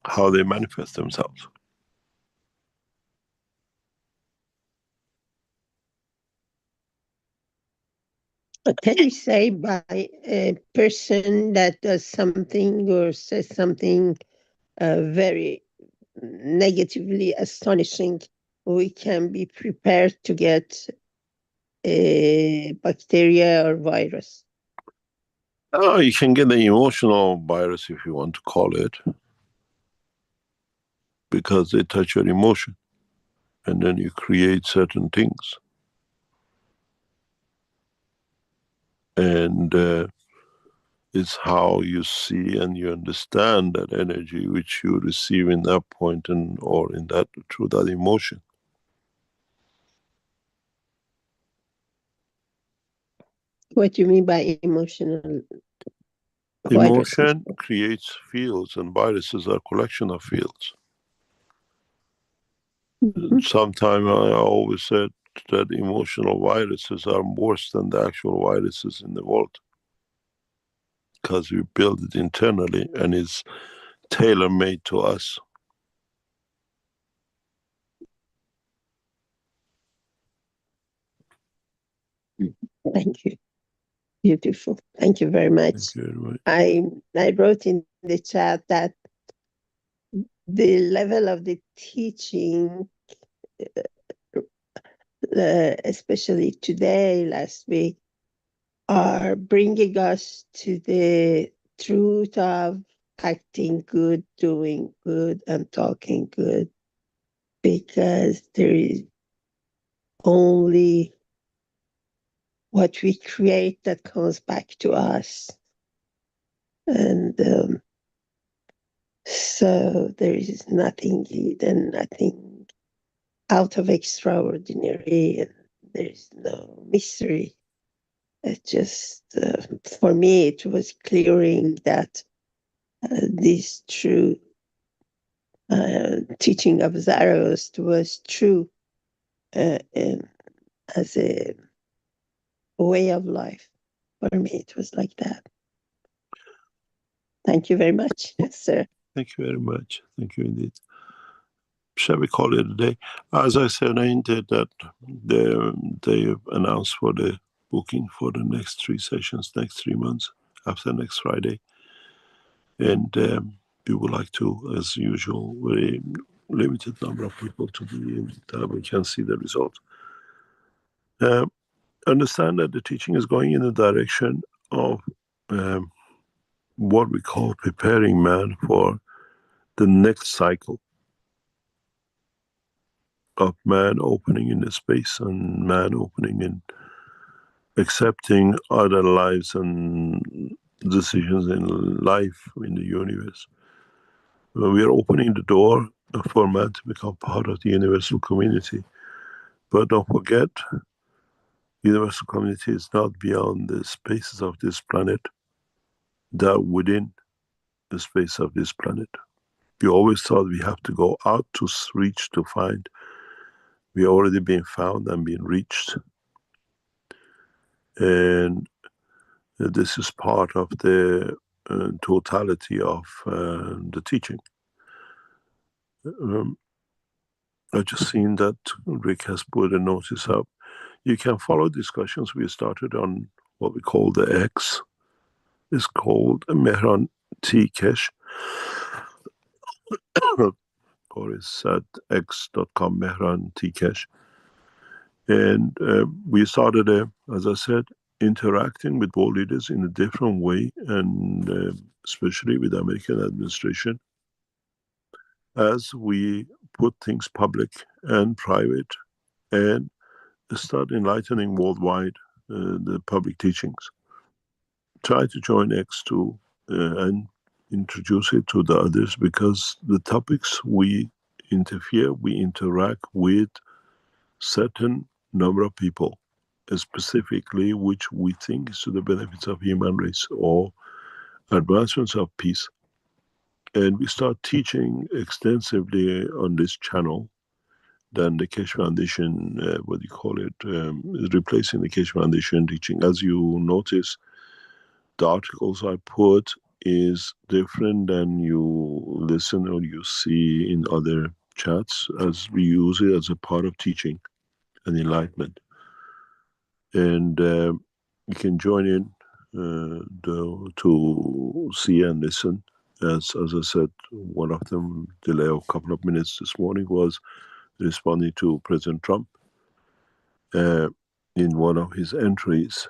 how they manifest themselves. But can you say by a person that does something or says something very negatively astonishing, we can be prepared to get a bacteria or virus? Oh, you can get an emotional virus if you want to call it, because they touch your emotion, and then you create certain things. And it's how you see and you understand that energy which you receive in that point, and or in that through that emotion. What do you mean by emotional viruses? Emotion creates fields, and viruses are a collection of fields. Sometimes I always said that emotional viruses are worse than the actual viruses in the world, because we build it internally and it's tailor-made to us. Thank you. Beautiful. Thank you very much. Thank you very much. I wrote in the chat that the level of the teaching, especially today, last week, are bringing us to the truth of acting good, doing good, and talking good, because there is only what we create that comes back to us. And so there is nothing hidden, nothing out of extraordinary, and there is no mystery. It just, for me, it was clearing that this true teaching of Zarathustra was true as a way of life. For me, it was like that. Thank you very much, sir. Thank you very much. Thank you indeed. Shall we call it a day? As I said, I hinted that they announced for the booking for the next 3 sessions, next 3 months, after next Friday. And we would like to, as usual, very limited number of people to be in, that we can see the result. Understand that the teaching is going in the direction of what we call preparing man for the next cycle of man opening in the space, and man opening in accepting other lives and decisions in life, in the universe. We are opening the door for man to become part of the universal community. But don't forget, universal community is not beyond the spaces of this planet. that within the space of this planet. We always thought we have to go out to reach to find. We already been found and been reached. And this is part of the totality of the teaching. I've just seen that Rick has put a notice up. You can follow discussions we started on what we call the X. It's called Mehran Keshe, or it's at x.com, Mehran Keshe. And we started, as I said, interacting with world leaders in a different way, and especially with the American administration, as we put things public and private and start enlightening worldwide the public teachings. Try to join X2 and introduce it to the others, because the topics we interact with certain number of people, specifically which we think is to the benefits of human race or advancements of peace. And we start teaching extensively on this channel. Then the Keshe Foundation, is replacing the Keshe Foundation teaching. As you notice, the articles I put is different than you listen or you see in other chats, as we use it as a part of teaching and enlightenment. And you can join in to see and listen. As I said, one of them, delay of a couple of minutes this morning, was responding to President Trump in one of his entries.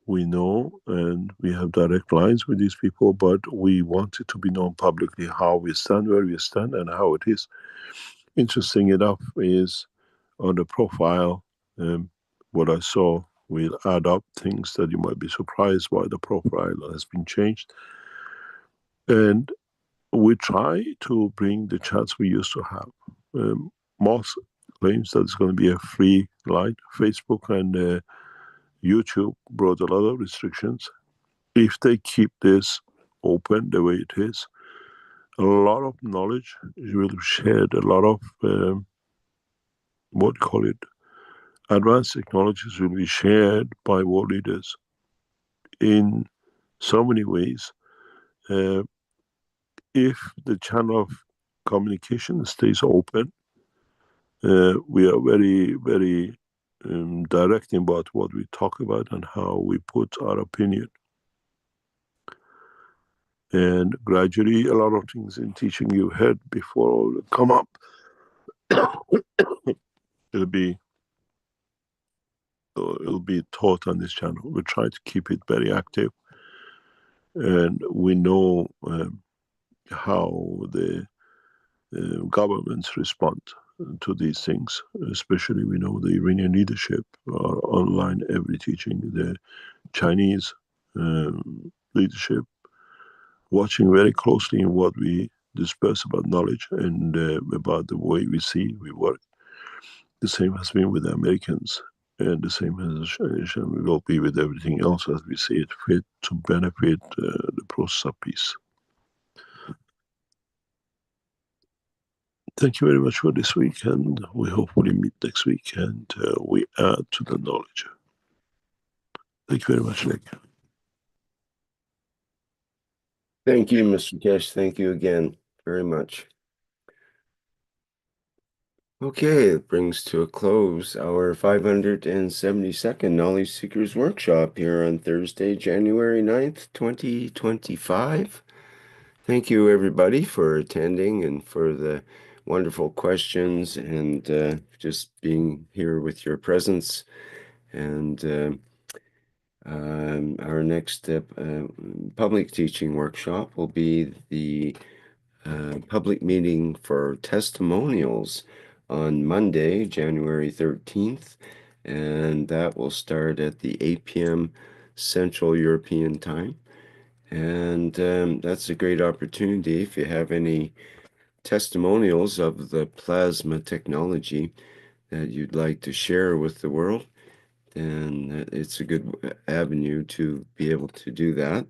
We know, and we have direct lines with these people, but we want it to be known publicly how we stand, where we stand, and how it is. Interesting enough is on the profile, what I saw, we'll add up things that you might be surprised why the profile has been changed. And we try to bring the chats we used to have. Moss claims that it's going to be a free line. Facebook and YouTube brought a lot of restrictions. If they keep this open the way it is, a lot of knowledge will be shared, a lot of advanced technologies will be shared by world leaders in so many ways. If the channel of communication stays open, we are very, very direct about what we talk about and how we put our opinion. And gradually, a lot of things in teaching you heard before will come up. It'll be taught on this channel. We try to keep it very active, and we know how the governments respond to these things. Especially, we know the Iranian leadership are online every teaching. The Chinese leadership watching very closely in what we disperse about knowledge and about the way we see, we work. The same has been with the Americans, and the same will be with everything else as we see it fit to benefit the process of peace. Thank you very much for this week, and we hopefully meet next week and we add to the knowledge. Thank you very much, Nick. Thank you, Mr. Keshe. Thank you again very much. Okay, it brings to a close our 572nd Knowledge Seekers Workshop here on Thursday, January 9th, 2025. Thank you, everybody, for attending and for the wonderful questions and just being here with your presence. And our next public teaching workshop will be the public meeting for testimonials on Monday, January 13th, and that will start at the 8 p.m. Central European Time. And that's a great opportunity. If you have any testimonials of the plasma technology, that you'd like to share with the world, then it's a good avenue to be able to do that.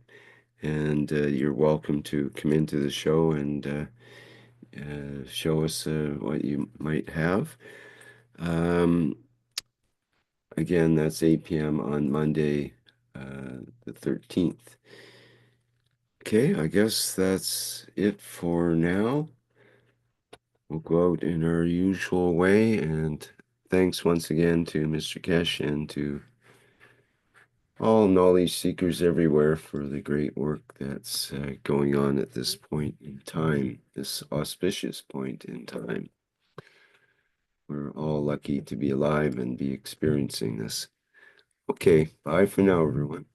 And you're welcome to come into the show and show us what you might have. Again, that's 8 p.m. on Monday, the 13th. Okay, I guess that's it for now. We'll go out in our usual way, and thanks once again to Mr. Keshe and to all knowledge seekers everywhere for the great work that's going on at this point in time, this auspicious point in time. We're all lucky to be alive and be experiencing this. Okay, bye for now, everyone.